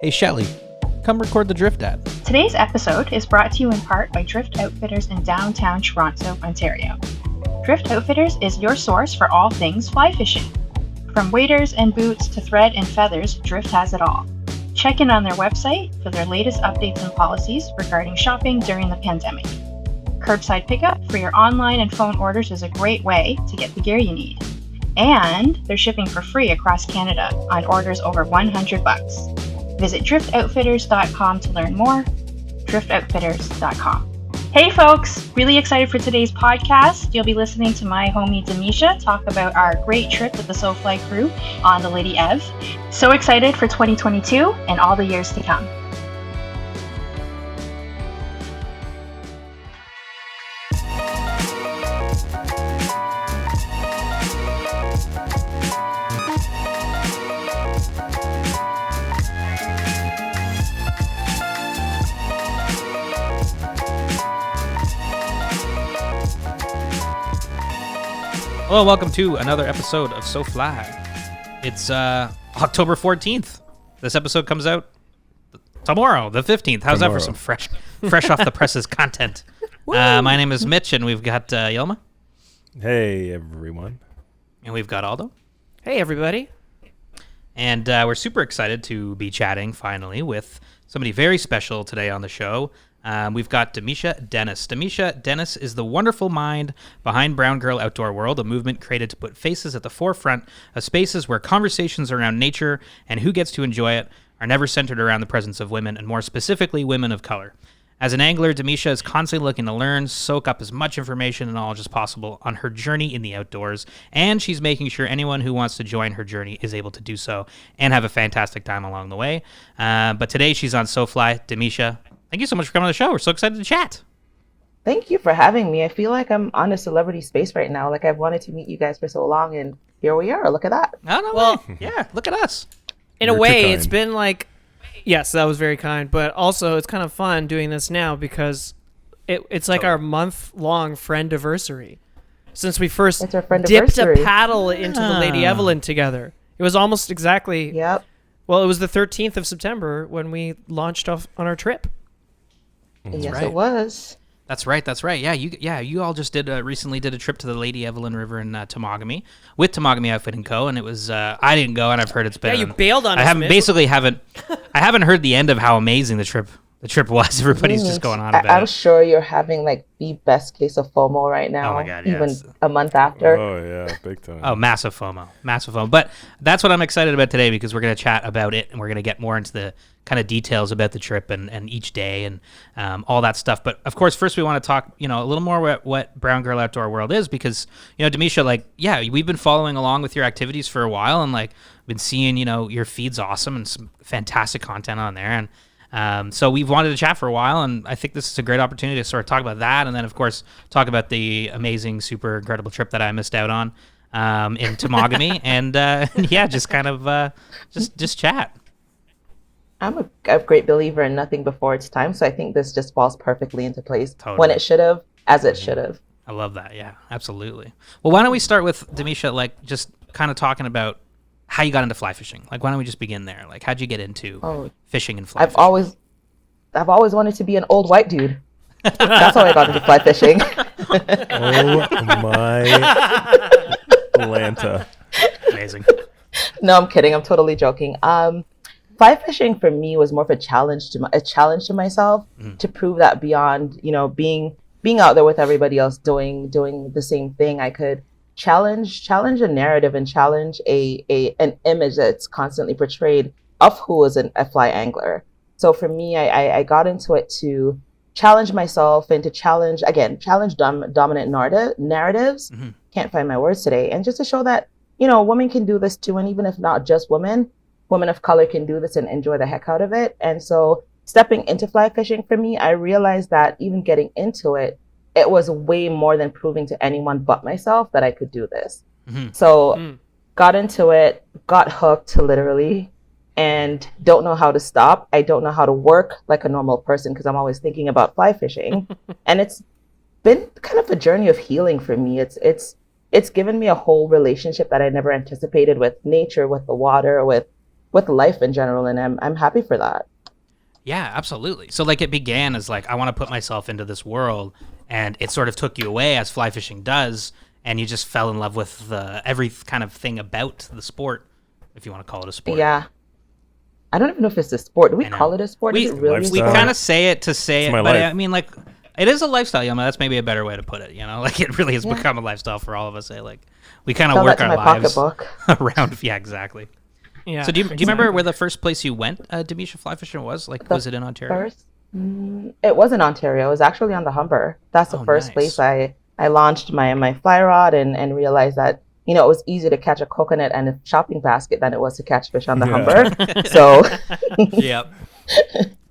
Hey Shelly, come record the Drift ad. Today's episode is brought to you in part by Drift Outfitters in downtown Toronto, Ontario. Drift Outfitters is your source for all things fly fishing. From waders and boots to thread and feathers, Drift has it all. Check in on their website for their latest updates and policies regarding shopping during the pandemic. Curbside pickup for your online and phone orders is a great way to get the gear you need. And they're shipping for free across Canada on orders over $100. Visit driftoutfitters.com to learn more. driftoutfitters.com. Hey folks, really excited for today's podcast. You'll be listening to my homie Demiesha talk about our great trip with the SoFly crew on the Lady Ev. So excited for 2022 and all the years to come. Hello and welcome to another episode of So Fly. It's October 14th. This episode comes out tomorrow, the 15th. How's that for some fresh off the presses content? My name is Mitch, and we've got Yelma. Hey, everyone. And we've got Aldo. Hey, everybody. And we're super excited to be chatting, finally, with somebody very special today on the show. We've got Demiesha Dennis. Demiesha Dennis is the wonderful mind behind Brown Girl Outdoor World, a movement created to put faces at the forefront of spaces where conversations around nature and who gets to enjoy it are never centered around the presence of women, and more specifically, women of color. As an angler, Demiesha is constantly looking to learn, soak up as much information and knowledge as possible on her journey in the outdoors, and she's making sure anyone who wants to join her journey is able to do so and have a fantastic time along the way. But today she's on SoFly. Demiesha, thank you so much for coming on the show. We're so excited to chat. Thank you for having me. I feel like I'm on a celebrity space right now. Like I've wanted to meet you guys for so long, and here we are. Look at that. Oh, no Well, way. Yeah, look at us. In a way, it's been like, yes, that was very kind, but also it's kind of fun doing this now because it's like our month-long friend-iversary. Since we first It's our dipped a friend-iversary. paddle into the Lady Evelyn together. It was almost exactly, Yep. well, it was the 13th of September when we launched off on our trip. Yes, right. it was. That's right. Yeah, you all just recently did a trip to the Lady Evelyn River in Temagami with Temagami Outfit and Co. And it was I didn't go, and I've heard it's been. Yeah, you bailed on us. I haven't heard the end of how amazing the trip was. Everybody's just going on about I'm it. sure you're having like the best case of FOMO right now. Oh my God, even yes. a month after. Oh, yeah, big time. Oh, massive FOMO. But that's what I'm excited about today because we're going to chat about it and we're going to get more into the kind of details about the trip and each day and all that stuff. But of course, first we want to talk, a little more about what Brown Girl Outdoor World is because, Demiesha, we've been following along with your activities for a while and been seeing, your feed's awesome and some fantastic content on there. And so we've wanted to chat for a while, and I think this is a great opportunity to sort of talk about that, and then of course talk about the amazing, super incredible trip that I missed out on in Temagami, and just kind of just chat. I'm a great believer in nothing before its time, so I think this just falls perfectly into place Totally. when it should have, as it should have. I love that. Yeah, absolutely. Well, why don't we start with Demiesha, just kind of talking about how you got into fly fishing? Why don't we just begin there? How'd you get into fishing and fly fishing? I've always wanted to be an old white dude. That's how I got into fly fishing. Oh, my Atlanta. Amazing. No, I'm kidding. I'm totally joking. Fly fishing for me was more of a challenge to myself to prove that beyond, being out there with everybody else doing the same thing, I could challenge a narrative and challenge an image that's constantly portrayed of who is a fly angler. So for me, I got into it to challenge myself and to challenge dominant narratives. Mm-hmm. Can't find my words today. And just to show that, women can do this too. And even if not just women of color can do this and enjoy the heck out of it. And so stepping into fly fishing for me, I realized that even getting into it, it was way more than proving to anyone but myself that I could do this. Mm-hmm. So got into it, got hooked literally, and don't know how to stop. I don't know how to work like a normal person because I'm always thinking about fly fishing. And it's been kind of a journey of healing for me. It's given me a whole relationship that I never anticipated with nature, with the water, with with life in general, and I'm happy for that. Yeah, absolutely. So like it began as like I want to put myself into this world, and it sort of took you away as fly fishing does, and you just fell in love with every kind of thing about the sport, if you want to call it a sport. Yeah. I don't even know if it's a sport. Do we I know. call it a sport? We, Is it really a we lifestyle. sport? kind of say it to say It's it, my but life. I mean, like, it is a lifestyle. Yeah, that's maybe a better way to put it. You know, like it really has become a lifestyle for all of us. Like we kind of Tell work that to our my lives pocketbook. around. Yeah, exactly. Yeah. So do you remember where the first place you went, Demiesha, fly fishing was? Like, was it in Ontario? First, it was in Ontario. It was actually on the Humber. That's the Oh, first nice. place I launched my fly rod and realized that, you know, it was easier to catch a coconut and a shopping basket than it was to catch fish on the Humber. So Yep.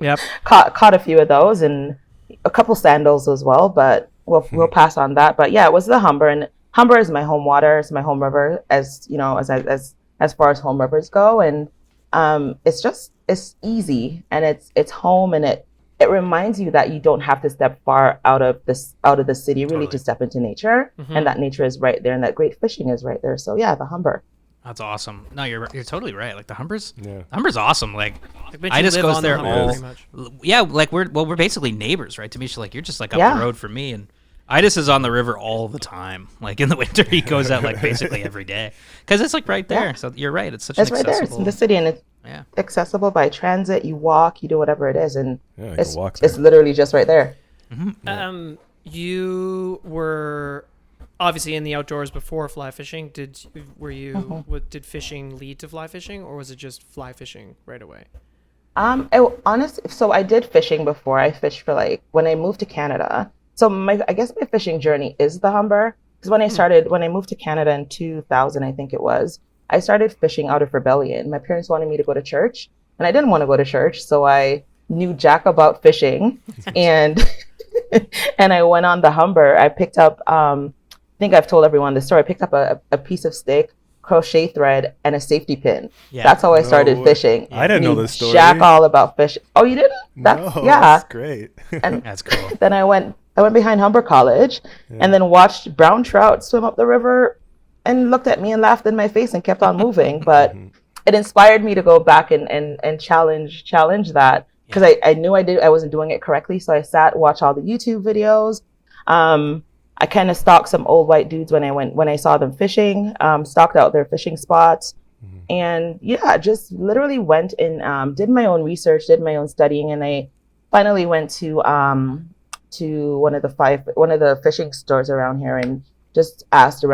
Yep. caught a few of those and a couple sandals as well, but we'll pass on that. But yeah, it was the Humber, and Humber is my home water, it's my home river, as you know, as far as home rivers go, and it's easy and it's home, and it reminds you that you don't have to step far out of the city really Totally. to step into nature, and that nature is right there, and that great fishing is right there. So yeah, the Humber. That's awesome. No, you're totally right. Like the Humber's awesome. Like But I you just live goes on the there Humber all. pretty much. Yeah, like we're basically neighbors, right? Tamisha, like you're just like up Yeah. the road from me, and Idis is on the river all the time. Like in the winter, he goes out like basically every day because it's like right there. Yeah. So you're right. It's such It's an right there. It's accessible. in the city, and it's Yeah. accessible by transit. You walk, you do whatever it is, and Yeah, you it's can walk there. it's literally just right there. You were obviously in the outdoors before fly fishing. Did fishing lead to fly fishing, or was it just fly fishing right away? Honestly, so I did fishing before. I fished for like when I moved to Canada. So I guess my fishing journey is the Humber, because when I moved to Canada in 2000, I think it was, I started fishing out of rebellion. My parents wanted me to go to church, and I didn't want to go to church, so I knew jack about fishing, and and I went on the Humber. I picked up, I think I've told everyone this story. I picked up a piece of stick, crochet thread, and a safety pin. Yeah. That's how I started No, fishing. I didn't know Knew this story. Jack all about fishing. Oh, you didn't? That's great. And That's cool. then I went behind Humber College and then watched brown trout swim up the river and looked at me and laughed in my face and kept on moving. But it inspired me to go back and challenge that, because I knew I wasn't doing it correctly. So I watched all the YouTube videos. I kind of stalked some old white dudes when I saw them fishing, stalked out their fishing spots. And yeah, just literally went and did my own research, did my own studying, and I finally went to one of the fishing stores around here and just asked the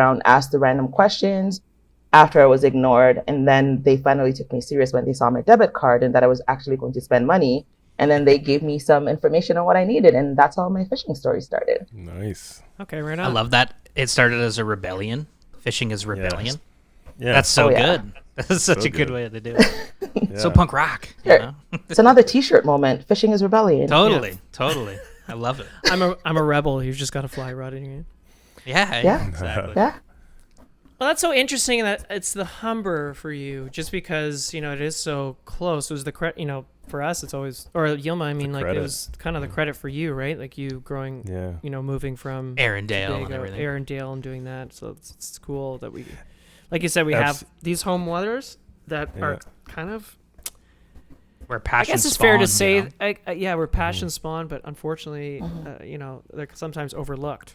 random questions after I was ignored. And then they finally took me serious when they saw my debit card and that I was actually going to spend money. And then they gave me some information on what I needed, and that's how my fishing story started. Nice. Okay, right on. I love that. It started as a rebellion. Fishing is rebellion. Yeah. That's so Oh, yeah. good. That's such a good good. way to do it. Yeah. So punk rock. You Sure. know? It's another T-shirt moment. Fishing is rebellion. Totally. I love it. I'm a rebel. You've just got a fly rod in your hand. Yeah. Yeah. Exactly. Yeah. Well, that's so interesting that it's the Humber for you, just because it is so close. It was the credit, for us. It's always, or Yilma. I mean, like credit. it was kind of the credit for you, right? Like you growing, Yeah. moving from Arendelle and Tobago, everything. Arendelle, and doing that. So it's cool that we, like you said, we Abs- have these home waters that Yeah. are kind of. Where I passion guess it's fair to spawned, say, you know? yeah, we're passion spawned, but unfortunately, they're sometimes overlooked.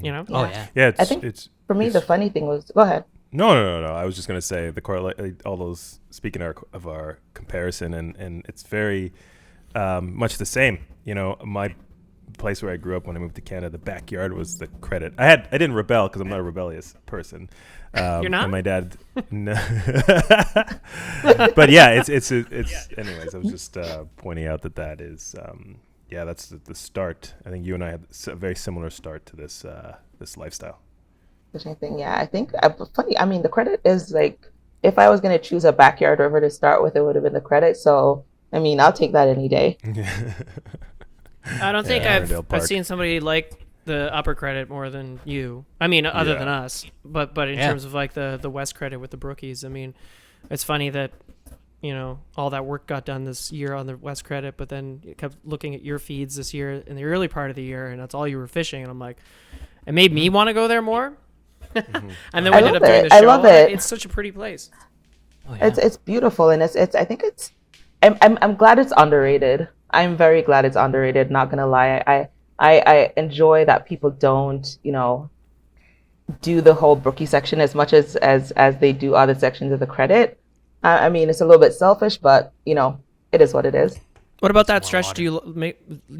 You know. Oh yeah. Yeah. I think it's for me, the funny thing was, go ahead. No. I was just gonna say the correlate, all those. Speaking of our comparison, and it's very much the same. My place where I grew up when I moved to Canada, the backyard was the credit. I didn't rebel because I'm not a rebellious person. You're not? And my dad. No. But yeah, it's. Anyways, I was just pointing out that is. That's the start. I think you and I had a very similar start to this lifestyle. Fishing thing, yeah. I think funny. I mean, the credit is like, if I was gonna choose a backyard river to start with, it would have been the credit. So I mean, I'll take that any day. I don't think Arendelle I've Park. seen somebody like the upper credit more than you. I mean, other than us, but in Yeah. terms of like the west credit with the brookies, I mean, it's funny that all that work got done this year on the west credit, but then you kept looking at your feeds this year in the early part of the year, and that's all you were fishing, and I'm like, it made me want to go there more. And then we I ended love up doing it. the I show. love it. It's such a pretty place. Oh, yeah. It's beautiful, and it's I think it's I'm glad it's underrated. I'm very glad it's underrated. Not gonna lie, I enjoy that people don't do the whole brookie section as much as they do other sections of the credit. I mean, it's a little bit selfish, but it is what it is. What about that more stretch? water.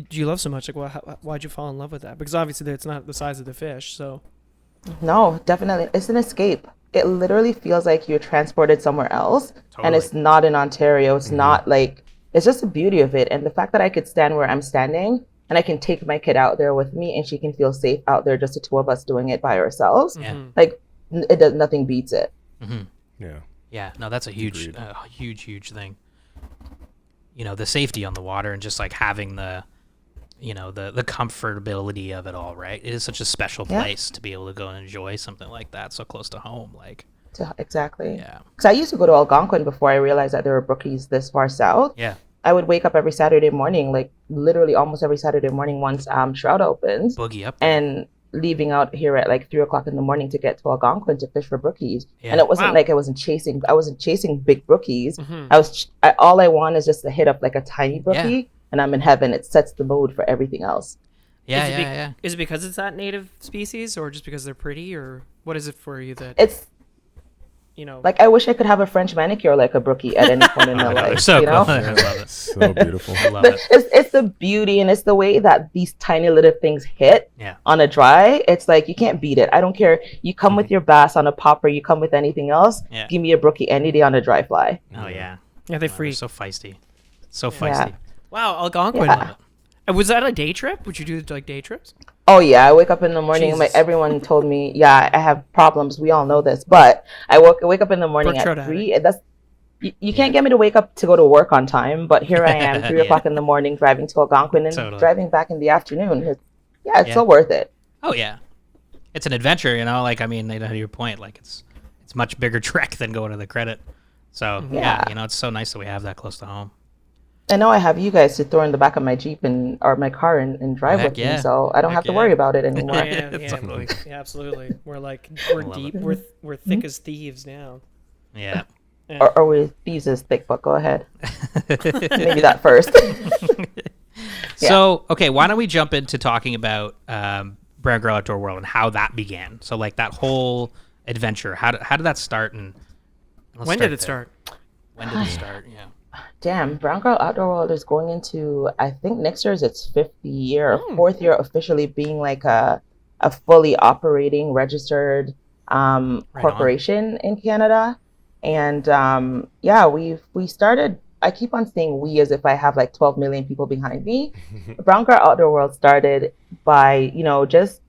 Do you love so much? Like, why'd you fall in love with that? Because obviously it's not the size of the fish. So No, definitely. It's an escape. It literally feels like you're transported somewhere else, and it's Totally. not in Ontario. It's not like, it's just the beauty of it. And the fact that I could stand where I'm standing and I can take my kid out there with me and she can feel safe out there, just the two of us doing it by ourselves. Yeah. Like, it does, nothing beats it. Yeah. Yeah, no, that's a huge, Agreed. huge thing. The safety on the water and just like having the comfortability of it all, right? It is such a special Yeah. place to be able to go and enjoy something like that so close to home. Like, Exactly. yeah, Because I used to go to Algonquin before I realized that there were brookies this far south. yeah, I would wake up every Saturday morning, like literally almost every Saturday morning once trout opens, boogie up. There. and leaving out here at like 3 o'clock in the morning to get to Algonquin to fish for brookies. Yeah. And it wasn't Wow. like I wasn't chasing big brookies. All I want is just to hit up like a tiny brookie, and I'm in heaven. It sets the mood for everything else. Yeah, is it yeah. Is it because it's that native species, or just because they're pretty, or what is it for you that It's like, I wish I could have a French manicure like a brookie at any point in my They're life. so you know? cool. I love it. So beautiful. I love But it. it's the beauty, and it's the way that these tiny little things hit Yeah. on a dry. It's like, you can't beat it. I don't care. You come with your bass on a popper, you come with anything else. Yeah. Give me a brookie any day on a dry fly. Oh yeah. they They're freak? so feisty. So feisty. Wow, Algonquin. Yeah. Was that a day trip? Would you do like day trips? Oh yeah, I wake up in the morning. Like, Jesus. everyone told me, yeah, I have problems. We all know this, but I wake up in the morning Brooke Trout at had 3. You can't get me to wake up to go to work on time, but here I am, 3 o'clock in the morning, driving to Algonquin and Totally. driving back in the afternoon. It's Yeah. so worth it. Oh yeah. It's an adventure, Like, I mean, to your point, like it's much bigger trek than going to the credit. So yeah, Yeah. it's so nice that we have that close to home. I know I have you guys to throw in the back of my Jeep or my car and drive Heck with yeah. me, so I don't Heck have to yeah. worry about it anymore. Totally. Yeah, absolutely. We're love deep. it. We're thick as thieves now. Yeah. Or we thieves is thick, but go ahead. Maybe that first. So, okay, why don't we jump into talking about Brown Girl Outdoor World and how that began? So, like, that whole adventure, how did that start? And When did it start? When did it start? Yeah. Damn, Brown Girl Outdoor World is going into, I think next year is its 5th year, or 4th year officially being like a fully operating registered corporation in Canada. And we started, I keep on saying we as if I have like 12 million people behind me. Brown Girl Outdoor World started by, just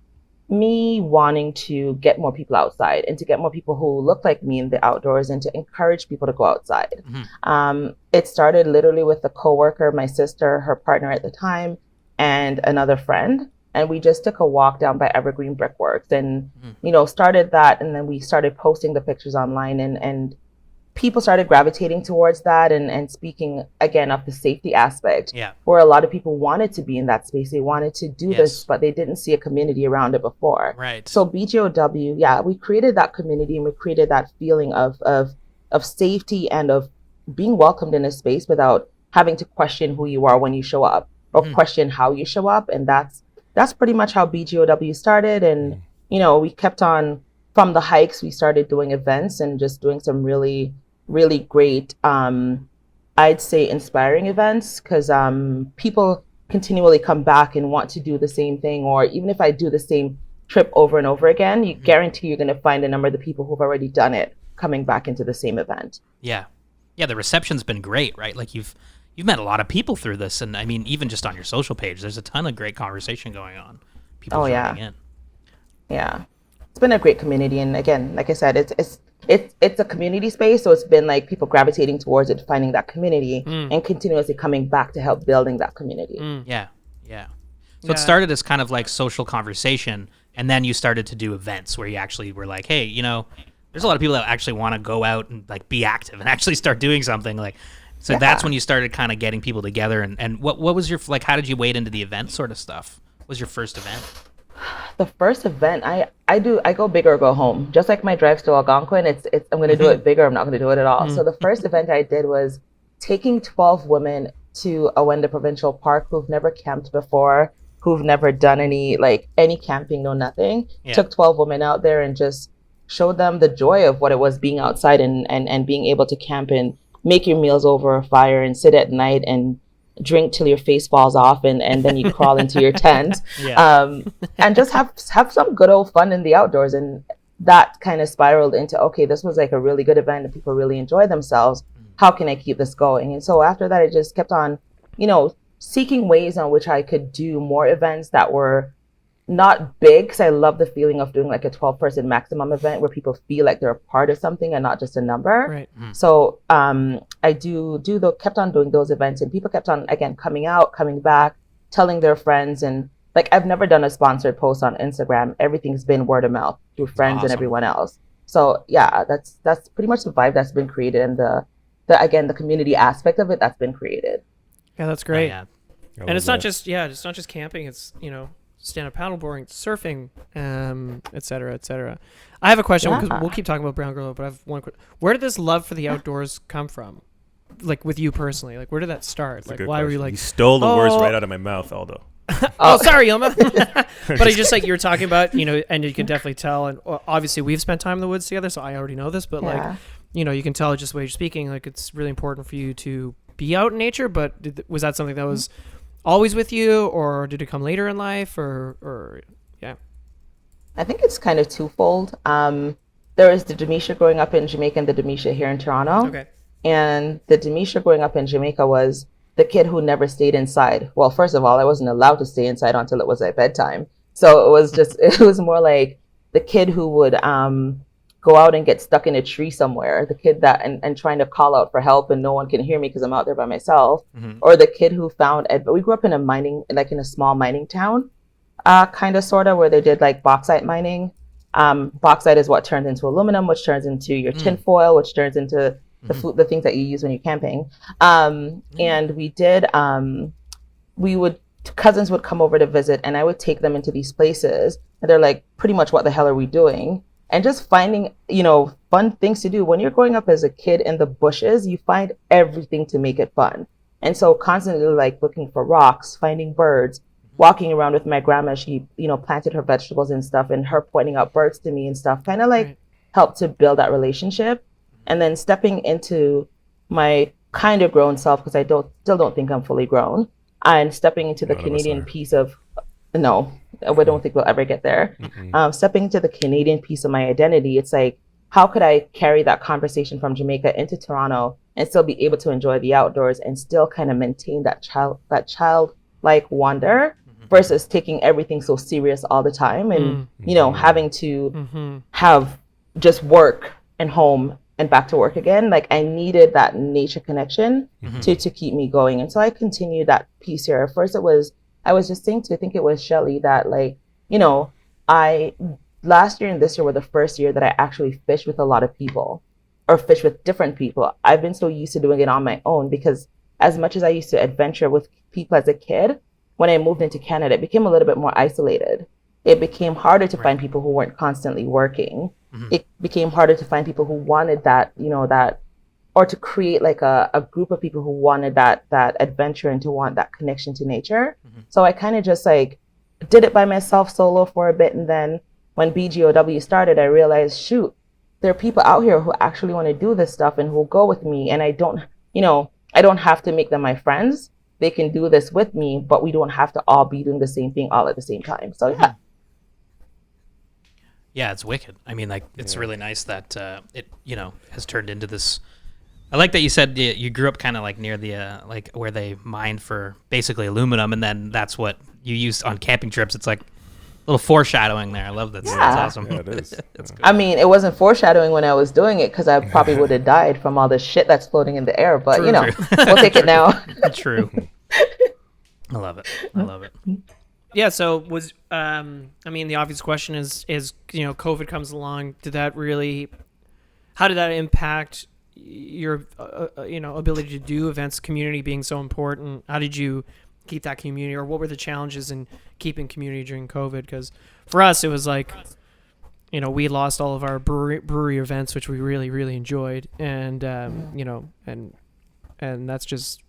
me wanting to get more people outside and to get more people who look like me in the outdoors and to encourage people to go outside. It started literally with a coworker, my sister, her partner at the time, and another friend. And we just took a walk down by Evergreen Brickworks and, started that. And then we started posting the pictures online, and people started gravitating towards that and speaking again of the safety aspect, where a lot of people wanted to be in that space. They wanted to do this, but they didn't see a community around it before. Right. So BGOW, we created that community, and we created that feeling of safety and of being welcomed in a space without having to question who you are when you show up or question how you show up. And that's pretty much how BGOW started. And we kept on from the hikes. We started doing events and just doing some really, really great, I'd say inspiring events, because people continually come back and want to do the same thing. Or even if I do the same trip over and over again, you guarantee you're going to find a number of the people who've already done it coming back into the same event. Yeah. The reception's been great, right? Like you've met a lot of people through this, and I mean, even just on your social page, there's a ton of great conversation going on. People joining in. Yeah, it's been a great community, and again, like I said, it's a community space, so it's been like people gravitating towards it, finding that community, and continuously coming back to help building that community. Yeah. So it started as kind of like social conversation, and then you started to do events where you actually were like, hey, there's a lot of people that actually want to go out and like be active and actually start doing something. Like, so that's when you started kind of getting people together. And what was your, like, how did you wade into the event sort of stuff? What was your first event? The first event, I go big or go home. Just like my drives to Algonquin, it's I'm gonna do it bigger. I'm not gonna do it at all. So the first event I did was taking 12 women to Awenda Provincial Park who've never camped before, who've never done any camping, no nothing. Yeah. Took 12 women out there and just showed them the joy of what it was being outside and being able to camp and make your meals over a fire and sit at night and drink till your face falls off and then you crawl into your tent. And just have some good old fun in the outdoors. And that kind of spiraled into, okay, this was like a really good event and people really enjoy themselves. How can I keep this going? And so after that, I just kept on, seeking ways on which I could do more events that were not big, because I love the feeling of doing like a 12-person maximum event where people feel like they're a part of something and not just a number. Right. So I kept on doing those events, and people kept on, again, coming out, coming back, telling their friends. And like, I've never done a sponsored post on Instagram. Everything's been word of mouth through friends and everyone else. So yeah, that's pretty much the vibe that's been created, and the community aspect of it that's been created. Yeah, that's great. Yeah. And it's not just camping. It's stand-up paddleboarding, surfing, et cetera, et cetera. I have a question, because we'll keep talking about Brown Girl, but I have one question. Where did this love for the outdoors come from? Like, with you personally, like, where did that start? That's like, why were you like? You stole the words right out of my mouth, Aldo. Oh, sorry, Yoma. But I just, like, you were talking about, and you can definitely tell, and obviously we've spent time in the woods together, so I already know this, but like, you can tell just the way you're speaking, like, it's really important for you to be out in nature. But was that something that was always with you, or did it come later in life, or yeah? I think it's kind of twofold. There is the Demiesha growing up in Jamaica and the Demiesha here in Toronto. Okay. And the Demiesha growing up in Jamaica was the kid who never stayed inside. Well, first of all, I wasn't allowed to stay inside until it was at bedtime. So it was more like the kid who would go out and get stuck in a tree somewhere, the kid that and trying to call out for help and no one can hear me because I'm out there by myself, or the kid who found we grew up in in a small mining town, kind of sort of, where they did like bauxite mining. Bauxite is what turns into aluminum, which turns into your tin foil, which turns into the things that you use when you're camping. And we did cousins would come over to visit, and I would take them into these places, and they're like, pretty much, what the hell are we doing? And just finding, fun things to do. When you're growing up as a kid in the bushes, you find everything to make it fun. And so constantly, like, looking for rocks, finding birds, walking around with my grandma. She, planted her vegetables and stuff, and her pointing out birds to me and stuff kind of like helped to build that relationship. And then stepping into my kind of grown self, because I still don't think I'm fully grown, and stepping into the Canadian piece of, no, I don't think we'll ever get there. Stepping into the Canadian piece of my identity, it's like, how could I carry that conversation from Jamaica into Toronto and still be able to enjoy the outdoors and still kind of maintain that childlike wonder versus taking everything so serious all the time and, having to have just work and home and back to work again. Like, I needed that nature connection to keep me going. And so I continued that piece here. First, I was just saying I think it was Shelly that, like, last year and this year were the first year that I actually fished with a lot of people, or fished with different people. I've been so used to doing it on my own, because as much as I used to adventure with people as a kid, when I moved into Canada, it became a little bit more isolated. It became harder to find people who weren't constantly working. It became harder to find people who wanted that, or to create like a group of people who wanted that adventure and to want that connection to nature. So I kind of just like did it by myself solo for a bit. And then when BGOW started, I realized, shoot, there are people out here who actually want to do this stuff and who will go with me. And I don't have to make them my friends. They can do this with me, but we don't have to all be doing the same thing all at the same time. So yeah. Yeah, it's wicked. I mean, like, it's really nice that it, has turned into this. I like that you said you grew up kind of like near the, like, where they mined for basically aluminum, and then that's what you used on camping trips. It's like a little foreshadowing there. I love that. Yeah. That's awesome. Yeah, it is. That's good. I mean, it wasn't foreshadowing when I was doing it, because I probably would have died from all the shit that's floating in the air. But, True. We'll take it now. True. I love it. Yeah, so was the obvious question is COVID comes along, how did that impact your ability to do events, community being so important? How did you keep that community, or what were the challenges in keeping community during COVID? Because for us, it was like, we lost all of our brewery events, which we really, really enjoyed. And, and that's just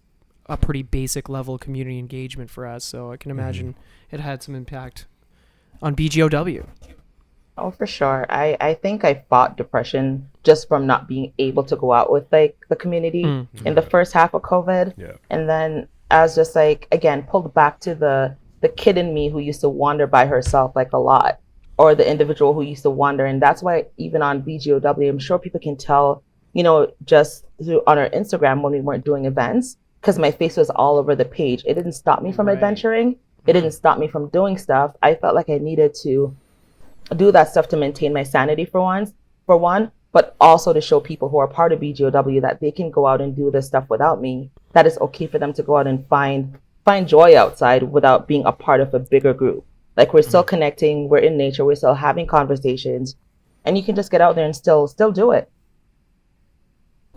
a pretty basic level of community engagement for us. So I can imagine it had some impact on BGOW. Oh, for sure. I think I fought depression just from not being able to go out with like the community in the first half of COVID. Yeah. And then I was just like, again, pulled back to the kid in me who used to wander by herself like a lot, or the individual who used to wander. And that's why even on BGOW, I'm sure people can tell, just on our Instagram when we weren't doing events, because my face was all over the page. It didn't stop me from adventuring. It didn't stop me from doing stuff. I felt like I needed to do that stuff to maintain my sanity for one, but also to show people who are part of BGOW that they can go out and do this stuff without me. That it's okay for them to go out and find joy outside without being a part of a bigger group. Like, we're still connecting, we're in nature, we're still having conversations, and you can just get out there and still do it.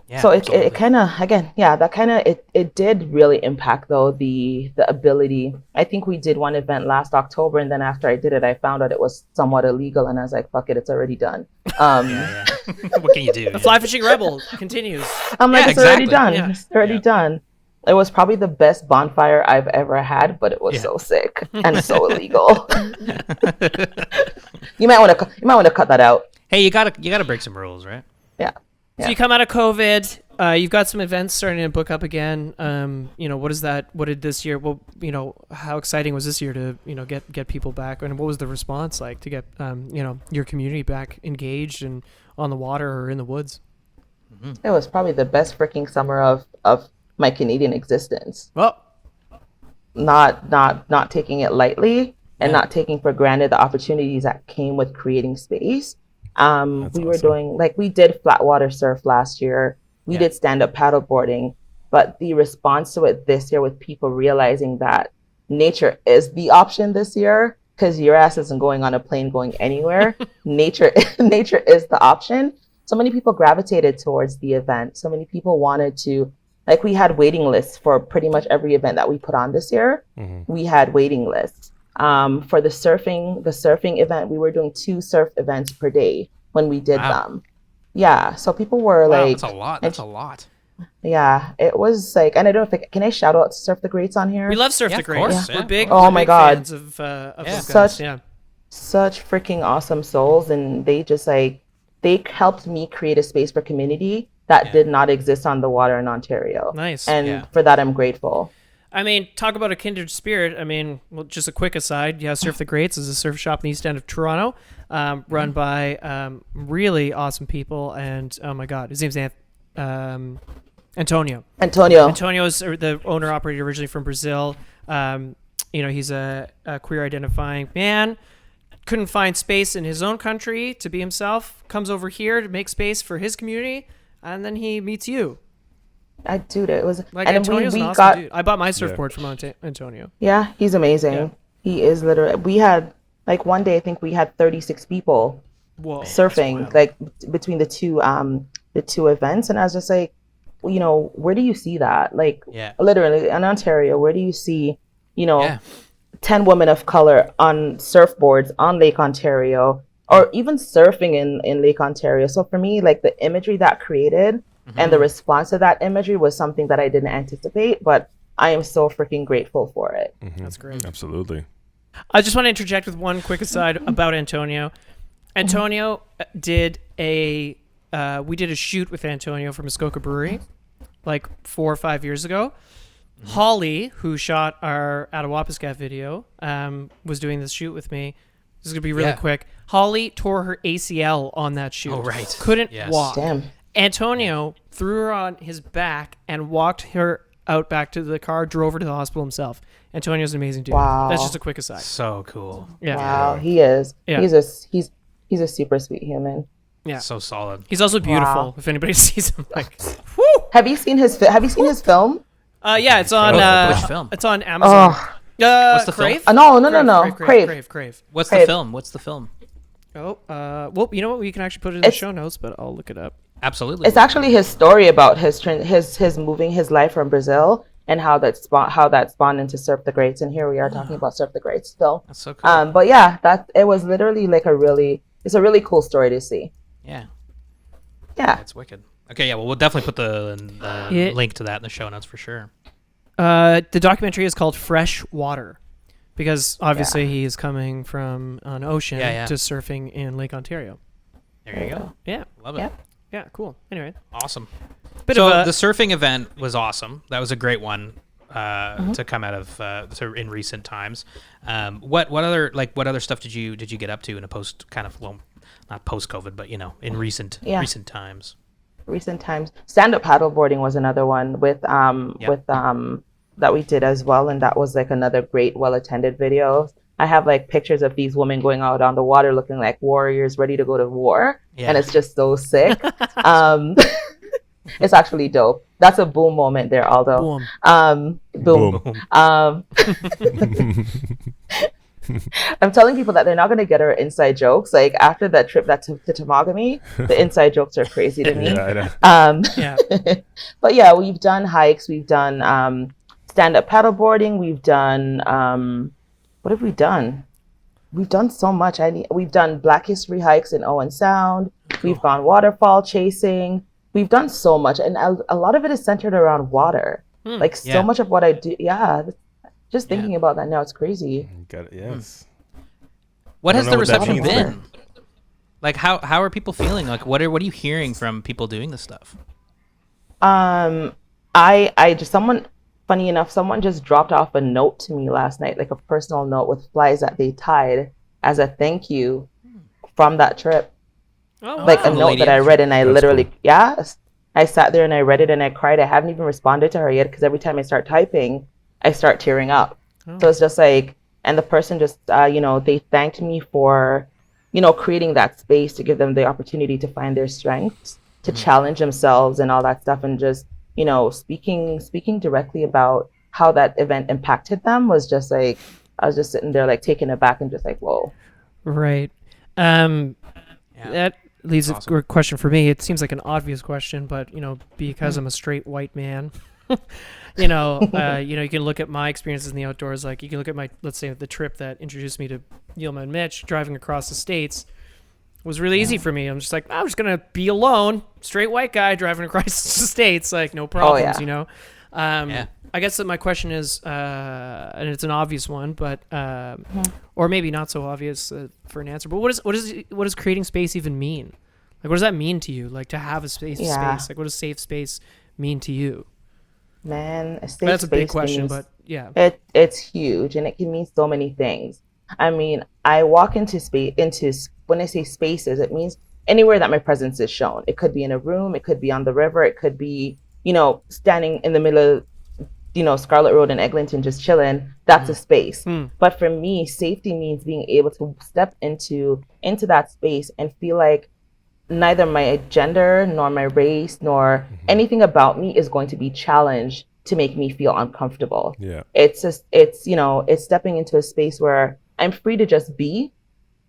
Yeah, so it kind of, again, that kind of, it did really impact though the ability. I think we did one event last October, and then after I did it, I found out it was somewhat illegal, and I was like, fuck it, it's already done. What can you do? The Fly Fishing Rebel continues. I'm like, it's already done. Yeah. It's already done. It was probably the best bonfire I've ever had, but it was so sick and so illegal. You might want to cut that out. Hey, you gotta break some rules, right? Yeah. So you come out of COVID, you've got some events starting to book up again. What is that? What did this year? Well, how exciting was this year to get people back, and what was the response like to get your community back engaged and on the water or in the woods? It was probably the best freaking summer of my Canadian existence. Well, not taking it lightly and not taking for granted the opportunities that came with creating space. We were doing, like, we did flatwater surf last year. We did stand-up paddleboarding, but the response to it this year with people realizing that nature is the option this year, because your ass isn't going on a plane going anywhere. nature is the option. So many people gravitated towards the event. So many people wanted to, like, we had waiting lists for pretty much every event that we put on this year. We had waiting lists. For the surfing event, we were doing 2 surf events per day when we did them. Yeah, so people were like, that's a lot. Yeah, it was like, and I don't know if can I shout out Surf the Greats on here? We love Surf the Greats. Yeah. We're big. Oh we're my big God. fans of those guys. Such freaking awesome souls, and they just they helped me create a space for community that did not exist on the water in Ontario. Nice. And for that, I'm grateful. I mean, talk about a kindred spirit. I mean, well, just a quick aside. Yeah, Surf the Greats is a surf shop in the east end of Toronto, run by really awesome people. And oh my God, his name's Antonio. Antonio is the owner operator originally from Brazil. He's a queer identifying man. Couldn't find space in his own country to be himself. Comes over here to make space for his community, and then he meets you. Dude, it was like, and Antonio's an awesome dude. I bought my surfboard from Antonio. Yeah, he's amazing. Yeah. He is literally. We had one day I think we had 36 people surfing between the two events, and I was just like, where do you see that? Literally in Ontario, where do you see 10 women of color on surfboards on Lake Ontario, or even surfing in Lake Ontario? So for me, the imagery that created and the response to that imagery was something that I didn't anticipate, but I am so freaking grateful for it. That's great. Absolutely. I just want to interject with one quick aside about Antonio. Antonio did we did a shoot with Antonio from Muskoka Brewery 4 or 5 years ago. Holly, who shot our Attawapiskat video, was doing this shoot with me. This is going to be really quick. Holly tore her ACL on that shoot. Oh, right. Couldn't walk. Damn. Antonio threw her on his back and walked her out back to the car, drove her to the hospital himself. Antonio's an amazing dude. Wow. That's just a quick aside. So cool. Yeah. Wow, he is. Yeah. He's a super sweet human. Yeah. So solid. He's also beautiful. Wow. If anybody sees him, whoo! Have you seen his film? Yeah, it's on. Which film? It's on Amazon. What's the Crave? film? No. Crave. What's the film? Oh, well, you know what? We can actually put it in the show notes, but I'll look it up. Absolutely. It's actually his story about his moving his life from Brazil and how that spawned into Surf the Greats. And here we are talking about Surf the Greats still. That's so cool. But yeah, it was literally like it's a really cool story to see. Yeah. Yeah. It's wicked. Okay, yeah, well, we'll definitely put the link to that in the show notes for sure. The documentary is called Fresh Water because obviously he is coming from an ocean to surfing in Lake Ontario. There you go. Yeah. Love it. Yeah, cool. Anyway. Awesome. The surfing event was awesome. That was a great one to come out of in recent times. What other stuff did you get up to in a post kind of, well, not post COVID, but in recent times? Recent times, stand-up paddleboarding was another one with that we did as well, and that was like another great, well-attended video. I have like pictures of these women going out on the water looking like warriors ready to go to war, and it's just so sick. It's actually dope. That's a boom moment there, Aldo. Boom. I'm telling people that they're not going to get our inside jokes. Like after that trip to Temagami, the inside jokes are crazy to me. But yeah, we've done hikes, we've done stand-up paddleboarding, we've done what have we done? We've done so much. We've done Black History hikes in Owen Sound. Cool. We've gone waterfall chasing. We've done so much, and a lot of it is centered around water. So much of what I do, just thinking about that now, it's crazy. Got it. Yes. What has the reception been? Like, how are people feeling? Like, what are you hearing from people doing this stuff? Funny enough, someone just dropped off a note to me last night, like a personal note with flies that they tied as a thank you from that trip. Oh, like a note that I read, and I literally, cool. I sat there and I read it and I cried. I haven't even responded to her yet because every time I start typing, I start tearing up. Oh. So it's just like, and the person just, they thanked me for, creating that space to give them the opportunity to find their strengths, to challenge themselves and all that stuff. And just, speaking directly about how that event impacted them was just like, I was just sitting there like taken aback and just like, whoa. Right. That leads a question for me. It seems like an obvious question, but, because I'm a straight white man, you can look at my experiences in the outdoors. Like you can look at let's say the trip that introduced me to Yilma and Mitch driving across the states was really easy for me. I'm just like, I'm just going to be alone, straight white guy driving across the states. Like no problems, I guess that my question is, and it's an obvious one, but, or maybe not so obvious for an answer, but what does creating space even mean? Like, what does that mean to you? Like to have a space, like what does safe space mean to you? Man, that's a big question, but yeah, it's huge, and it can mean so many things. I mean, I walk into when I say spaces, it means anywhere that my presence is shown. It could be in a room, it could be on the river, it could be, standing in the middle of, Scarlet Road in Eglinton just chilling. That's a space. But for me, safety means being able to step into that space and feel like neither my gender nor my race nor anything about me is going to be challenged to make me feel uncomfortable. Yeah. It's stepping into a space where I'm free to just be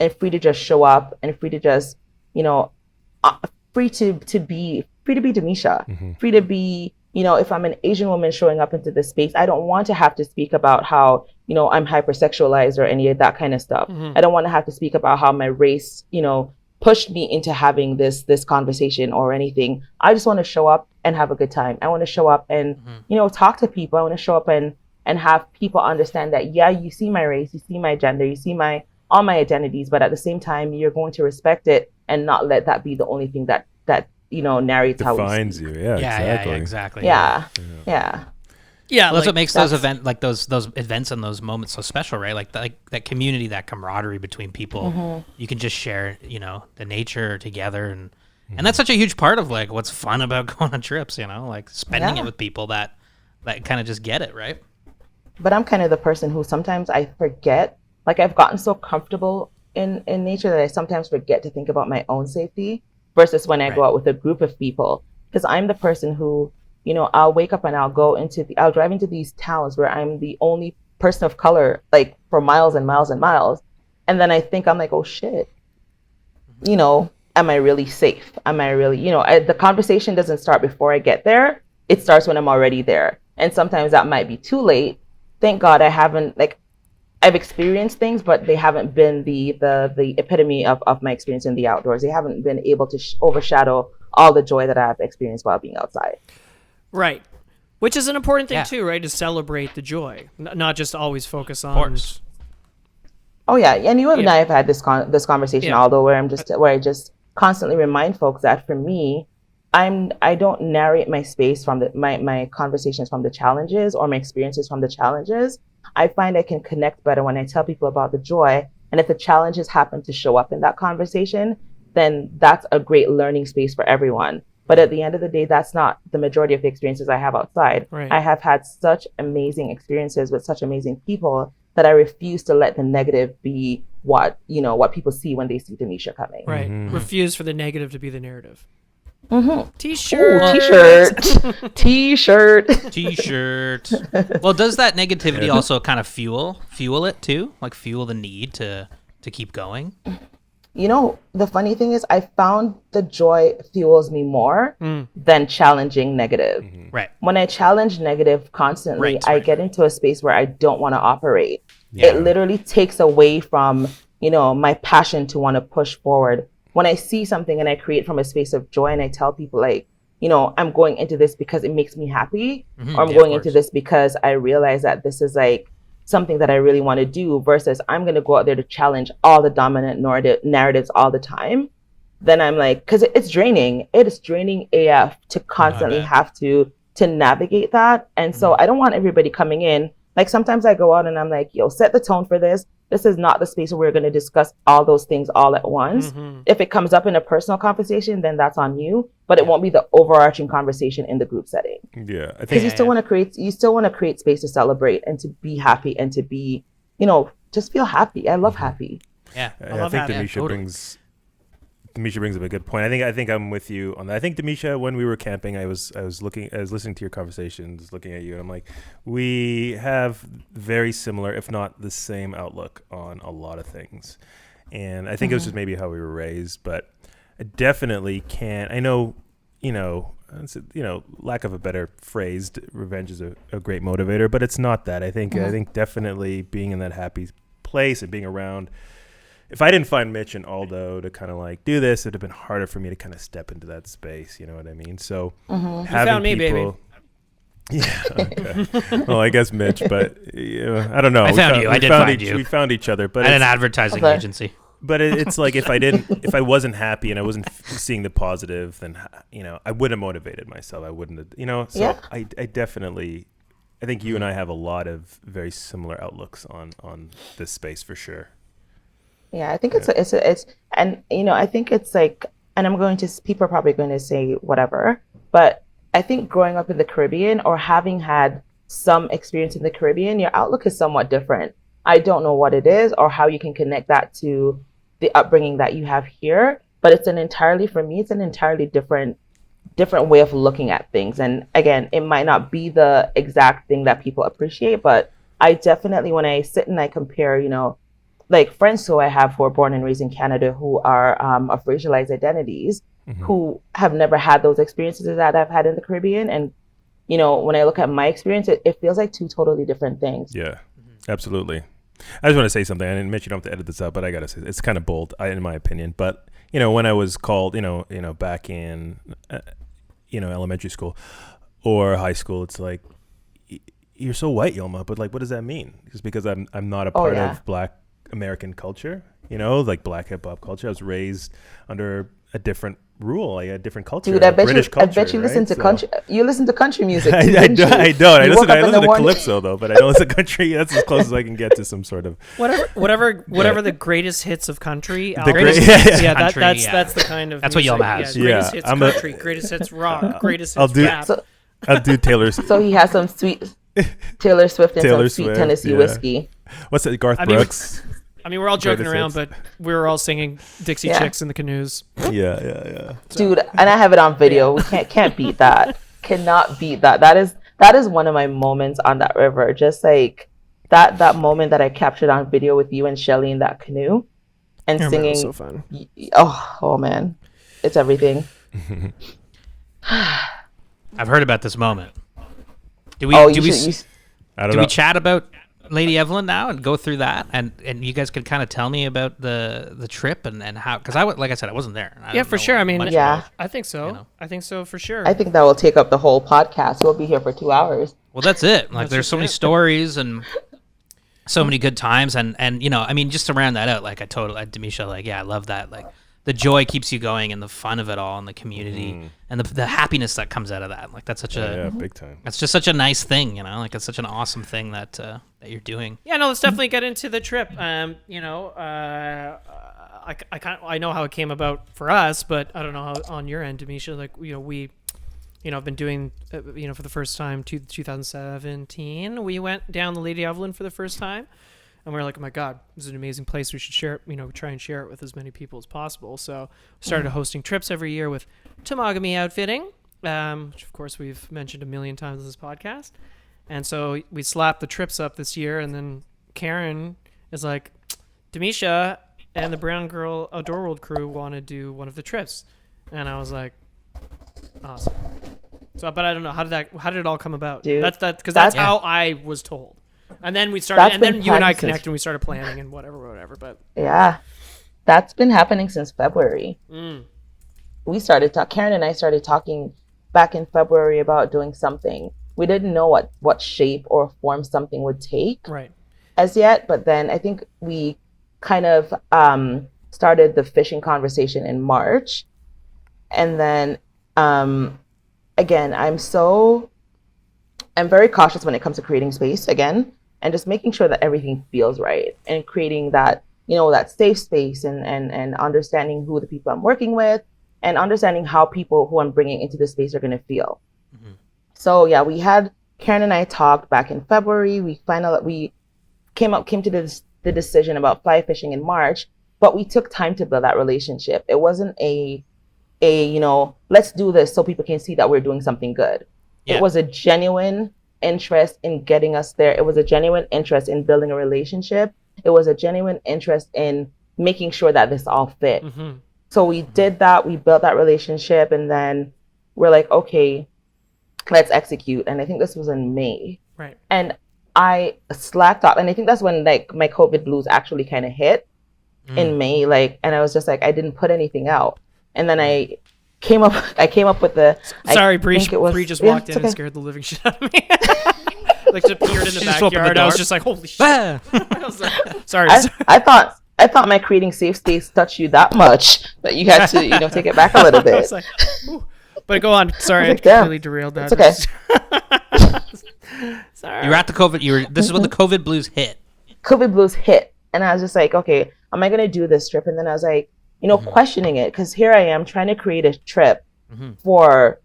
and free to just show up and free to just, free to be Demiesha, free to be, if I'm an Asian woman showing up into this space, I don't want to have to speak about how, I'm hypersexualized or any of that kind of stuff. I don't want to have to speak about how my race, pushed me into having this conversation or anything. I just want to show up and have a good time. I want to show up and, talk to people. I want to show up and have people understand that, you see my race, you see my gender, you see all my identities, but at the same time, you're going to respect it and not let that be the only thing that narrates how defines you. Yeah, exactly. Yeah. Well, that's what makes those events and those moments so special, right? Like that community, that camaraderie between people. You can just share, the nature together, and that's such a huge part of like what's fun about going on trips. Like spending it with people that kind of just get it, right? But I'm kind of the person who sometimes I forget. Like I've gotten so comfortable in nature that I sometimes forget to think about my own safety versus when I go out with a group of people. Because I'm the person who, I'll wake up and I'll drive into these towns where I'm the only person of color, like for miles and miles and miles. And then I think I'm like, oh shit, am I really safe? Am I really, the conversation doesn't start before I get there. It starts when I'm already there. and sometimes that might be too late. Thank God I haven't, like, I've experienced things, but they haven't been the epitome of my experience in the outdoors. They haven't been able to overshadow all the joy that I've experienced while being outside. Right. Which is an important thing Yeah. too, right? To celebrate the joy, not just always focus on. Of course. Oh yeah, and you and Yeah. I have had this conversation, Yeah. although where I just constantly remind folks that for me, I don't narrate my space from my conversations from the challenges or my experiences from the challenges. I find I can connect better when I tell people about the joy, and if the challenges happen to show up in that conversation, then that's a great learning space for everyone. But at the end of the day, that's not the majority of the experiences I have outside. Right. I have had such amazing experiences with such amazing people that I refuse to let the negative be what people see when they see Demiesha coming. Right. Refuse for the negative to be the narrative. Mm-hmm. T-shirt. Ooh, t-shirt. T-shirt. Well, does that negativity also kind of fuel it too? Like fuel the need to keep going? You know, the funny thing is I found the joy fuels me more than challenging negative. Right. When I challenge negative constantly, Right, I right. get into a space where I don't want to operate. Yeah. It literally takes away from, my passion to want to push forward. When I see something and I create from a space of joy and I tell people like, I'm going into this because it makes me happy, or I'm yeah, going of into course. this because I realize that this is like something that I really want to do versus I'm going to go out there to challenge all the dominant narratives all the time, then I'm like, because it's draining. It is draining AF to constantly bet. have to navigate that. And so I don't want everybody coming in. Like sometimes I go out and I'm like, yo, set the tone for this. This is not the space where we're going to discuss all those things all at once. If it comes up in a personal conversation, then that's on you. But it won't be the overarching conversation in the group setting. Yeah, I Because think you still want to create space to celebrate and to be happy and to be, just feel happy. I love happy. Yeah. I love think that. Demiesha Totally. brings up a good point. I think I'm with you on that. I think Demiesha, when we were camping, I was listening to your conversations, looking at you, and I'm like, we have very similar, if not the same, outlook on a lot of things. And I think it was just maybe how we were raised, but I definitely can't. I know, lack of a better phrase, revenge is a great motivator, but it's not that. I think definitely being in that happy place and being around. If I didn't find Mitch and Aldo to kind of like do this, it'd have been harder for me to kind of step into that space. You know what I mean? So having found me, people, yeah. Okay. Well, I guess Mitch, but I don't know. I found you. I did find you. We found each other, but At an it's- advertising Okay. agency. but it's like if I wasn't happy and I wasn't seeing the positive, then I wouldn't have motivated myself. I wouldn't have, So Yeah. I definitely, I think you and I have a lot of very similar outlooks on this space for sure. Yeah, I think it's and I think it's like, and people are probably going to say whatever, but I think growing up in the Caribbean or having had some experience in the Caribbean, your outlook is somewhat different. I don't know what it is or how you can connect that to the upbringing that you have here, but it's an entirely different way of looking at things. And again, it might not be the exact thing that people appreciate, but I definitely, when I sit and I compare, like friends who I have who are born and raised in Canada who are of racialized identities, who have never had those experiences that I've had in the Caribbean. And, when I look at my experience, it feels like two totally different things. Yeah, absolutely. I just want to say something. I didn't mention, you don't have to edit this out, but I got to say, it's kind of bold, in my opinion. But, when I was called, back in, elementary school or high school, it's like, you're so white, Yilma, but like, what does that mean? Just because I'm not a part of Black American culture, like Black hip hop culture. I was raised under a different rule, like a different culture. Dude, I bet British you listen to country. You listen to country music. I don't. I listen to calypso though, but I don't listen to country. That's as close as I can get to some sort of whatever the greatest hits of country. Country, That's the kind of That's what music. Yalma has. Yeah, greatest Yeah, hits I'm a- country, greatest hits rock, greatest I'll hits do- rap. I'll do Taylor's. So he has some sweet Taylor Swift and Taylor some sweet Swift, Tennessee yeah. whiskey. What's that? Garth I mean, Brooks. I mean, we're all joking Greatest around, hits. but we were all singing Dixie Yeah. Chicks in the canoes. Yeah. Dude, and I have it on video. We can't beat that. Cannot beat that. That is one of my moments on that river. Just like that moment that I captured on video with you and Shelly in that canoe and Yeah, man, it singing. was so fun. Oh man, it's everything. I've heard about this moment. Do we? Oh, do you we? should. I don't Do know. we chat about Lady Evelyn now and go through that, and you guys could kind of tell me about the trip and how, because like I said, I wasn't there. I Yeah, don't for know sure. I mean, much Yeah. about- I think so. You know. I think so for sure. I think that will take up the whole podcast. We'll be here for 2 hours. Well, that's it. Like, That's there's just so many it. stories and so many good times, and you know, I mean, just to round that out, like Demiesha, like, yeah, I love that. Like, the joy keeps you going, and the fun of it all, and the community, and the happiness that comes out of that. Like, that's such Yeah, a big time. that's just such a nice thing, you know. Like, it's such an awesome thing that that you're doing. Yeah, no, let's definitely get into the trip. You know, I know how it came about for us, but I don't know how on your end, Demiesha. Like, you know, we, you know, I've been doing, you know, for the first time, 2017, we went down the Lady Evelyn for the first time. And we were like, oh my God, this is an amazing place. We should share it, you know, try and share it with as many people as possible. So we started hosting trips every year with Temagami Outfitting, which of course we've mentioned a million times in this podcast. And so we slapped the trips up this year. And then Karen is like, Demiesha and the Brown Girl Outdoor World crew want to do one of the trips. And I was like, awesome. So, but I don't know, how did it all come about? Dude, Because that's yeah. how I was told. And then we started, That's and then been you and I planned since- connected, and we started planning and whatever. But Yeah, that's been happening since February. We started Karen and I started talking back in February about doing something. We didn't know what shape or form something would take right, as yet, but then I think we kind of started the fishing conversation in March. And then again, I'm very cautious when it comes to creating space again, and just making sure that everything feels right, and creating that, you know, that safe space, and understanding who the people I'm working with, and understanding how people who I'm bringing into the space are going to feel. So yeah, Karen and I talked back in February. We came to the decision about fly fishing in March, but we took time to build that relationship. It wasn't a you know, let's do this so people can see that we're doing something good. Yeah. It was a genuine interest in getting us there. It was a genuine interest in building a relationship. It was a genuine interest in making sure that this all fit. So we did that. We built that relationship, and then we're like, okay, let's execute. And I think this was in May. right. And I slacked off, and I think that's when like my COVID blues actually kind of hit in May. Like, and I was just like, I didn't put anything out, and then I came up with the. Sorry, Bree. think it was- Bree just yeah, walked in it's and okay. scared the living shit out of me. Like, just appeared in the She just opened the backyard. I was door. just like, holy shit. Ah! I was like, sorry. I thought my creating safe space touched you that much that you had to, you know, take it back a little I bit. was like, ooh. But go on. Sorry, I like, damn. completely derailed that. It's Sorry. You were at the COVID. This is when the COVID blues hit. COVID blues hit, and I was just like, okay, am I gonna do this trip? And then I was like, you know, questioning it, because here I am trying to create a trip for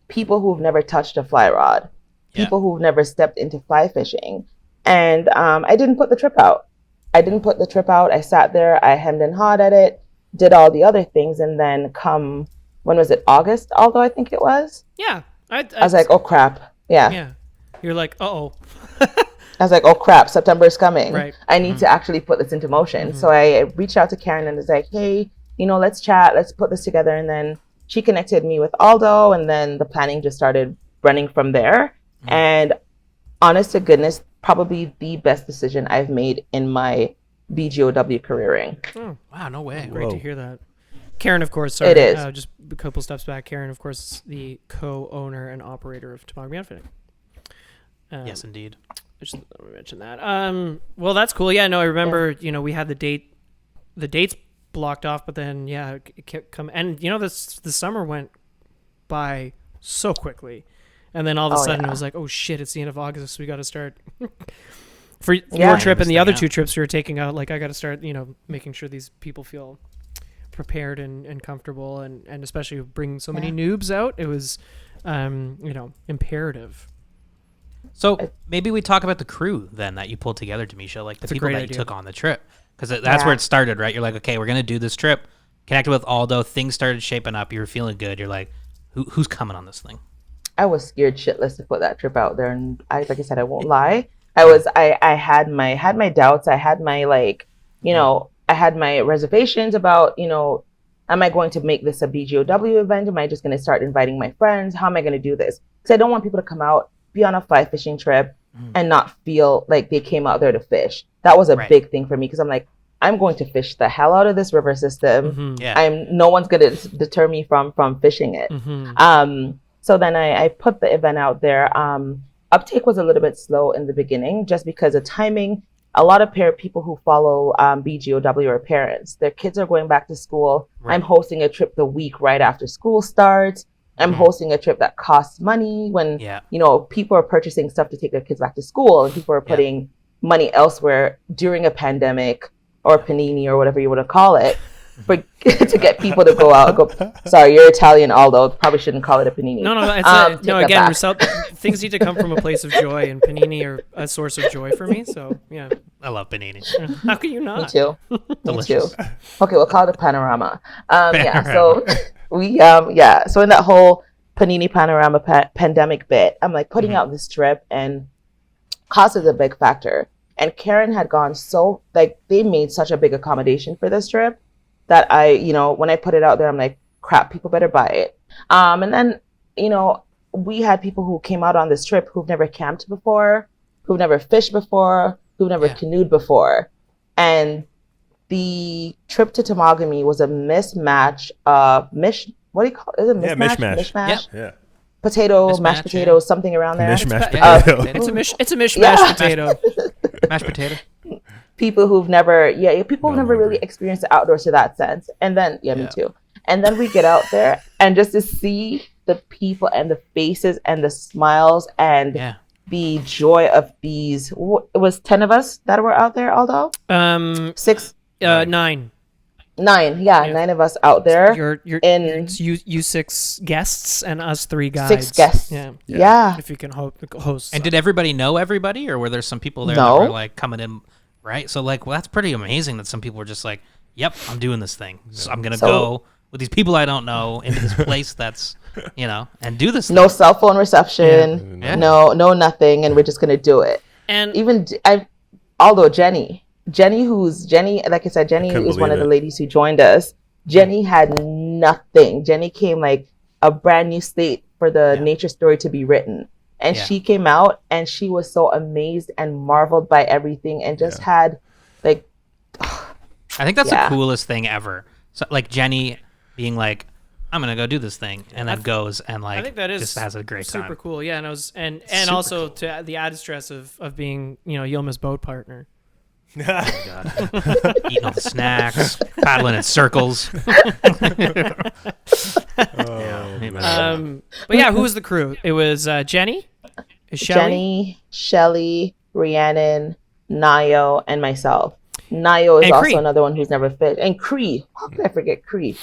people who've never touched a fly rod, people who've never stepped into fly fishing, and I didn't put the trip out. I sat there, I hemmed and hawed at it, did all the other things, and then when was it? August, although I think it was. Yeah. I was like, oh crap, yeah. You're like, uh-oh. I was like, oh crap, September is coming. Right. I need to actually put this into motion. So I reached out to Karen and was like, hey, you know, let's chat, let's put this together. And then she connected me with Aldo, and then the planning just started running from there. And honest to goodness, probably the best decision I've made in my BGOW careering. Oh, Wow, no way. great to Whoa. hear that. Karen, of course, sorry, It is. just a couple steps back. Karen, of course, is the co-owner and operator of Temagami Outfitting. Yes, indeed. I just thought we mentioned that. Well, that's cool. Yeah, no, I remember. You know, we had the dates blocked off, but then it kept coming. And you know, the summer went by so quickly, and then all of a sudden it was like, oh shit, it's the end of August. So we got to start for your trip and the other two trips we were taking out. Like, I got to start, you know, making sure these people feel prepared and comfortable, and especially bringing so many noobs out. It was, you know, imperative. So maybe we talk about the crew then that you pulled together, Demiesha, like the That's a people great that you idea. took on the trip, because that's where it started, right? You're like, okay, we're gonna do this trip. Connected with Aldo, things started shaping up. You were feeling good. You're like, who's coming on this thing? I was scared shitless to put that trip out there, and like I said, I won't lie. I had my doubts. I had my, like, you know, I had my reservations about, you know, am I going to make this a BGOW event? Am I just going to start inviting my friends? How am I going to do this? Because I don't want people to come out be on a fly fishing trip and not feel like they came out there to fish. That was a big thing for me because I'm like, I'm going to fish the hell out of this river system. No one's going to deter me from fishing it. So then I put the event out there. Uptake was a little bit slow in the beginning just because of timing. A lot of people who follow BGOW are parents. Their kids are going back to school. I'm hosting a trip the week right after school starts. I'm hosting a trip that costs money when, people are purchasing stuff to take their kids back to school and people are putting money elsewhere during a pandemic or panini or whatever you want to call it to get people to go out. Sorry, you're Italian, Aldo. Probably shouldn't call it a panini. No, again, things need to come from a place of joy, and panini are a source of joy for me. So, yeah. I love panini. How can you not? Me too. Delicious. Me too. Okay, we'll call it a panorama. So so in that whole panini panorama pandemic bit, I'm like putting out this trip, and cost is a big factor. And Karen had gone they made such a big accommodation for this trip that when I put it out there, I'm like, crap, people better buy it. And then, we had people who came out on this trip who've never camped before, who've never fished before, who've never canoed before. And the trip to Temagami was a mismatch of what do you call it? Is it mismatch? Mishmash. Yeah. Potato, mashed potatoes, something around there. Mishmash potato. It's a mishmash potato. Mashed potato. People who've never really experienced the outdoors to that sense. And then, me too. And then we get out there and just to see the people and the faces and the smiles and the joy of these. It was 10 of us that were out there, Aldo? 6? 9. 9, 9 of us out there. You 6 guests and us 3 guys. 6 guests. Yeah. If you can host. And did everybody know everybody, or were there some people there that were like coming in, right? So that's pretty amazing that some people were just like, "Yep, I'm doing this thing. So I'm gonna go with these people I don't know into this place that's, and do this. No cell phone reception. Yeah. No nothing, and we're just gonna do it. And even Jenny, like I said, Jenny was one of the ladies who joined us. Jenny had nothing. Jenny came like a brand new slate for the nature story to be written. And she came out and she was so amazed and marveled by everything and just had I think that's the coolest thing ever. So like Jenny being like, I'm gonna go do this thing, and then goes and I think that is just has a great time. Super cool. Yeah, and I was and also cool. To the added stress of being Yilma's boat partner. Oh God. Eating all the snacks, paddling in circles. But who was the crew? It was Jenny, Jenny, Shelly, Rhiannon, Nayo, and myself. Nayo is also another one who's never fit. And Cree. How could I forget Cree?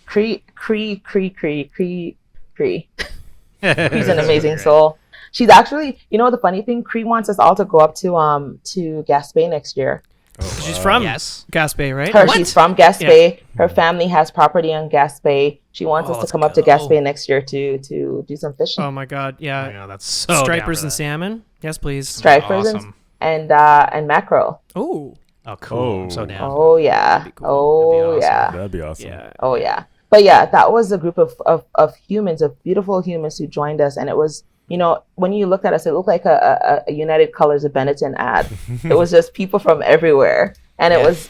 Cree. He's an amazing soul. She's actually, the funny thing, Cree wants us all to go up to Gaspé next year. She's from Gaspé, right? She's from Gaspé. Her family has property on Gaspé. She wants us to come up to Gaspé next year to do some fishing. Oh my God, yeah. I know, that's so stripers and salmon. Yes, please. Stripers and mackerel. Oh, cool. I'm so down. Oh yeah. Cool. Oh yeah. That'd be awesome. Yeah. Oh yeah. But that was a group of humans, of beautiful humans who joined us, and it was. When you looked at us, it looked like a United Colors of Benetton ad. It was just people from everywhere. And it's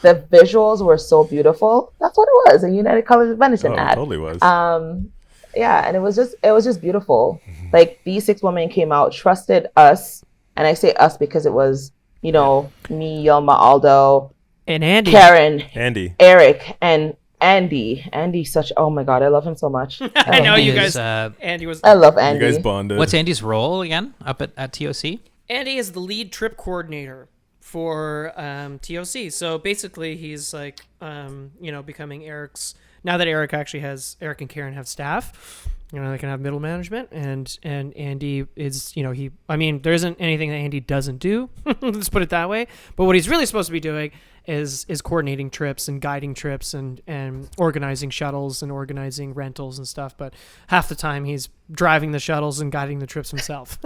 the visuals were so beautiful. That's what it was, a United Colors of Benetton ad. It totally was. And it was just beautiful. Like these 6 women came out, trusted us. And I say us because it was, me, Yilma, Aldo, and Andy, Karen, Andy, Eric, and Andy, oh my God, I love him so much. I know you guys. Andy was. I love Andy. You guys bonded. What's Andy's role again up at TOC? Andy is the lead trip coordinator for TOC. So basically, he's like, becoming Eric's. Now that Eric and Karen have staff, they can have middle management, and Andy is, there isn't anything that Andy doesn't do. Let's put it that way. But what he's really supposed to be doing is coordinating trips and guiding trips and organizing shuttles and organizing rentals and stuff. But half the time he's driving the shuttles and guiding the trips himself.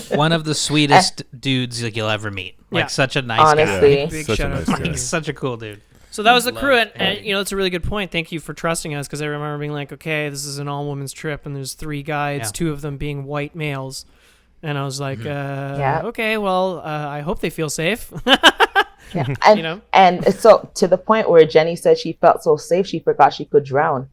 One of the sweetest dudes you'll ever meet. Such a nice guy. Such a nice guy. He's such a cool dude. So that was the Love crew, and Andy. you know, it's a really good point. Thank you for trusting us, because I remember being like, okay, this is an all-women's trip, and there's 3 guides, Yeah. 2 of them being white males, and I was like, Yeah. okay, well, I hope they feel safe. Yeah. And, You know? and so to the point where Jenny said she felt so safe, she forgot she could drown.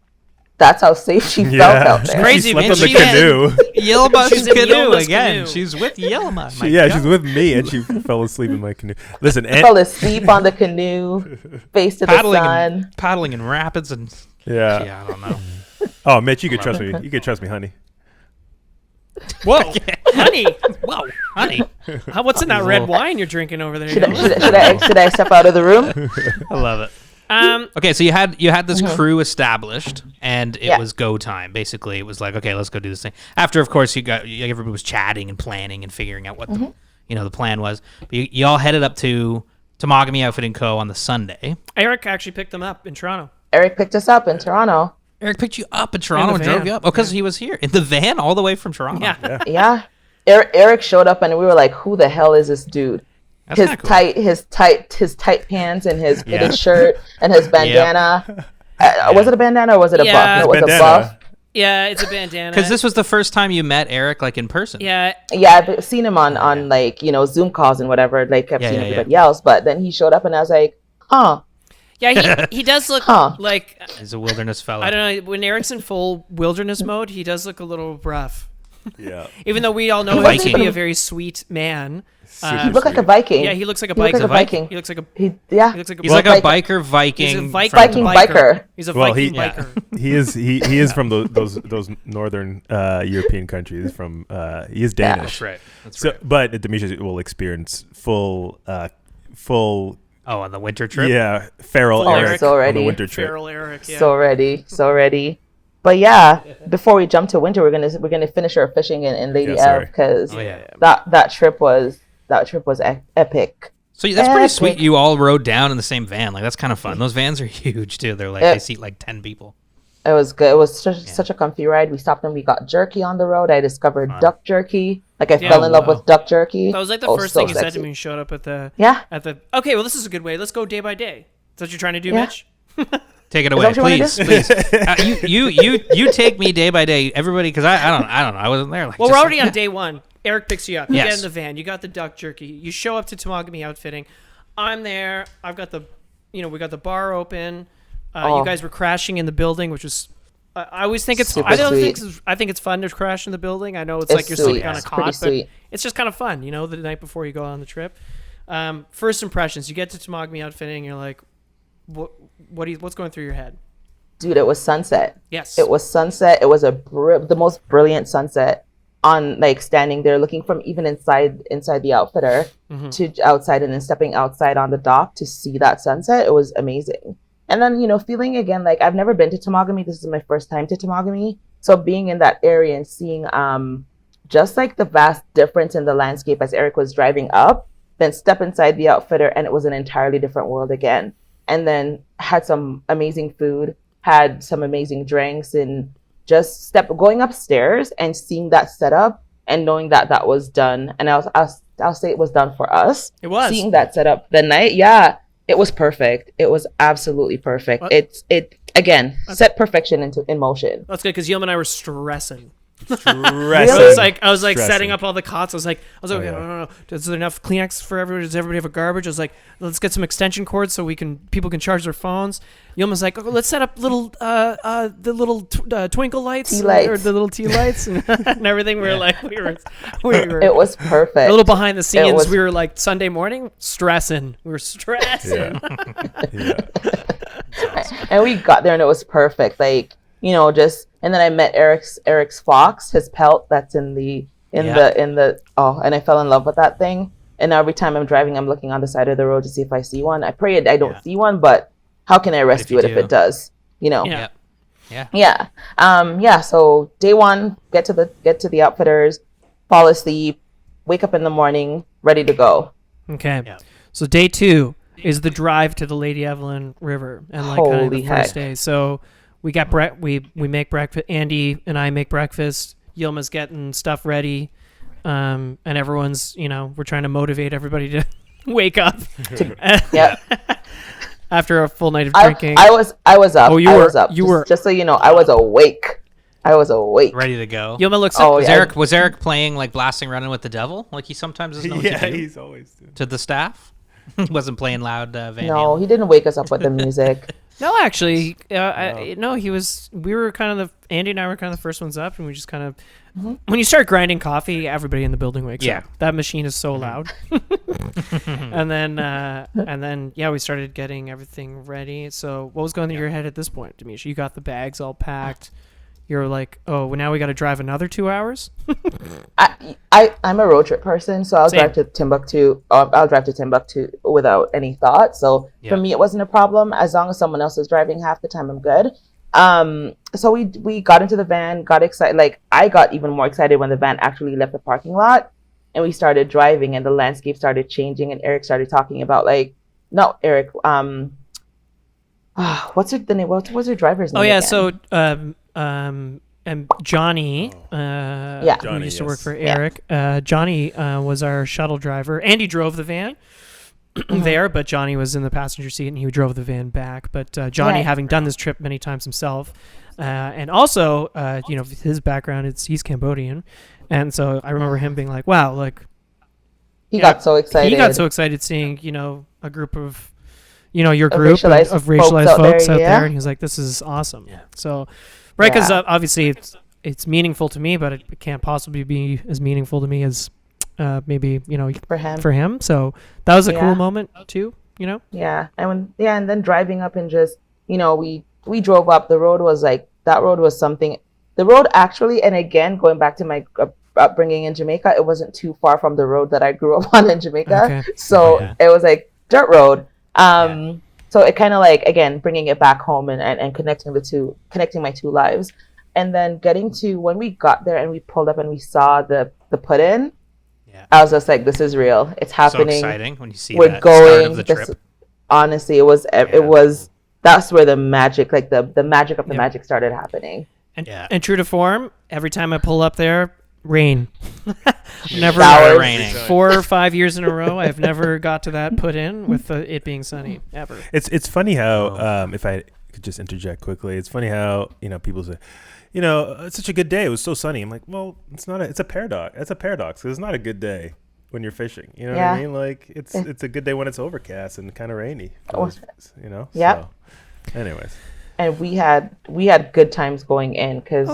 That's how safe she felt out there. Crazy, She slept man. on the She canoe. Yelma's She's in canoe Yelma's again. canoe. She's with Yelma. She's with me, and she fell asleep in my canoe. Listen, Fell asleep on the canoe, face to the sun. paddling in rapids and yeah. I don't know. Oh, Mitch, you can trust me. You can trust me, honey. Whoa, honey. Whoa, honey. What's in that red wine you're drinking over there? Should Yelma? I step out of the room? I love it. Um, Okay, so you had this crew established, and it Yeah. was go time. Basically, it was like, okay, let's go do this thing. After, of course, everybody was chatting and planning and figuring out what the plan was. But you all headed up to Temagami Outfitting Co. on the Sunday. Eric actually picked them up in Toronto. Eric picked us up in Toronto. Eric picked you up in Toronto and the drove van. you up. Oh, because he was here in the van all the way from Toronto. Yeah. Yeah. Eric showed up and we were like, who the hell is this dude? That's His kinda cool. tight pants and his Yeah. fitted shirt and his bandana. Was it a bandana or was it a Yeah. buff? No, it was a Bandana. buff. Yeah, it's a bandana. Because this was the first time you met Eric, like in person. Yeah, Yeah, I've seen him on like, Zoom calls and whatever, like I've Yeah, seen yeah, everybody else, but then he showed up and I was like, huh. yeah. He does look Huh. like, He's a wilderness fella. I don't know. When Eric's in full wilderness mode, he does look a little rough. Yeah. Even though we all know him Viking. to be a very sweet man. He looked like a Viking. Yeah, he looks like a He looked biker. like a Viking. He looks like a. He He looks like a. He's like a Well, biker Viking. He's a Viking, Viking biker. He's a Well, Viking he- Yeah. biker. He is from those northern European countries. He is Yeah. Danish. That's right. That's So, right. but Demiesha will experience full. Oh, on the winter trip? Yeah, feral Full Eric Eric. So on ready. the winter trip. Feral Eric. Yeah. So ready. But yeah, before we jump to winter, we're gonna finish our fishing in Lady Yeah, sorry. Ave because Oh, yeah. that trip was epic. So that's pretty Epic. sweet. You all rode down in the same van. Like, that's kind of fun. Those vans are huge, too. They're like, Yeah. they seat like 10 people. It was good. It was such a comfy ride. We stopped and we got jerky on the road. I discovered duck jerky. Like I Yeah. fell in love Wow. with duck jerky. That was like the Oh, first so thing you said to sexy. me when you showed up at the. Yeah. Okay, well, this is a good way. Let's go day by day. Is that what you're trying to do, Yeah. Mitch? Take it that away, what you wanna please. do? Please. You take me day by day. Everybody, because I don't know. I wasn't there. Like, Well, just we're already like- on day one. Eric picks you up. You Yes. get in the van. You got the duck jerky. You show up to Temagami Outfitting. I'm there. I've got we got the bar open. You guys were crashing in the building, which was. I always think it's. Super I don't sweet. think. I think it's fun to crash in the building. I know it's It's like you're sweet. sleeping on a It's pretty cot, but sweet. it's just kind of fun, the night before you go on the trip. First impressions. You get to Temagami Outfitting. You're like, what's going through your head? Dude, it was sunset. Yes. It was sunset. It was the most brilliant sunset. On like standing there, looking from even inside the outfitter to outside, and then stepping outside on the dock to see that sunset. It was amazing. And then feeling again like I've never been to Temagami. This is my first time to Temagami. So being in that area and seeing just like the vast difference in the landscape as Eric was driving up, then step inside the outfitter and it was an entirely different world again. And then had some amazing food, had some amazing drinks, and just going upstairs and seeing that setup and knowing that was done. And I'll say it was done for us. It was. Seeing that setup the night, yeah, it was perfect. It was absolutely perfect. What? It again set perfection in motion. That's good because Yilma and I were stressing. Stressing. I was like Stressing. setting up all the cots. I was like, Oh, okay, yeah. no. Is there enough Kleenex for everybody? Does everybody have a garbage? I was like, let's get some extension cords so people can charge their phones. Yilma's like, let's set up the little twinkle lights, Tea lights. or the little tea lights and, and everything. We were It was perfect. a little behind the scenes. was- We were like Sunday morning stressing. We were stressing. Yeah. And we got there and it was perfect. Like, and then I met Eric's fox, his pelt that's in the and I fell in love with that thing. And every time I'm driving, I'm looking on the side of the road to see if I see one. I pray I don't see one, but how can I rescue it if it does? Yeah. Yeah. So day one, get to the outfitters, fall asleep, wake up in the morning, ready to go. Okay. Yeah. So day 2 is the drive to the Lady Evelyn River, and like kind of Holy the first heck. day. So we got we make breakfast. Andy and I make breakfast. Yilma's getting stuff ready, and everyone's we're trying to motivate everybody to wake up. Yep. after a full night of drinking. I was up. Oh, I was up. Just so you know, I was awake. Ready to go. Yoma looks Oh, Was yeah. Eric playing like blasting running with the devil like he sometimes is known to do he's always doing. to the staff? He wasn't playing loud Van No, Halen. he didn't wake us up with the music. No, actually, no, he was. We were kind of Andy and I were kind of the first ones up, and we just kind of. When you start grinding coffee, everybody in the building wakes up. That machine is so loud. and then we started getting everything ready. So what was going through your head at this point, Demiesha? You got the bags all packed. You're like, oh, well, now we got to drive another 2 hours. I'm a road trip person, so I'll drive to Timbuktu. I'll drive to Timbuktu without any thought. So for me, it wasn't a problem. As long as someone else is driving half the time, I'm good. So we got into the van, got excited. Like I got even more excited when the van actually left the parking lot, and we started driving, and the landscape started changing, and Eric started talking about not Eric. What's the name? What was her driver's name? Oh yeah, again? so and Johnny, Johnny, who used to work yes. for Eric. Johnny was our shuttle driver. Andy drove the van there, but Johnny was in the passenger seat and he drove the van back. But Johnny, having done this trip many times himself, and also his background, he's Cambodian, and so I remember him being like, "Wow, like." He got so excited. He got so excited seeing a group of. Your group of racialized folks out yeah. there, and he's like, "This is awesome." Yeah. So, right, because obviously it's meaningful to me, but it can't possibly be as meaningful to me as maybe for him. So that was a cool moment too. Yeah, and then driving up and just we drove up. The road was that road was something. The road actually, and again going back to my upbringing in Jamaica, it wasn't too far from the road that I grew up on in Jamaica. Okay. So it was like dirt road. So it kind of again bringing it back home and connecting my two lives, and then getting to when we got there and we pulled up and we saw the put in. Yeah. I was just like, this is real. It's happening. So exciting when you see we're that going. Start of the trip. Honestly, it was that's where the magic, the magic of the magic started happening. And true to form, every time I pull up there, rain. Never raining. 4 or 5 years in a row, I've never got to that put in with it being sunny ever. It's funny how if I could just interject quickly, it's funny how people say, it's such a good day. It was so sunny. I'm like, well, it's not. It's a paradox. It's a paradox. It's not a good day when you're fishing. You know what I mean? Like it's a good day when it's overcast and kind of rainy. Yeah. So, anyways. And we had good times going in because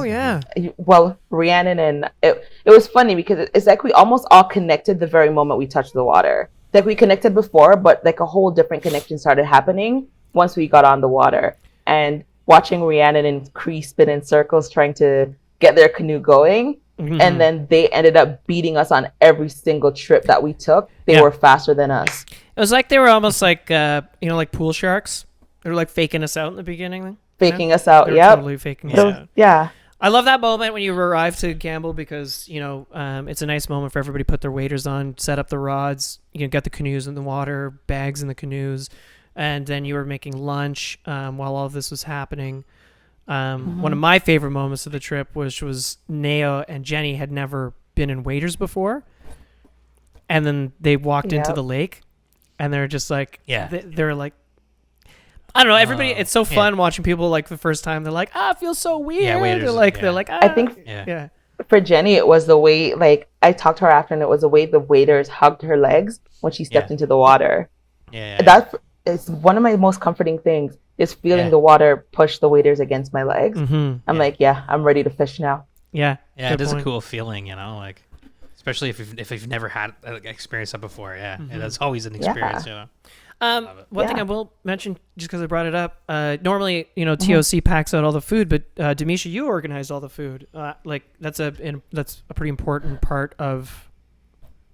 Rhiannon and it was funny because it's like we almost all connected the very moment we touched the water. Like we connected before, but like a whole different connection started happening once we got on the water. And watching Rhiannon and Cree spin in circles trying to get their canoe going, and then they ended up beating us on every single trip that we took. They were faster than us. It was like they were almost like like pool sharks. They were like faking us out in the beginning. Faking us out, totally faking us out. Yeah. I love that moment when you arrive to gamble because, it's a nice moment for everybody to put their waders on, set up the rods, get the canoes in the water, bags in the canoes, and then you were making lunch while all of this was happening. One of my favorite moments of the trip was Neo and Jenny had never been in waders before, and then they walked into the lake, and they're just like, they're like, I don't know. Everybody, it's so fun watching people like the first time. They're like, it feels so weird. They're like, I think for Jenny, it was the way, I talked to her after, and it was the way the waders hugged her legs when she stepped into the water. That is one of my most comforting things is feeling the water push the waders against my legs. I'm like, I'm ready to fish now. Yeah, it is a cool feeling, especially if you've never had experienced that before. It is always an experience, One thing I will mention, just because I brought it up, normally, TOC packs out all the food, but Demiesha, you organized all the food. That's a pretty important part of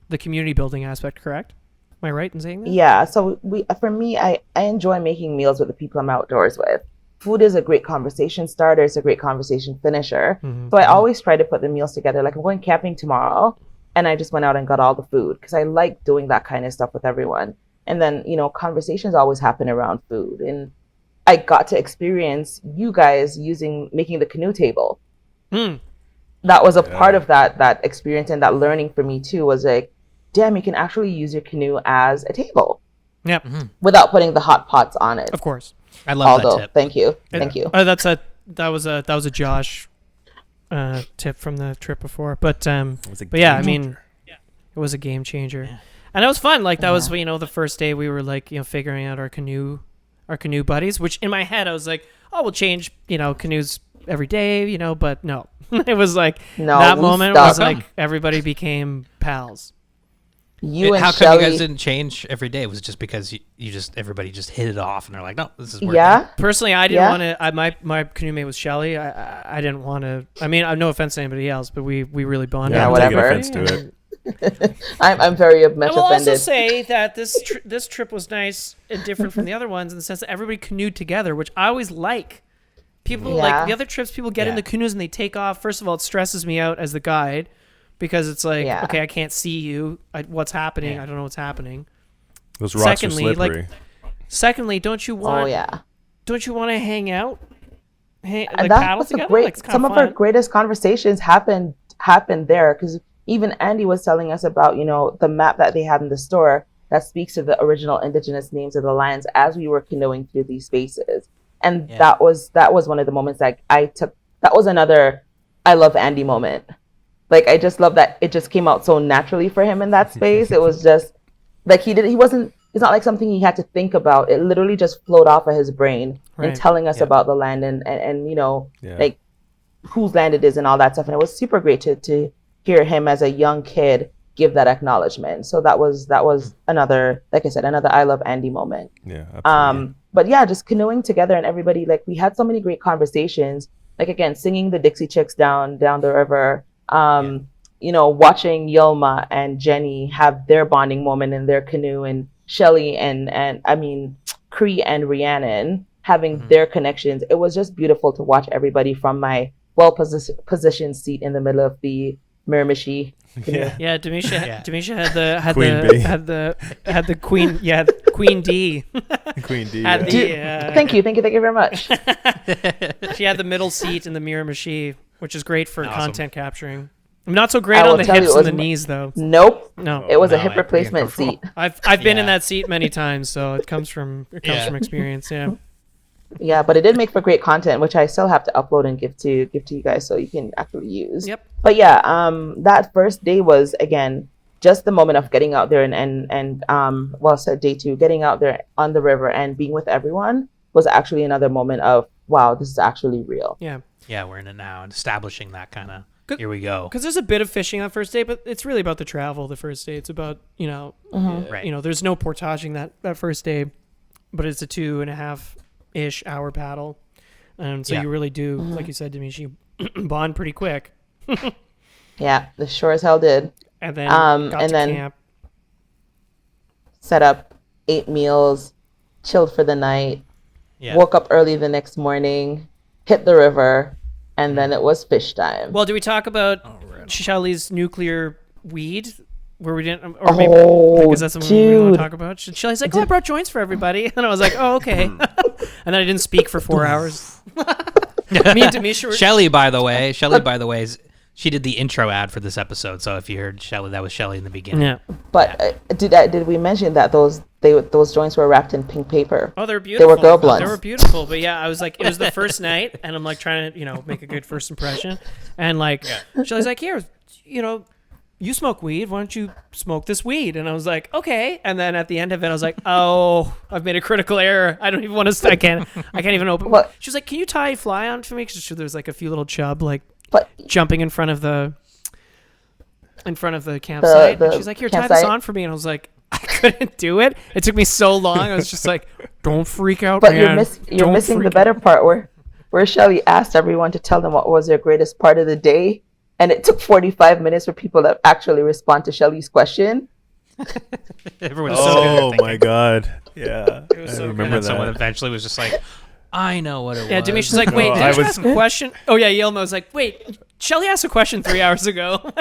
the community building aspect, correct? Am I right in saying that? Yeah. So for me, I enjoy making meals with the people I'm outdoors with. Food is a great conversation starter. It's a great conversation finisher. So I always try to put the meals together. Like I'm going camping tomorrow, and I just went out and got all the food because I like doing that kind of stuff with everyone. And then, conversations always happen around food. And I got to experience you guys making the canoe table. That was a part of that experience, and that learning for me too was like, damn, you can actually use your canoe as a table. Yep. without putting the hot pots on it. Of course. I love that tip. Thank you. Thank you. That was a Josh tip from the trip before. But yeah, I mean, it was a game changer. Yeah. And it was fun. Like that was, the first day we were like, figuring out our canoe buddies, which in my head I was like, oh, we'll change, canoes every day, but no. It was like that moment was like everybody became pals. How come you guys didn't change every day? Was it just because everybody just hit it off and they're like, no, this is working? Yeah. Personally, I didn't want to. My canoe mate was Shelly. I didn't want to. I mean, no offense to anybody else, but we really bonded. Yeah, whatever. Offense to it. I'm very much offended. I will also say that this trip was nice and different from the other ones in the sense that everybody canoed together, which I always like. People like the other trips. People get in the canoes and they take off. First of all, it stresses me out as the guide. Because it's like, okay, I can't see you. What's happening? I don't know what's happening. Those rocks are slippery. Secondly, don't you want to hang out? Paddle together? Some of our greatest conversations happened there, because even Andy was telling us about, the map that they had in the store that speaks to the original indigenous names of the lands as we were canoeing through these spaces. And that was one of the moments that I took. That was another I love Andy moment. Like, I just love that it just came out so naturally for him in that space. It was just like it's not like something he had to think about. It literally just flowed off of his brain and telling us about the land and like whose land it is and all that stuff. And it was super great to hear him as a young kid give that acknowledgement. So that was another, like I said, another I love Andy moment. Yeah, absolutely. But yeah, just canoeing together and everybody, like, we had so many great conversations. Like, again, singing the Dixie Chicks down the river. Watching Yilma and Jenny have their bonding moment in their canoe, and Shelly and I mean Cree and Rhiannon having their connections. It was just beautiful to watch everybody from my positioned seat in the middle of the Miramichi canoe. Yeah, Demiesha had the Queen D. Queen D. Thank you very much. She had the middle seat in the Miramichi, which is great for content capturing. I'm not so great on the hips and the knees, though. Nope. No. It was a hip replacement seat. I've been in that seat many times, so it comes from experience. Yeah. Yeah, but it did make for great content, which I still have to upload and give to you guys so you can actually use. Yep. But yeah, that first day was, again, just the moment of getting out there and day 2, getting out there on the river and being with everyone was actually another moment of, wow, this is actually real. Yeah. Yeah, we're in it now and establishing that kind of, here we go. Because there's a bit of fishing on the first day, but it's really about the travel the first day. It's about, there's no portaging that first day, but it's a 2.5-ish hour paddle. And so you really do, like you said, Demiesha, you bond pretty quick. Yeah, the sure as hell did. And then got to camp. Set up, 8 meals, chilled for the night, woke up early the next morning, hit the river, and then it was fish time. Well, do we talk about Shelly's nuclear weed? Where we didn't, or maybe because that's something we want to talk about. Shelly's like, I brought joints for everybody, and I was like, oh, okay. And then I didn't speak for 4 hours. Me and Demiesha were... Shelly, by the way, she did the intro ad for this episode. So if you heard Shelly, that was Shelly in the beginning. Yeah. But did we mention that those joints were wrapped in pink paper? Oh, they're beautiful. They were girl blunts. They were beautiful. But yeah, I was like, it was the first night, and I'm like trying to, make a good first impression. And like, Shelly's like, here, you smoke weed. Why don't you smoke this weed? And I was like, okay. And then at the end of it, I was like, oh, I've made a critical error. I don't even want to. I can't even open. What? She was like, can you tie a fly on for me? Because there's like a few little chub jumping in front of the campsite. And she's like, here, tie this on for me. And I was like, I couldn't do it. It took me so long. I was just like, don't freak out, but man. You're missing the better part where Shelly asked everyone to tell them what was their greatest part of the day. And it took 45 minutes for people to actually respond to Shelly's question. Everyone's so good. Oh my God. Yeah. It was I so remember And that. someone eventually was just like, I know what it was. Yeah, Demiesha's like, wait, did you ask a question? Oh yeah, Yelma was like, wait, Shelly asked a question 3 hours ago. And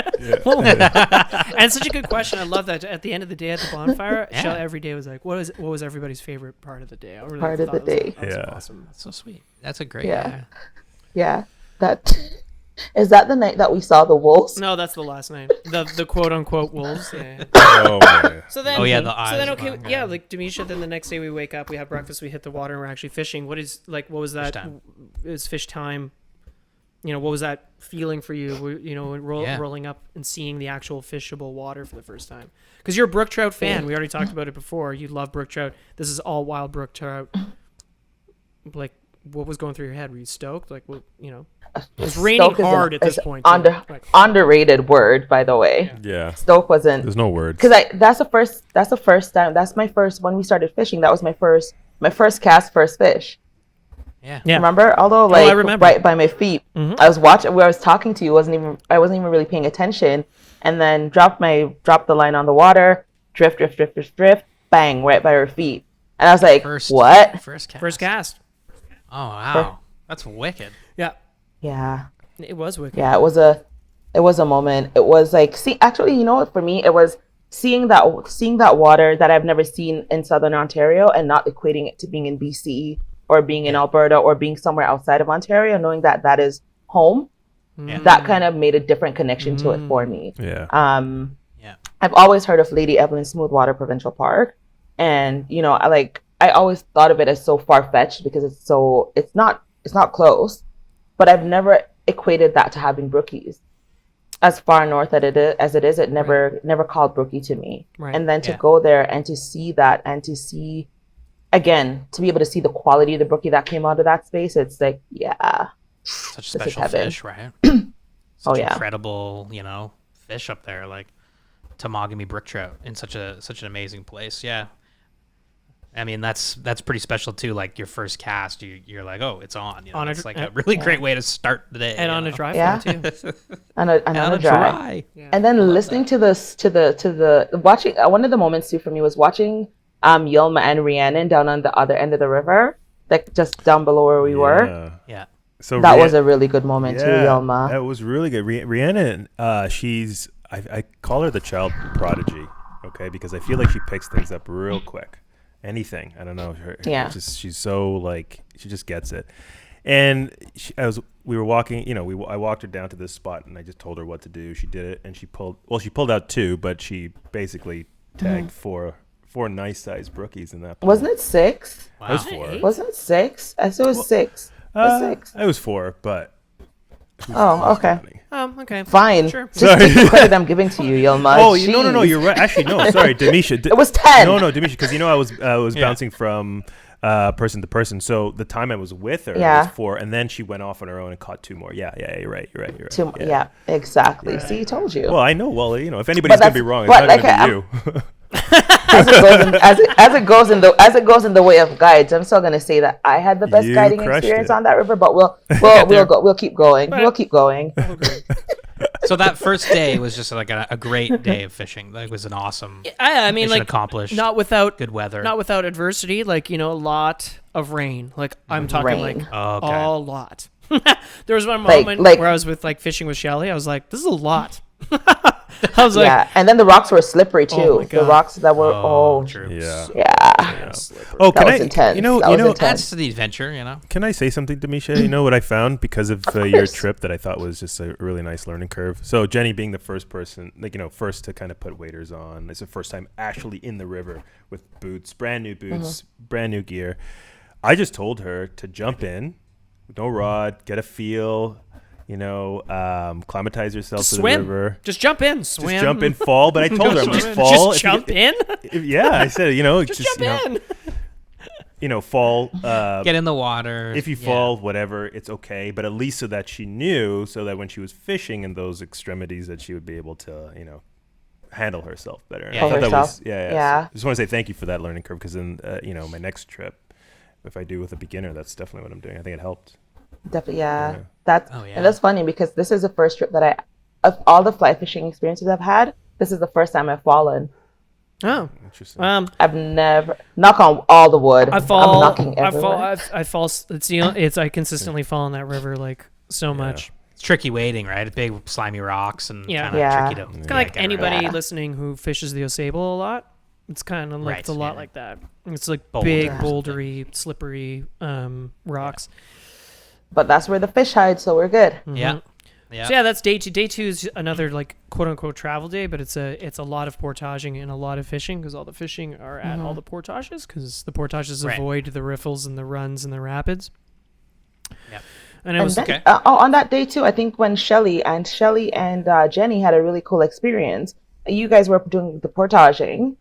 it's such a good question. I love that. At the end of the day at the bonfire, Shelly every day was like, what was everybody's favorite part of the day? I really Part of the day. That was awesome. That's so sweet. That's a great. Yeah. That Is that the night that we saw the wolves? No, that's the last night. The quote unquote wolves. Yeah. Oh, man. So then, Oh, yeah, the so then eyes okay, one, yeah, like Demiesha. Then the next day we wake up, we have breakfast, we hit the water, and we're actually fishing. What was that? time. It was fish time. You know, what was that feeling for you? You know, rolling up and seeing the actual fishable water for the first time. Because you're a brook trout fan. We already talked about it before. You love brook trout. This is all wild brook trout. Like, what was going through your head? Were you stoked? Like, what, you know, it was raining hard at this point. Underrated word, by the way. Yeah. Stoke wasn't. There's no words. Because that's the first time. That's my first when we started fishing. That was my first cast, first fish. Yeah. Remember? Although I remember. right by my feet. I was watching where I was talking to you. I wasn't even really paying attention, and then dropped the line on the water. Drift. Bang! Right by her feet. And I was like, what? First cast. Oh wow, that's wicked. Yeah. Yeah. It was wicked. Yeah, it was a moment. It was like, actually, you know what, for me, it was seeing that water that I've never seen in Southern Ontario and not equating it to being in BC or being in Alberta or being somewhere outside of Ontario, knowing that that is home. That kind of made a different connection to it for me. Yeah. I've always heard of Lady Evelyn Smoothwater Provincial Park, and you know, I always thought of it as so far-fetched because it's not close, but I've never equated that to having brookies. As far north as it is, it never called brookie to me. Right. And then to go there and to see that, and to see, again, to be able to see the quality of the brookie that came out of that space, it's like, yeah. Such a special fish, right? Oh yeah. Incredible, you know, fish up there, like Temagami brook trout in such an amazing place. Yeah. I mean, that's pretty special too. Like your first cast, you're like, oh, it's on. You know, it's like a really great way to start the day. And on a dry too. on a dry. Yeah. And then listening to the watching. One of the moments too for me was watching Yilma and Rhiannon down on the other end of the river, like just down below where we were. Yeah. So that was a really good moment too, Yilma. That was really good. Rhiannon, she's I call her the child prodigy, okay, because I feel like she picks things up real quick. Anything, I don't know. She's so like, she just gets it. And we were walking, you know, I walked her down to this spot and I just told her what to do. She did it, and she pulled out 2, but she basically tagged four nice sized brookies in that pool. Wasn't it 6? Wow. It was 4. Wasn't it 6? I said it was 6. It was 6. It was 4, but. Oh, okay. Okay. Fine. Sure. Just take the credit I'm giving to you, Yilma. Oh, no, you're right. Actually, no, sorry, Demiesha. It was 10. No, Demiesha, because you know I was bouncing from person to person. So the time I was with her was 4, and then she went off on her own and caught 2 more. Yeah, you're right. 2 yeah, exactly. Yeah. See, I told you. Well, I know. Well, you know, if anybody's gonna be wrong, it's not gonna be you. As it goes in the way of guides, I'm still gonna say that I had the best guiding experience on that river. But we'll keep going. We'll keep going. So that first day was just like a great day of fishing. Like, it was an awesome. I mean, like, accomplished. Not without good weather. Not without adversity. Like, you know, a lot of rain. Like, I'm talking like a lot. There was one moment where I was fishing with Shelly. I was like, this is a lot. I was like, and then the rocks were slippery too. Oh, the rocks that were true. Yeah. Oh, that was intense. You know, adds to the adventure. You know. Can I say something, Demiesha? You know what I found because of your trip that I thought was just a really nice learning curve. So Jenny being the first person, first to kind of put waders on. It's the first time actually in the river with boots, brand new boots, brand new gear. I just told her to jump in, no rod, get a feel. You know, climatize yourself to the river. Just jump in, swim. Just jump in, fall. But I told her, just fall. Just jump in? I said, just jump in. Fall. Get in the water. If you fall, whatever, it's okay. But at least so that she knew, so that when she was fishing in those extremities, that she would be able to, handle herself better. And I thought that was, So I just want to say thank you for that learning curve, because in, my next trip, if I do with a beginner, that's definitely what I'm doing. I think it helped. Definitely, and that's funny because this is the first trip that of all the fly fishing experiences I've had, this is the first time I've fallen. Oh, interesting. I've never, knock on all the wood. I'm knocking everywhere. I fall. It's I consistently fall in that river like so much. It's tricky wading, right? Big slimy rocks and kind of tricky to. It's kind of like anybody listening who fishes the Osable a lot. It's kind of like a lot like that. It's like big, bouldery, slippery rocks. But that's where the fish hide, so we're good. Yeah. Yeah. So yeah, that's day 2. Day 2 is another like quote unquote travel day, but it's a lot of portaging and a lot of fishing because all the fishing are at all the portages because the portages Right. avoid the riffles and the runs and the rapids. Yeah. And it was then, okay. On that day too, I think when Shelly and Jenny had a really cool experience. You guys were doing the portaging,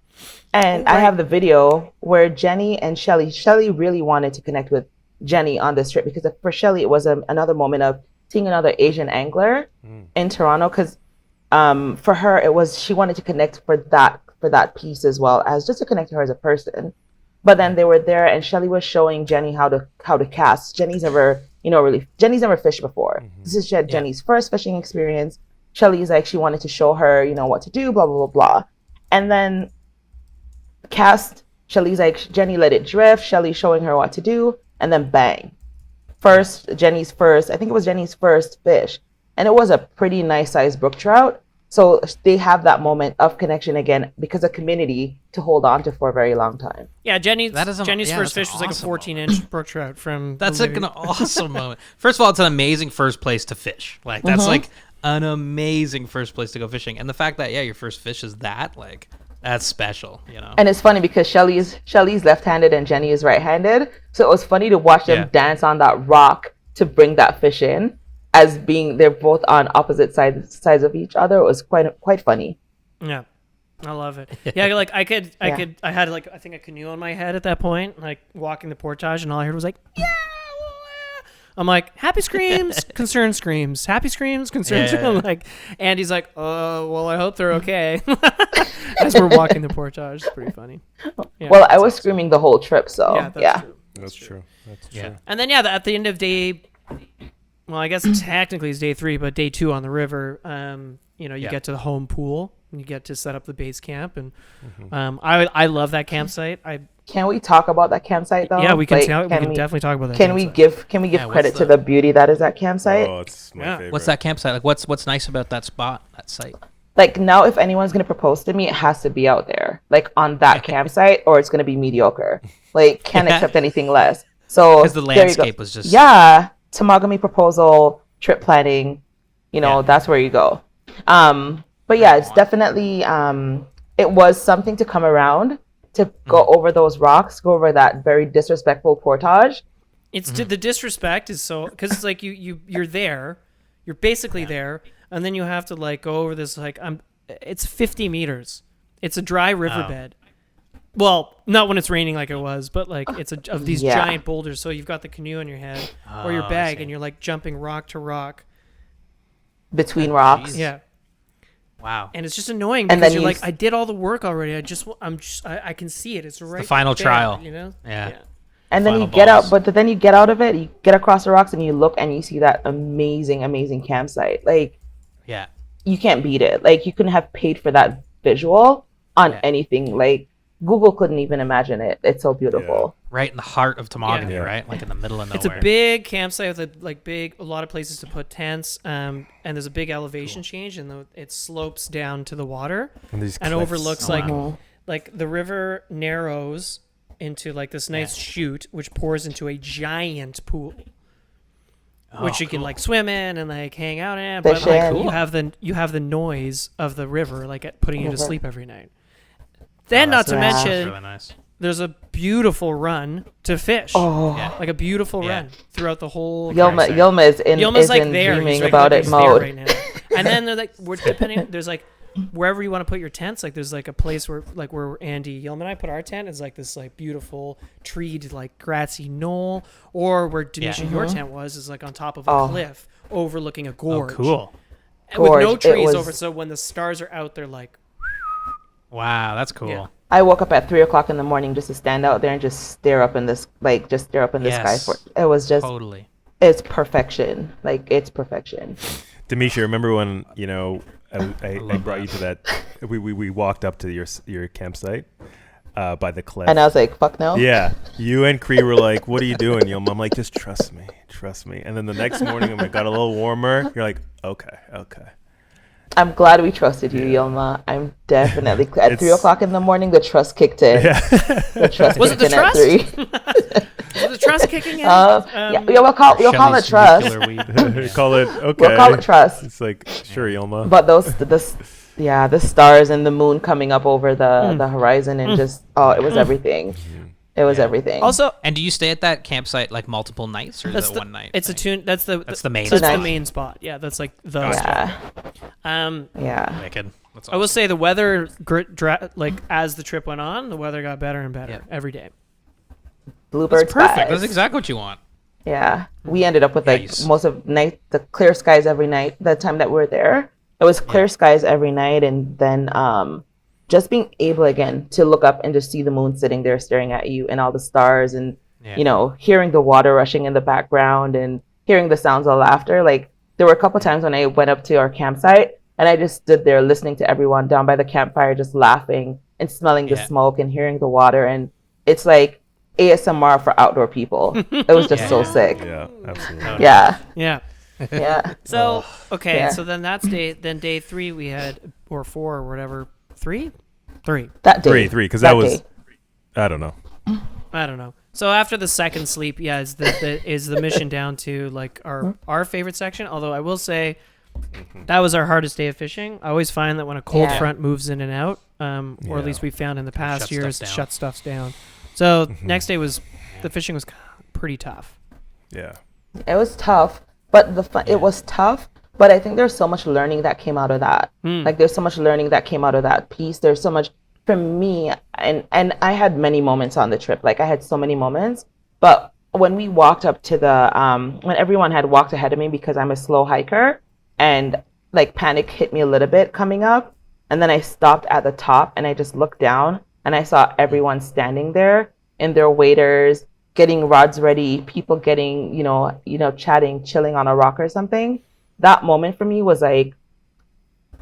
and I have the video where Jenny and Shelly really wanted to connect with Jenny on this trip because for Shelly it was another moment of seeing another Asian angler in Toronto because for her it was she wanted to connect for that piece as well as just to connect to her as a person. But then they were there and Shelly was showing Jenny how to cast. Jenny's never fished before. This is Jenny's first fishing experience. Shelly's like she wanted to show her, what to do, blah blah blah blah. And then cast, Shelly's like Jenny let it drift, Shelly showing her what to do, and then bang. I think it was Jenny's first fish. And it was a pretty nice sized brook trout. So they have that moment of connection again because of community to hold on to for a very long time. Yeah, Jenny's That is first fish was like a awesome 14-inch brook trout from. That's like an awesome moment. First of all, it's an amazing first place to fish. Like that's like an amazing first place to go fishing, and the fact that your first fish is that that's special. And it's funny because Shelly's left-handed and Jenny is right-handed, so it was funny to watch them dance on that rock to bring that fish in. As being they're both on opposite sides of each other, it was quite funny. Yeah, I love it. Yeah, like I had like I think a canoe on my head at that point, like walking the portage, and all I heard was like, yeah. I'm like, happy screams, concerned screams, happy screams, concerned screams. I'm like, Andy's like, well, I hope they're okay. As we're walking the portage, it's pretty funny. Yeah, well, I was screaming the whole trip, so yeah. That's true. That's true. Yeah. And then at the end of day. Well, I guess technically it's day 3, but day 2 on the river, you get to the home pool and you get to set up the base camp. And I love that campsite. Can we talk about that campsite though? Yeah, we can definitely talk about that. Can we give credit to the beauty that is that campsite? Oh, it's my favorite. What's that campsite like? What's nice about that spot, that site? Like now, if anyone's gonna propose to me, it has to be out there, like on that campsite, or it's gonna be mediocre. Like can't accept anything less. So because the landscape was just Temagami proposal, trip planning, that's where you go. But yeah, it's definitely, it was something to come around, to go over those rocks, go over that very disrespectful portage. It's the disrespect is so, because it's like you're there, you're basically there, and then you have to like go over this, like, it's 50 meters. It's a dry riverbed. Well, not when it's raining like it was, but like it's of these giant boulders. So you've got the canoe on your head or your bag, and you're like jumping rock to rock between rocks. Yeah. Wow. And it's just annoying because you're like, I did all the work already. I can see it. It's right. The final there, trial. Yeah. And then you get out, but then you get out of it. You get across the rocks and you look and you see that amazing, amazing campsite. Like, you can't beat it. Like, you couldn't have paid for that visual on anything. Like, Google couldn't even imagine it. It's so beautiful. Right in the heart of Temagami, right? Like in the middle of nowhere. It's a big campsite with a lot of places to put tents. And there's a big elevation change, and it slopes down to the water and overlooks like the river narrows into like this nice chute, which pours into a giant pool. Which you can like swim in and like hang out in, but like you have the noise of the river like putting you to sleep every night. Then, not to mention, really nice. There's a beautiful run to fish. Like a beautiful run throughout the whole. Yilma is in dreaming about it mode right now. And then they're like, there's like wherever you want to put your tents. Like there's like a place where Andy, Yilma, and I put our tent is like this like beautiful treed like grassy knoll, or where Demiesha, your tent is like on top of a cliff overlooking a gorge. Oh, cool. With no trees over, so when the stars are out, they're like. Wow, that's cool. Yeah. I woke up at 3:00 in the morning just to stand out there and just stare up in this, sky. It was just totally. It's perfection. Like it's perfection. Demiesha, remember when I brought you to that? We walked up to your campsite by the cliff, and I was like, "Fuck no." Yeah, you and Cree were like, "What are you doing?" Yo, I'm like, "Just trust me." And then the next morning, when it got a little warmer, you're like, "Okay." I'm glad we trusted you, Yilma. I'm definitely at 3:00 in the morning. The trust kicked in. Yeah. The trust was it the kicked in trust? at 3. Is the trust kicking in? Yeah, we'll call it Shelley's trust. nuclear weed. Call it okay. We'll call it trust. It's like sure, Yilma. But the stars and the moon coming up over the horizon and just it was everything. It was everything. Also, And do you stay at that campsite like multiple nights, or is it one night? It's a tune. That's the main That's spot. the main spot. Yeah, that's like the yeah, spot. yeah. Wicked. That's I will awesome. say the weather, like as the trip went on, the weather got better and better every day. Bluebird That's perfect. skies. That's exactly what you want. Yeah, we ended up with Yeah, like you s- most of night the clear skies every night. The time that we were there, it was clear skies every night, and then just being able again to look up and just see the moon sitting there staring at you and all the stars, and hearing the water rushing in the background and hearing the sounds of laughter. Like there were a couple times when I went up to our campsite and I just stood there listening to everyone down by the campfire just laughing and smelling the smoke and hearing the water, and it's like ASMR for outdoor people. It was just so sick. Yeah, absolutely. Yeah. Yeah. Yeah. So okay, Yeah. so then that's day 3 we had, or 4 or whatever. 3. That day. Three, because that was day. I don't know. I don't know. So after the second sleep, is the mission down to like our favorite section. Although I will say that was our hardest day of fishing. I always find that when a cold Yeah. front moves in and out, or at least we found in the past Shut years, stuff down. shut stuff down. So next day the fishing was pretty tough. Yeah. It was tough, but it was tough. But I think there's so much learning that came out of that. Like there's so much learning that came out of that piece. There's so much for me, and I had many moments on the trip. Like I had so many moments. But when we walked up to the when everyone had walked ahead of me because I'm a slow hiker, and like panic hit me a little bit coming up, and then I stopped at the top and I just looked down and I saw everyone standing there in their waders, getting rods ready, people getting chatting, chilling on a rock or something. That moment for me was like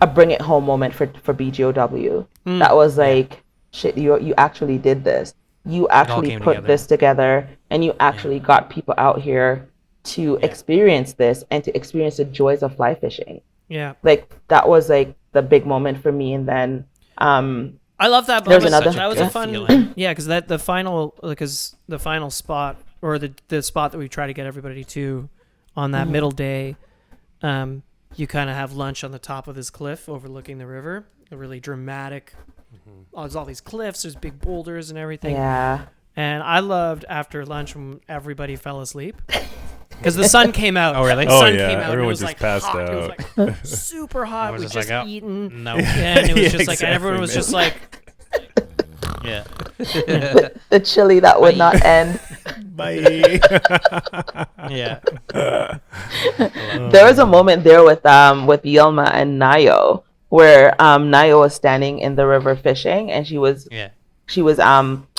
a bring it home moment for BGOW. That was like, shit, you actually did this. You actually came put together. this together, and you actually got people out here to experience this and to experience the joys of fly fishing. Yeah. Like that was like the big moment for me. And then I love that. There's moment. another- That was yeah. a fun. feeling. Yeah, because the final spot, or the spot that we try to get everybody to on that middle day, you kind of have lunch on the top of this cliff overlooking the river. A really dramatic. There's all these cliffs. There's big boulders and everything. yeah, And I loved after lunch when everybody fell asleep. Because the sun came out. Oh, really? The Oh, sun yeah. came out. Everyone and it was just like passed hot. It was out. like super hot. Everyone's We just just like, oh, eaten. No. Yeah, and it was Yeah, just like everyone was just like, Yeah. the chili that would not end. Bye. Yeah. There was a moment there with Yilma and Nayo where Nayo was standing in the river fishing, and she was Yeah.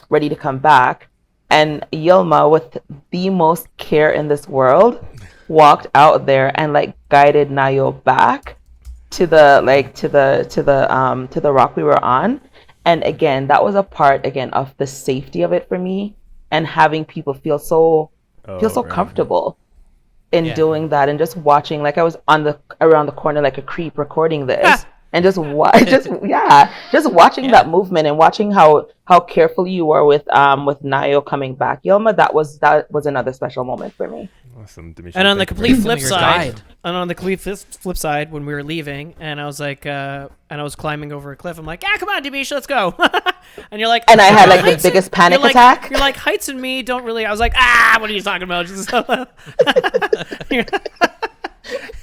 ready to come back, and Yilma, with the most care in this world, walked out there and like guided Nayo back to the rock we were on. And again, that was a part again of the safety of it for me, and having people feel so Right. comfortable in Yeah. doing that, and just watching, like I was around the corner like a creep recording this. And just just watching that movement and watching how careful you were with Nayo coming back, Yilma. That was another special moment for me. Awesome, Demiesha. and on the Thank you complete very flip Your side, guide. and on the complete flip side, when we were leaving, and I was like, and I was climbing over a cliff, I'm like, come on, Demiesha, let's go. And you're like, And I had like the heights biggest panic you're like, attack. You're like, heights and me don't really. I was like, what are you talking about?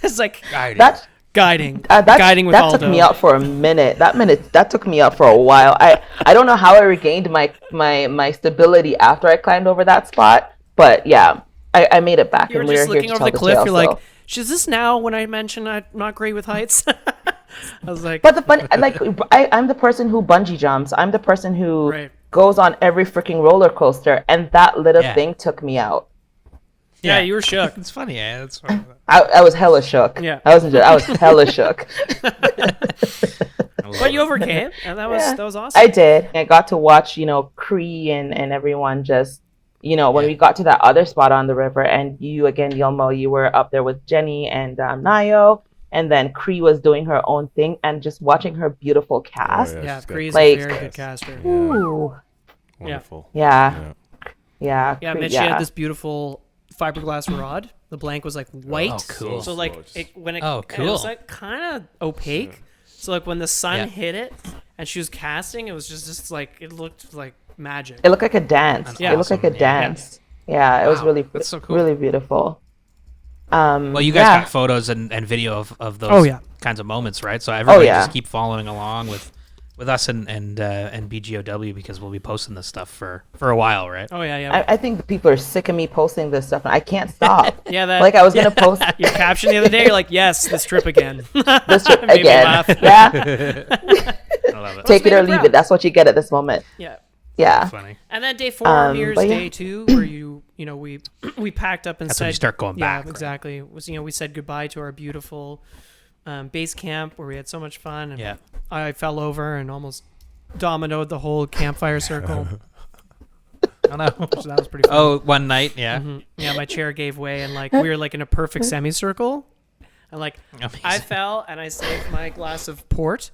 It's like That guiding, that guiding with that Aldo. took me out for a minute. That took me out for a while. I don't know how I regained my stability after I climbed over that spot, but yeah, I made it back. You were and we just were here looking to over tell the cliff. tale, You're like, so. is this now when I mention I'm not great with heights? I was like, But the funny, like, I'm the person who bungee jumps. I'm the person who Right. goes on every freaking roller coaster, and that little Yeah. thing took me out. yeah, you were shook. It's funny. Yeah. That's funny. I was hella shook. Yeah. I was hella shook. But you overcame, and that was Yeah. that was awesome. I did. I got to watch, Cree and everyone just, when we got to that other spot on the river, and you again, Yilmo, you were up there with Jenny and Nayo, and then Cree was doing her own thing, and just watching her beautiful cast. Oh, yeah, she's got Bree's Like- a very good caster. Ooh. Wonderful. Yeah. Yeah. Yeah, Mitch had this beautiful fiberglass rod. The blank was like white. Oh, cool. So like it cool. was like kind of opaque. So like when the sun Yeah. hit it and she was casting, it was just like it looked like magic. It looked like a dance. That's It looked like a awesome. Yeah. dance. Yeah, it was Wow, really that's so cool. really beautiful. Well, you guys got photos and video of those kinds of moments, right? So everybody just keep following along with us and BGOW, because we'll be posting this stuff for a while, right? Oh yeah. I think the people are sick of me posting this stuff, and I can't stop. Yeah, like I was gonna post your caption the other day. You're like, yes, this trip again. this trip Made me again. laugh. Yeah, I love it. take it made or me leave proud. it. That's what you get at this moment. Yeah. Yeah. Funny. And then day 4 mirrors but yeah. day 2, where we packed up and That's said when you start going back, Yeah, right? exactly. Was we said goodbye to our beautiful base camp where we had so much fun, and Yeah. I fell over and almost dominoed the whole campfire circle. Oh no. So that was pretty fun. Oh, one night, yeah. Yeah, my chair gave way, and like we were like in a perfect semicircle, and like Amazing. I fell and I saved my glass of port.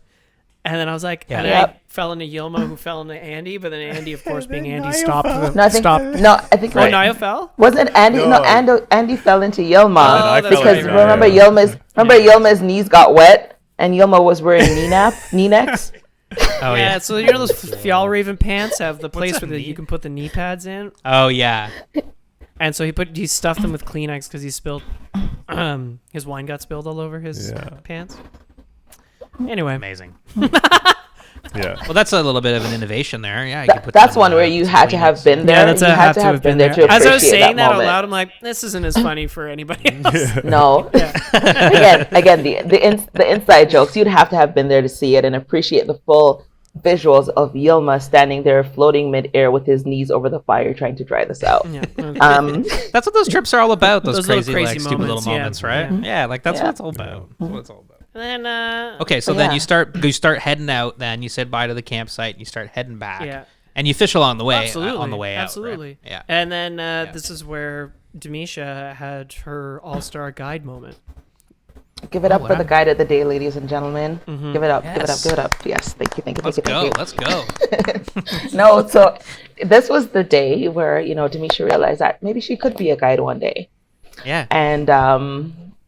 And then I was like, Yeah. and then Yep. I fell into Yilma, who fell into Andy, but then Andy, of course, being Andy, Niall stopped. fell. No, I think stopped. I think Oh, Niall fell? wasn't Andy? No, No. Andy fell into Yilma I that's fell because into remember Niall. Yilma's knees got wet, and Yilma was wearing knee necks. Oh Yeah, yeah. so you know those Fjallraven pants have the place a where knee? you can put the knee pads in, Oh yeah. and so he stuffed them with Kleenex because he spilled his wine got spilled all over his Yeah. pants. Anyway, Amazing. Yeah. Well, that's a little bit of an innovation there. Yeah. You could put That's some, one where you some had to have Kleenex. been there. yeah, that's you a have to have been there. to As I was appreciate saying that out moment. loud, I'm like, this isn't as funny for anybody else. No. again, the inside jokes. You'd have to have been there to see it and appreciate the full visuals of Yilma standing there floating midair with his knees over the fire trying to dry this out. Yeah. That's what those trips are all about. Those, Those little crazy, crazy like, stupid little moments, moments, yeah. right? Yeah, like that's Yeah. what it's all about. That's what it's all about. And then Okay, so But then yeah. you start heading out. Then you said bye to the campsite. And you start heading back. Yeah. And you fish along the way. Absolutely. On the way out. Absolutely. Right? Yeah. And then this is where Demiesha had her all-star guide moment. Give it up what for the happened? guide of the day, ladies and gentlemen. Give it up. Give it up. Yes. Give it up. Yes. Thank you. Let's go. Let's go. No, so this was the day where Demiesha realized that maybe she could be a guide one day. Yeah. And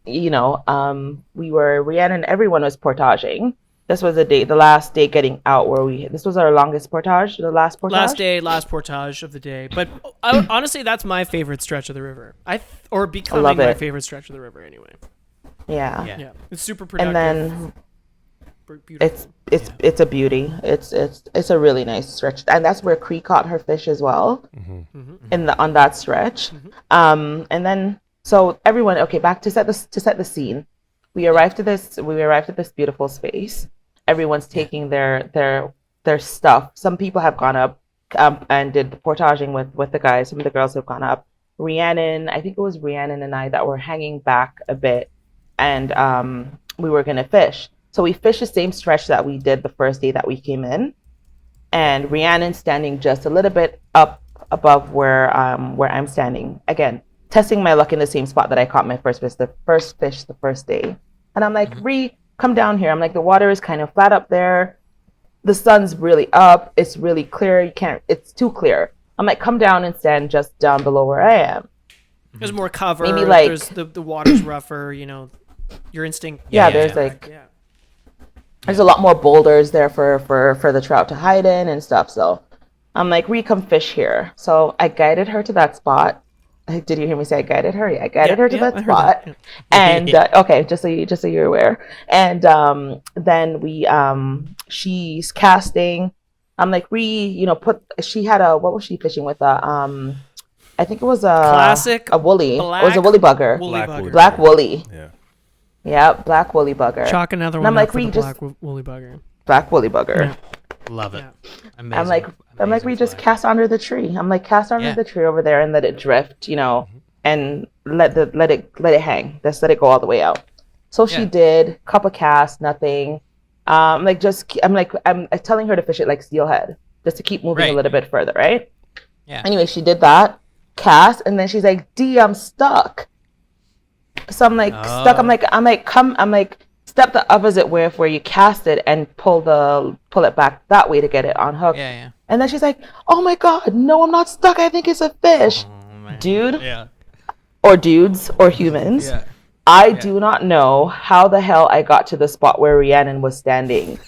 we were Rhiannon. Everyone was portaging. This was the last day getting out where this was our longest portage. The last portage. Last portage of the day. But honestly, that's my favorite stretch of the river. Becoming love my it. favorite stretch of the river anyway. Yeah. Yeah. Yeah, it's super productive. And then beautiful. it's a beauty. It's a really nice stretch, and that's where Cree caught her fish as well on that stretch. And then so everyone, okay, back to set the scene. We arrived at this beautiful space. Everyone's taking their stuff. Some people have gone up and did the portaging with the guys. Some of the girls have gone up. Rhiannon, I think it was Rhiannon and I that were hanging back a bit, and we were gonna fish. So we fished the same stretch that we did the first day that we came in, and Rhiannon standing just a little bit up above where I'm standing. Again, testing my luck in the same spot that I caught my first fish the first day. And I'm like, Rhi, come down here. I'm like, the water is kind of flat up there. The sun's really up. It's really clear. It's too clear. I'm like, come down and stand just down below where I am. There's more cover. Maybe like- There's the water's rougher. Your instinct. Yeah, yeah, there's yeah. like Yeah. there's a lot more boulders there for the trout to hide in and stuff. So I'm like, Rhi, come fish here. So I guided her to that spot. Did you hear me say I guided her? Yeah, I guided her to that I heard spot. that, And okay, just so you're aware. And then we she's casting. I'm like, Rhi, she had what was she fishing with? I think it was Classic a woolly. It was a black woolly bugger. woolly Black bugger. woolly. Black woolly. Yeah. Yeah, black woolly bugger. Chalk another And one I'm like, up for Rhi, the just black woolly bugger. black woolly bugger. Love it. Yeah. Amazing. I'm like, Amazing Rhi, just fly. cast under the tree. I'm like, cast under Yeah. the tree over there and let it drift, and let it hang. Just let it go all the way out. So she Yeah. did. Couple casts, nothing. I'm telling her to fish it like steelhead, just to keep moving Right. a little bit further, right? Yeah. Anyway, she did that cast, and then she's like, "D, I'm stuck." So I'm like stuck. I'm like, step the opposite way of where you cast it and pull it back that way to get it on hook. Yeah. And then she's like, "Oh my God, no, I'm not stuck. I think it's a fish." Oh, man. Dude, Yeah. or dudes, or humans. Yeah. I do not know how the hell I got to the spot where Rhiannon was standing.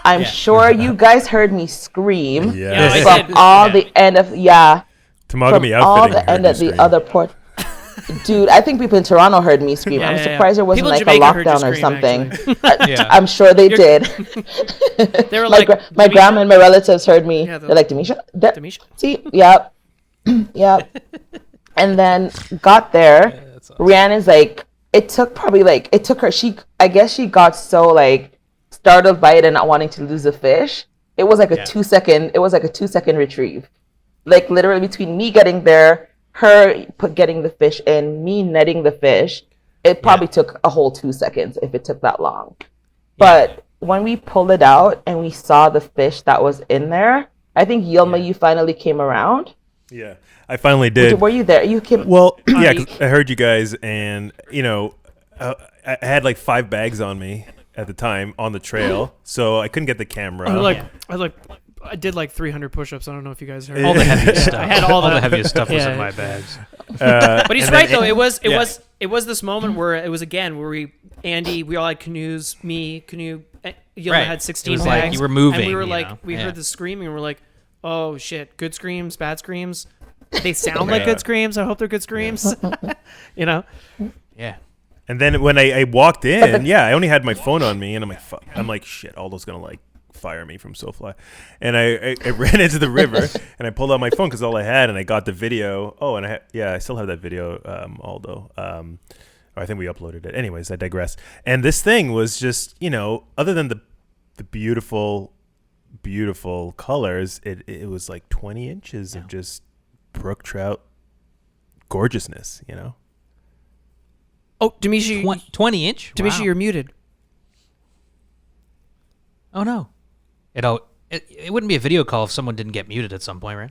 I'm sure you guys heard me scream Yeah. I from did. all the end of Temagami from outfitting. all the heard end you of the scream. other port. Dude, I think people in Toronto heard me scream. Yeah, I'm yeah, yeah. surprised there wasn't People in like a Jamaica heard you lockdown or scream, something. actually. Yeah. I'm sure they did. They were my like, my "Demiesha?" grandma and my relatives heard me. Yeah, They're like, "Demiesha, Demiesha? see, yep, yep." And then got there. That's awesome. Rhiannon's like, it took her. I guess she got so like startled by it and not wanting to lose the fish. It was like a 2 second. It was like a 2 second retrieve, like literally between me getting there, her getting the fish in, me netting the fish. It probably took a whole 2 seconds if it took that long. But when we pulled it out and we saw the fish that was in there, I think Yilma, you finally came around. Yeah, I finally did. Were you there? You came. Well, yeah, 'cause I heard you guys, and I had like 5 bags on me at the time on the trail, so I couldn't get the camera. I did like 300 push-ups. I don't know if you guys heard. All the heaviest stuff. I had all the that. heaviest stuff was Yeah. in my bags. But he's and right then though. it- It was this moment where it was again where we all had canoes. Yilma Right. had It 16 was bags. like you were moving, and we were you like, know? we Yeah. heard the screaming, and we're like, oh shit, good screams, bad screams. They sound like good screams. I hope they're good screams. You know. Yeah. And then when I walked in, I only had my phone on me, and I'm like, fuck. I'm like, shit, Aldo's gonna like fire me from SoFly. And I ran into the river, and I pulled out my phone because all I had, and I got the video. Oh, and I still have that video, Aldo. I think we uploaded it. Anyways, I digress. And this thing was just, other than the beautiful, beautiful colors, it was like 20 inches of just brook trout gorgeousness, Oh, Demiesha, 20 inch? Demiesha, Wow. you're muted. Oh, no. It wouldn't be a video call if someone didn't get muted at some point, right?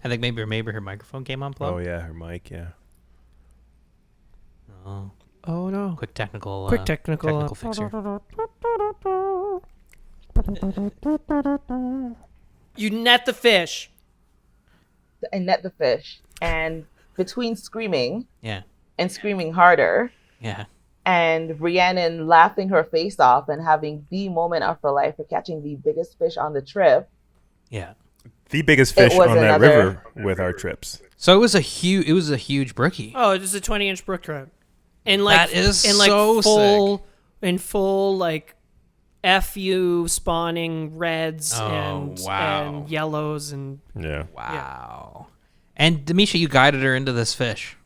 I think maybe her microphone came unplugged. Oh yeah, her mic, yeah. Oh, Oh no. quick technical fix here. You net the fish. I net the fish, and between screaming Yeah. and screaming harder, Yeah. and Rhiannon laughing her face off and having the moment of her life for catching the biggest fish on the trip. Yeah. The biggest It fish was on that another- river with our trips. So it was a huge brookie. Oh, it was a 20-inch brook trout. And like That is in like so full like FU spawning reds Oh, and wow. and yellows and Yeah. Wow. And Demiesha, you guided her into this fish.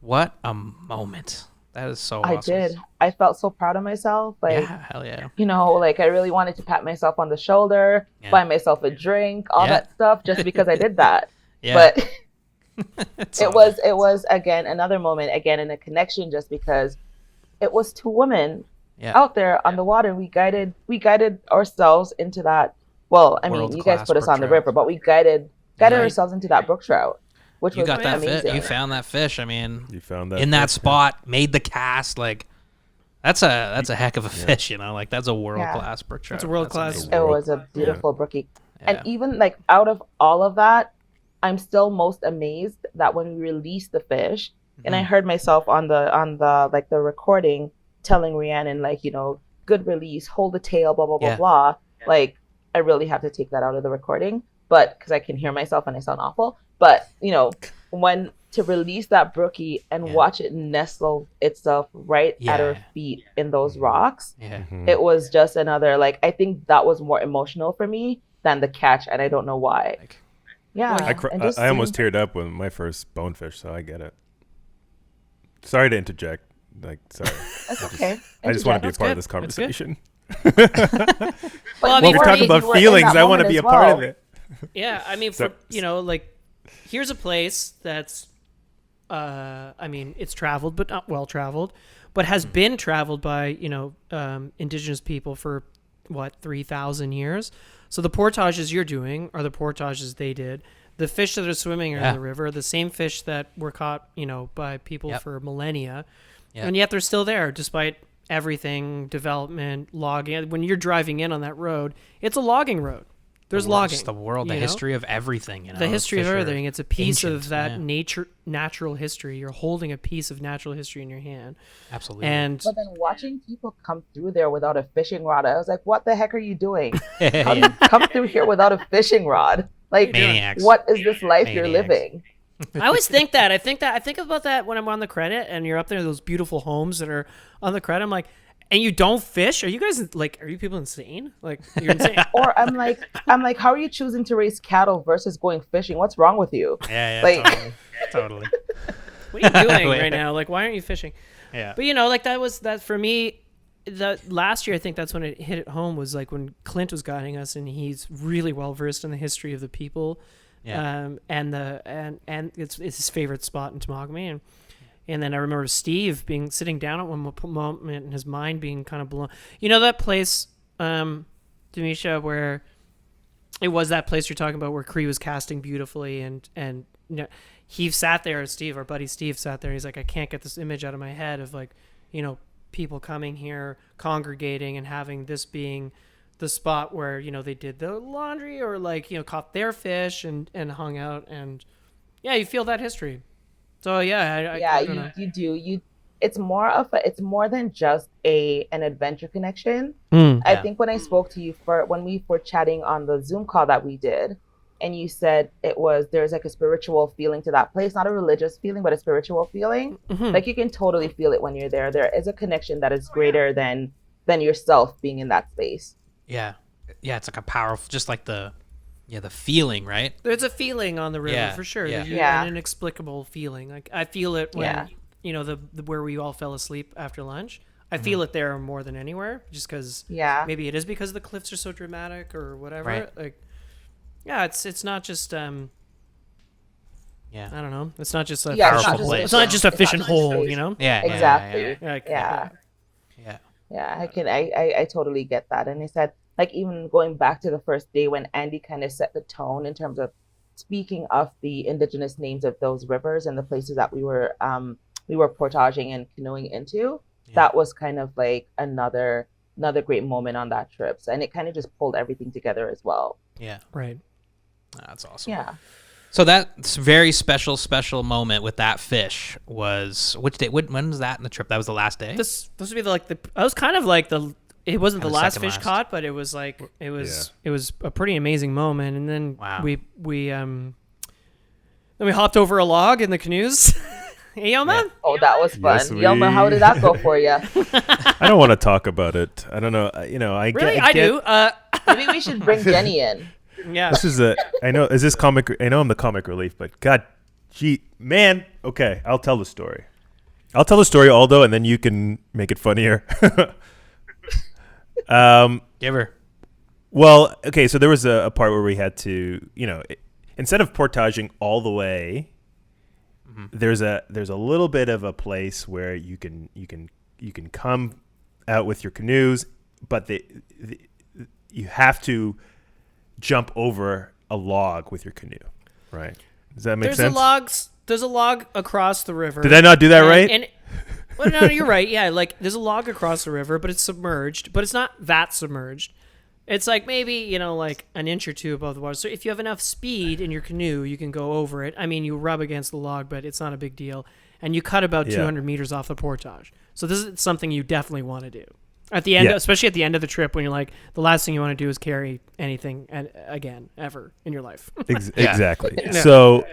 What a moment. That is so I awesome. did. I felt so proud of myself. Like, Yeah, hell yeah. like I really wanted to pat myself on the shoulder, Yeah. buy myself a drink, all Yeah. that stuff, just because I did that. Yeah. But It's it awesome. was again another moment, again in a connection, just because it was 2 women Yeah. out there on the water. We guided ourselves into that. Well, I mean, you guys World-class put us brook on the trout. river, but we guided Right. ourselves into that brook trout, which You was got that amazing. fish. You found that fish. I mean, You found that in that fish, spot, made the cast. Like, that's a heck of a fish. Like that's a world class brook trout. It's a world-class- amazing. It was a beautiful brookie. Yeah. And even like out of all of that, I'm still most amazed that when we released the fish, and I heard myself on the like the recording telling Rhiannon, like, good release, hold the tail, blah blah blah Yeah. blah. Like, I really have to take that out of the recording, but because I can hear myself and I sound awful. But when to release that brookie and watch it nestle itself right at her Yeah. feet in those rocks, Yeah. it was just another, like, I think that was more emotional for me than the catch, and I don't know why. Like, Yeah, and just I almost seeing- teared up with my first bonefish, so I get it. Sorry to interject. Like, sorry. That's okay. I just want to be a That's part good. of this That's good. conversation. Well, I But mean, We're for talking me- about you were in feelings. that I want to moment be a as part of well. it. Yeah, I mean, So- like, here's a place that's, I mean, it's traveled, but not well traveled, but has been traveled by, indigenous people for, 3,000 years. So the portages you're doing are the portages they did. The fish that are swimming in Yeah. the river, are the same fish that were caught, by people Yep. for millennia. Yeah. And yet they're still there, despite everything, development, logging. When you're driving in on that road, it's a logging road. There's logging. Just the world, the history of everything. The history of everything. It's a piece ancient, of that natural history. You're holding a piece of natural history in your hand. Absolutely. But then watching people come through there without a fishing rod, I was like, what the heck are you doing? How do you come through here without a fishing rod? Like, Maniacs. what is this life you're living? I always think that. I think about that when I'm on the credit and you're up there, those beautiful homes that are on the credit. I'm like, and you don't fish? Are you guys like? Are you people insane? Like, you're insane. Or I'm like, how are you choosing to raise cattle versus going fishing? What's wrong with you? Yeah, like, totally. What are you doing right now? Like, why aren't you fishing? Yeah. But like that for me. The last year, I think that's when it hit home. Was like when Clint was guiding us, and he's really well versed in the history of the people. Yeah. And it's his favorite spot in Temagami. And then I remember Steve sitting down at one moment and his mind being kind of blown. You know that place, Demiesha, where it was that place you're talking about where Cree was casting beautifully and you know, he sat there, Steve, our buddy Steve sat there, and he's like, I can't get this image out of my head of like, you know, people coming here, congregating and having this being the spot where, you know, they did the laundry or like, you know, caught their fish and hung out, and yeah, you feel that history. So yeah, I don't know. You do. It's more than just an adventure connection. I think when I spoke to you when we were chatting on the Zoom call that we did, and you said there's like a spiritual feeling to that place, not a religious feeling, but a spiritual feeling. Mm-hmm. Like you can totally feel it when you're there. There is a connection that is greater than yourself being in that space. Yeah. Yeah, it's like a powerful, just like the feeling, right? There's a feeling on the river for sure. Yeah. An inexplicable feeling. Like I feel it when you know the where we all fell asleep after lunch. I feel it there more than anywhere, just because. Yeah. Maybe it is because the cliffs are so dramatic or whatever. Right. Like, yeah, it's not just I don't know. It's not just a powerful place. It's not just a fishing hole, you know. Yeah. Exactly. Yeah. I totally get that. And he said, like, even going back to the first day when Andy kind of set the tone in terms of speaking of the indigenous names of those rivers and the places that we were portaging and canoeing into, that was kind of like another great moment on that trip. So, and it kind of just pulled everything together as well. Yeah. Right. That's awesome. Yeah. So that very special moment with that fish was which day? When was that in the trip? That was the last day. This would be I was kind of like it wasn't the last fish caught, but it was like it was a pretty amazing moment. And then then we hopped over a log in the canoes. Hey, Yelma? Yeah. Oh, that was fun. Yes, Yelma, how did that go for you? I don't want to talk about it. I don't know. You know, I do. Maybe we should bring Jenny in. Yeah. This is I know. Is this comic? I know I'm the comic relief, but God, man. Okay, I'll tell the story. Aldo, and then you can make it funnier. Give her. Well, okay. So there was a part where we had to, you know, instead of portaging all the way. There's a little bit of a place where you can come out with your canoes, but you have to jump over a log with your canoe, right? Does that make sense? There's a log across the river. Did I not do that right? Well, no, you're right. Yeah, like there's a log across the river, but it's submerged. But it's not that submerged. It's like maybe, you know, like an inch or two above the water. So if you have enough speed in your canoe, you can go over it. I mean, you rub against the log, but it's not a big deal. And you cut about 200 meters off the portage. So this is something you definitely want to do. At the end, especially at the end of the trip, when you're like, the last thing you want to do is carry anything again, ever in your life. Exactly. Yeah. So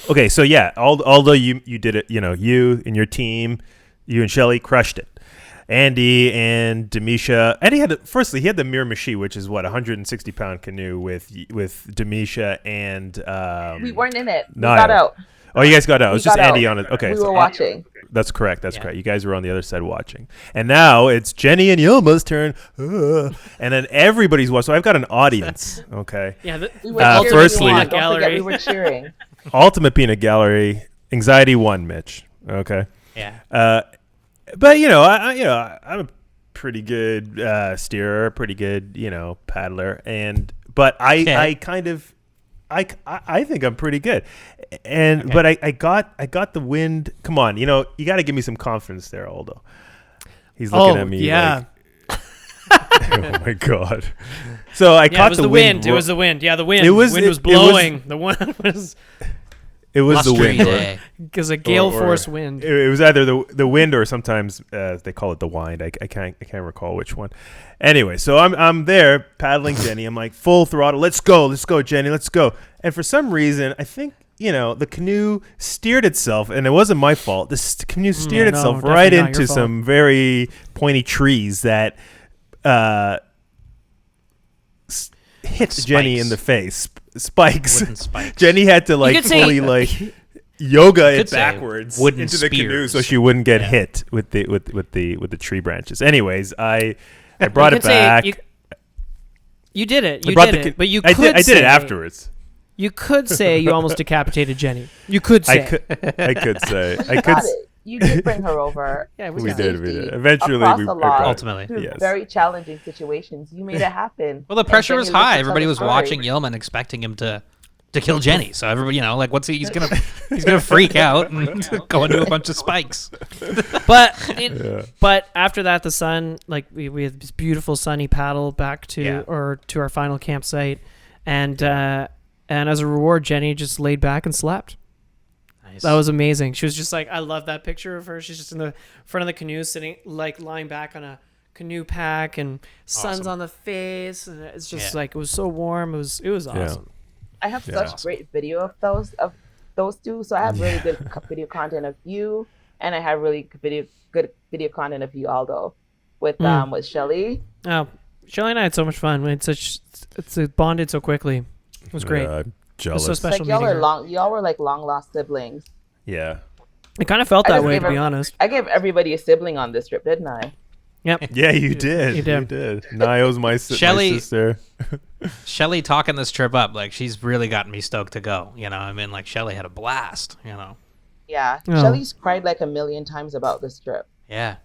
okay. So yeah, although you did it, you know, you and your team, you and Shelly crushed it. Andy and Demiesha. Andy had he had the Miramichi, which is what 160-pound canoe with Demiesha and we weren't in it. We got out. Oh, you guys got out. It was just Andy on it. Okay, we were watching. That's correct. That's correct. You guys were on the other side watching, and now it's Jenny and Yilma's turn, and then everybody's watching. So I've got an audience. Okay. Yeah. Firstly, we were cheering. Ultimate Peanut Gallery. Anxiety 1, Mitch. Okay. Yeah. But you know, I'm a pretty good steerer, pretty good, you know, paddler, but I think I'm pretty good, but I got the wind. Come on, you know, you got to give me some confidence there, Aldo. He's looking at me. Yeah. Oh my god! So I caught it was the wind. It was the wind. Yeah, the wind. It was- wind was it blowing. The wind was It was the Blustery wind. day. because a gale Or- force wind. It was either the wind or sometimes they call it the wind. I can't recall which one. Anyway, so I'm there paddling Jenny. I'm like full throttle. Let's go, Jenny. Let's go. And for some reason, I think the canoe steered itself, and it wasn't my fault. This canoe steered no, itself definitely right not into your fault. some very pointy trees that hit Jenny in the face. Spikes. Wooden spikes. Jenny had to could say- fully yoga could it say backwards wooden into the canoe spears. so she wouldn't get hit with the tree branches. Anyways, I brought You it could say back. You did it. I You brought did the it. But you I could did say, it afterwards. You could say you almost decapitated Jenny. You could say. I could say. But I you could. got it. You did bring her over. Yeah, We got did. it. We did. Safety Eventually, across we the I law. brought- Ultimately. Through Yes. very challenging situations. You made it happen. Well, the pressure And was Jenny looked high. at Everybody each was other watching sorry. Yeoman, expecting him to kill Jenny. So everybody, what's he's gonna freak out and go into a bunch of spikes. But after that, the sun, like we had this beautiful sunny paddle back to our final campsite, and as a reward, Jenny just laid back and slept. Nice. That was amazing. She was just like, I love that picture of her. She's just in the front of the canoe, sitting like lying back on a canoe pack, and sun's Awesome. on the face, and it's just Yeah. like it was so warm. It was awesome. I have Yeah. such great video of those two. So I have really good video content of you, and I have really good video content of you, Aldo, with Shelly. Oh, Shelly and I had so much fun. We had it's bonded so quickly. It was great. I'm It was jealous. so special Like meeting her. y'all were like long lost siblings. Yeah. It kind of felt I that just way, gave to be her- honest. I gave everybody a sibling on this trip, didn't I? Yep. Yeah, you did. You did. Nio's my Shelley- sister. Shelly talking this trip up, like she's really gotten me stoked to go. Like Shelly had a blast. Yeah. Oh. Shelly's cried like a million times about this trip. Yeah,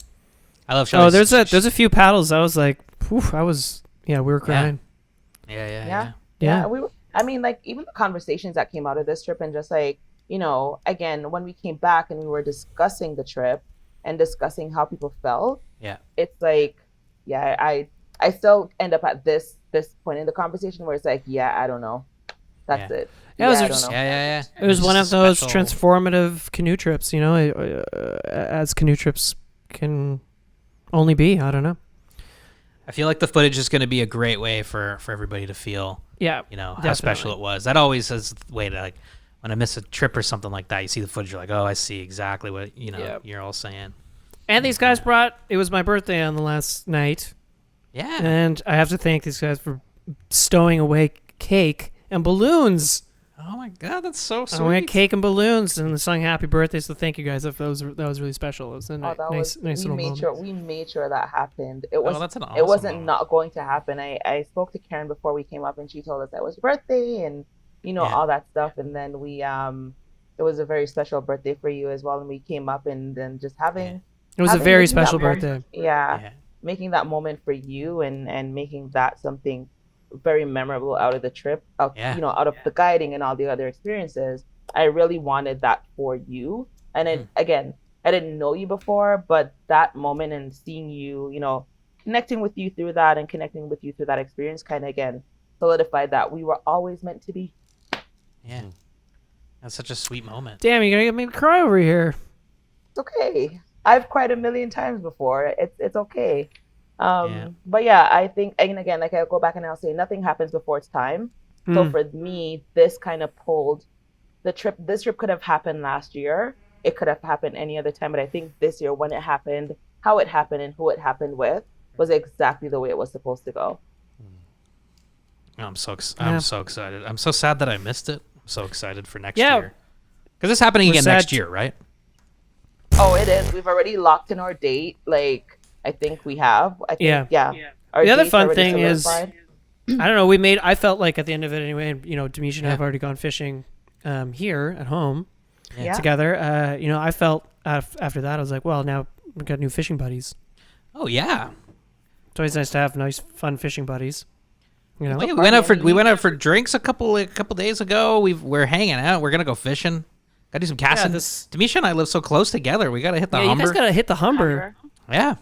I love Shelly. Oh, there's a few paddles. I was like, we were crying. Yeah. Yeah. We were, I mean, like even the conversations that came out of this trip, and just like again, when we came back and we were discussing the trip and discussing how people felt, Yeah. it's like, I still end up at this point in the conversation where it's like, I don't know, that's Yeah. it. Yeah, it was I just- don't know. Yeah. It was one of just a those special- transformative canoe trips, as canoe trips can only be. I don't know. I feel like the footage is going to be a great way for everybody to feel, Yeah. how special it was. That always is the way to, like, when I miss a trip or something like that, you see the footage, you're like, oh, I see exactly what, you're all saying. And these guys it was my birthday on the last night. Yeah. And I have to thank these guys for stowing away cake and balloons. Oh my God, that's so sweet. I went cake and balloons and sung happy birthday. So thank you guys. That was really special. It was a nice little moment. We made sure that happened. It was that's an awesome it wasn't moment. not going to happen. I spoke to Karen before we came up, and she told us that it was your birthday and all that stuff. And then we it was a very special birthday for you as well. And we came up and then just having It was a having- very making that special moment- birthday. Yeah, making that moment for you and making that something very memorable out of the trip, out of the guiding and all the other experiences. I really wanted that for you. And again, I didn't know you before, but that moment and seeing you, connecting with you through that and connecting with you through that experience kind of, again, solidified that we were always meant to be. Yeah. That's such a sweet moment. Damn, you're gonna get me to cry over here. It's okay. I've cried a million times before. It's okay. Yeah. But yeah, I think, and again, like I'll go back and I'll say nothing happens before it's time. So for me, this kind of pulled the trip. This trip could have happened last year. It could have happened any other time. But I think this year, when it happened, how it happened and who it happened with was exactly the way it was supposed to go. I'm so excited. I'm so sad that I missed it. I'm so excited for next Yeah. year. Because it's happening We're again sad next t- year, right? Oh, it is. We've already locked in our date. Like, I think we have. I think, Yeah. Our The other date's fun already thing is, solidified. I don't know. I felt like at the end of it anyway. Demiesha and I have already gone fishing here at home Yeah. together. I felt after that I was like, well, now we've got new fishing buddies. Oh yeah. It's always nice to have nice, fun fishing buddies. Yeah, we went out for drinks a couple days ago. We're hanging out. We're gonna go fishing. Gotta do some casting. this- Demiesha and I live so close together. We gotta hit the Yeah, you Humber. guys gotta hit the Humber. Yeah.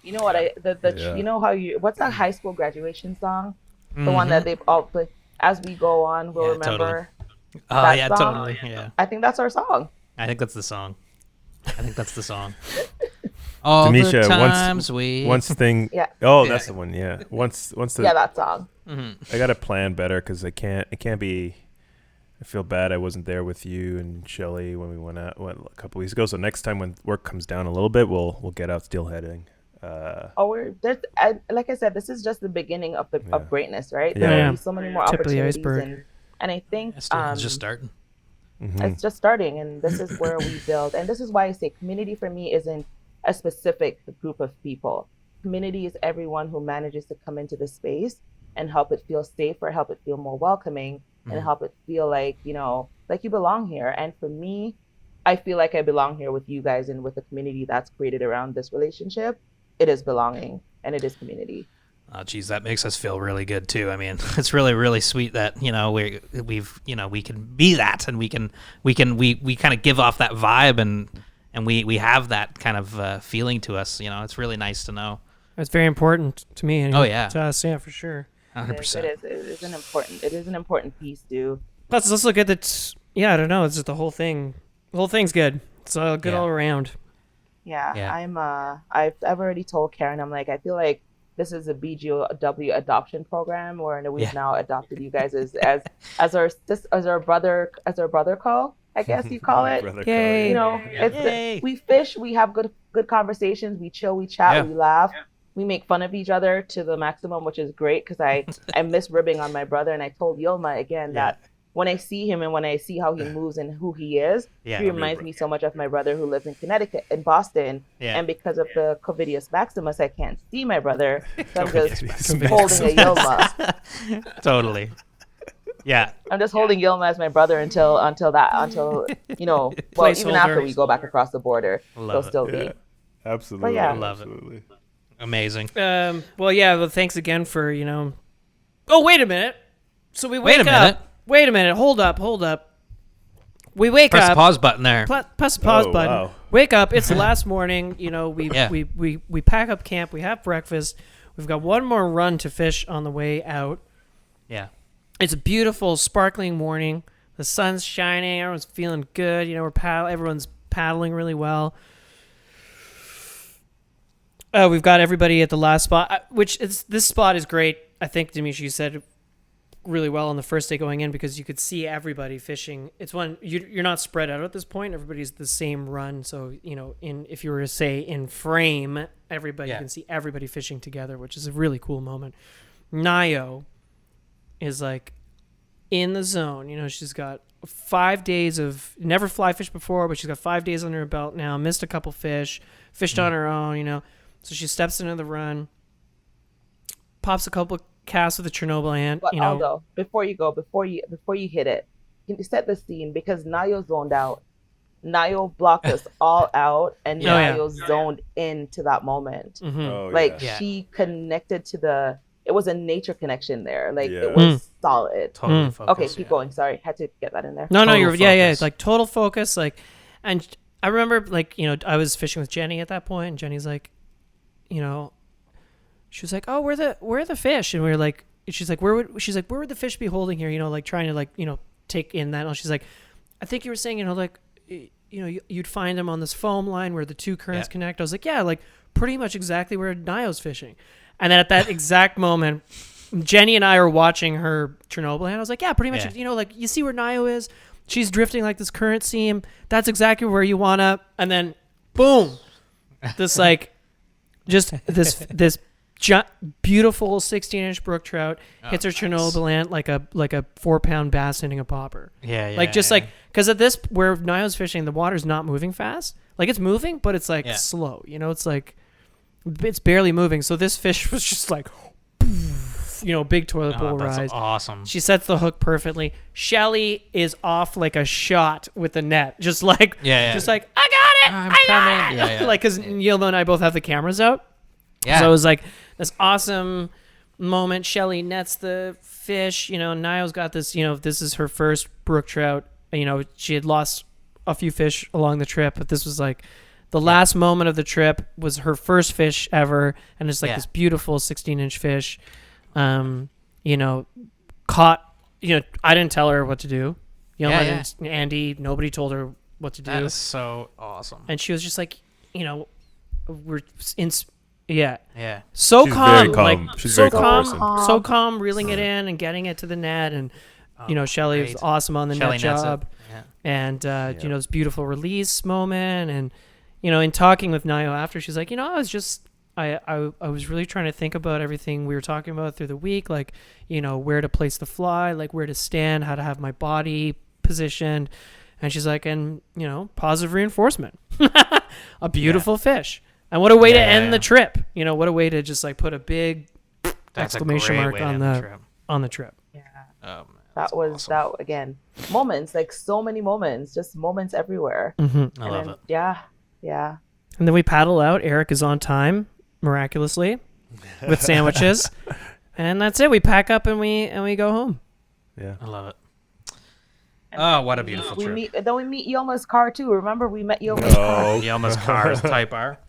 You know what Yeah. you know how you what's that high school graduation song? The Mm-hmm. one that they've all play. As we go on, we'll Yeah, remember. Oh That yeah, song? totally. Yeah, I think that's our song. I think that's the song. All Demisha, the times once thing. Yeah. Oh, Yeah. that's the one. Yeah. Once the. Yeah, that song. I gotta plan better because I can't. It can't be. I feel bad I wasn't there with you and Shelly when we went a couple weeks ago. So next time when work comes down a little bit, we'll get out steelheading. Like I said, this is just the beginning of Yeah. of greatness, right? Yeah. There Yeah. will be so many more Tip of the opportunities, iceberg. and I think It's just starting. it's just starting, and this is where we build. And this is why I say community for me isn't a specific group of people. Community is everyone who manages to come into the space and help it feel safer, help it feel more welcoming, and help it feel like, like you belong here. And for me, I feel like I belong here with you guys and with the community that's created around this relationship. It is belonging and it is community. Oh, geez, that makes us feel really good too. I mean, it's really, really sweet that we can be that, and we kind of give off that vibe, and we have that kind of feeling to us. It's really nice to know. It's very important to me. And Oh, yeah. to us, yeah, for sure. 100%. It is an important piece too. Plus, it's also good that I don't know. It's just the whole thing. The whole thing's good. It's good Yeah. all around. Yeah, Yeah. I've already told Karen, I'm like, I feel like this is a BGW adoption program where we've Yeah. now adopted you guys as our brother call, I guess you call it. Brother Yay. Cody. Yay. We fish, we have good conversations, we chill, we chat, Yeah. we laugh. We make fun of each other to the maximum, which is great because I miss ribbing on my brother. And I told Yilma again that when I see him and when I see how he moves and who he is, Yeah. he reminds me so much of my brother who lives in Connecticut, in Boston. Yeah. And because of the Covidius Maximus, I can't see my brother. So I'm just Covidius holding a Yilma. Totally. Yeah. I'm just holding Yilma as my brother until well, even after we go back across the border, Love he'll it. still Yeah. be. Absolutely. yeah. I love it. Absolutely. Amazing. Well, thanks again for Oh, wait a minute. So we Wait wake a up. minute. Wait a minute. Hold up. We wake Press the up. pause button there. Press the pause Oh, button. wow. Wake up. It's the last morning. We Yeah. we pack up camp. We have breakfast. We've got one more run to fish on the way out. Yeah. It's a beautiful, sparkling morning. The sun's shining. Everyone's feeling good. Everyone's paddling really well. We've got everybody at the last spot, this spot is great. I think, Demiesha, you said really well on the first day going in because you could see everybody fishing. It's you're not spread out at this point. Everybody's the same run. So, if you were to say in frame, everybody Yeah. can see everybody fishing together, which is a really cool moment. Nayo is like in the zone. She's got 5 days of never fly fish before, but she's got 5 days under her belt now. Missed a couple fish, fished on her own. So she steps into the run, pops a couple casts with a Chernobyl ant. But Aldo, before you hit it, can you set the scene because Nayo zoned out. Nayo blocked us all out, and Yeah. Nayo zoned into that moment. Mhm. Oh, Like Yeah. she connected to it was a nature connection there. Like Yeah. it was solid. Totally focused. Okay, keep going. Sorry, had to get that in there. No, Total you're focus. It's like total focus. And I remember I was fishing with Jenny at that point, and Jenny's like, she was like, "Oh, where are the fish?" And we were like, she's like, where would the fish be holding here? Trying to take in that. And she's like, I think you were saying, you'd find them on this foam line where the two currents connect. I was like, yeah, pretty much exactly where Nayo's fishing. And then at that exact moment, Jenny and I are watching her Chernobyl, and I was like, yeah, pretty much. Yeah. You see where Nayo is? She's drifting like this current seam. That's exactly where you wanna. And then, boom, this just this beautiful 16-inch brook trout hits her Chernobyl ant like a 4-pound bass hitting a popper. Yeah. Because at this where Nayo's fishing, the water's not moving fast. It's moving, but it's slow. It's it's barely moving. So this fish was just big toilet bowl that's rise. awesome. She sets the hook perfectly. Shelly is off like a shot with the net, just I got it. I'm I got coming. it. Yeah. Because Yilma and I both have the cameras out. Yeah. So it was this awesome moment. Shelly nets the fish. Nayo's got this. This is her first brook trout. She had lost a few fish along the trip, but this was the last moment of the trip was her first fish ever, and it's like Yeah. this beautiful 16-inch fish. Caught. I didn't tell her what to do. Yeah, And Andy, nobody told her what to do. That is so awesome. And she was just like, we're in. Yeah. Yeah. So She's calm, very calm. like She's so very calm calm, person. so calm, reeling it in and getting it to the net, and Shelly was great. awesome on the Shelley net nets it. job, Yeah. and this beautiful release moment, and in talking with Nayo after, she's like, I was just, I was really trying to think about everything we were talking about through the week, like where to place the fly, like where to stand, how to have my body positioned, and she's like, and positive reinforcement, a beautiful fish. And what a way to end the trip. What a way to just like put a big exclamation mark on the trip. Yeah. Oh, man, That was awesome. that again. Moments, like so many moments, just moments everywhere. Mm-hmm. I love it. Yeah. And then we paddle out. Eric is on time, miraculously, with sandwiches. And that's it. We pack up and we go home. Yeah. I love it. Oh, what a beautiful trip. We meet Yoma's car too. Remember we met Yoma's car. Oh. Yelma's cars, Type R.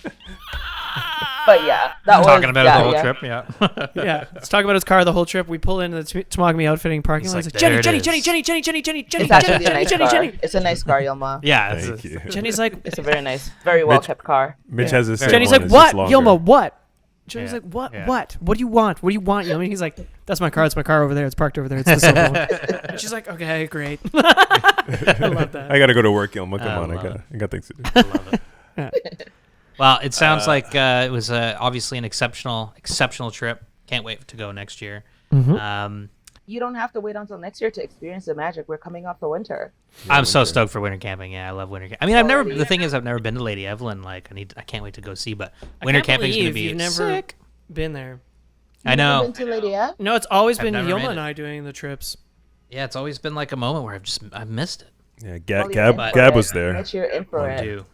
But yeah, that was Talking about it the whole yeah. trip, yeah. Yeah. Let's talk about his car the whole trip. We pull into the Temagami outfitting parking He's lot. like, He's like, "There Jenny, it Jenny, is." Jenny, Jenny, Jenny, Jenny, Jenny, It's actually a Jenny, nice Jenny, car. Jenny. It's a nice car, Yoma. Yeah. Thank you. Jenny's like, It's a very nice, very well kept car. Mitch has his. Jenny's same like, one, what? it's just longer. Yoma, what? Jenny's Yeah. like, what? Yeah. What? What do you want? What do you want, Yoma? And he's like, that's my car. It's my car over there. It's parked over there. It's the silver one. And she's like, okay, great. I love that. I gotta go to work, Yoma. Come I on, love I got things to do. I love it. Well, it sounds like it was obviously an exceptional trip. Can't wait to go next year. Mm-hmm. You don't have to wait until next year to experience the magic. We're coming off the winter. I'm so winter. stoked for winter camping. Yeah, I love winter camping. I mean, the thing is, I've never been to Lady Evelyn. Like, I can't wait to go see. But winter camping's gonna be You've never sick. been there. I know. Been to Lady F? No, it's always I've been never made Yoma it. and I doing the trips. Yeah, it's always been like a moment where I've missed it. Yeah, Well, you're in Gab for was it. there. Mitch, you're in for I it. do.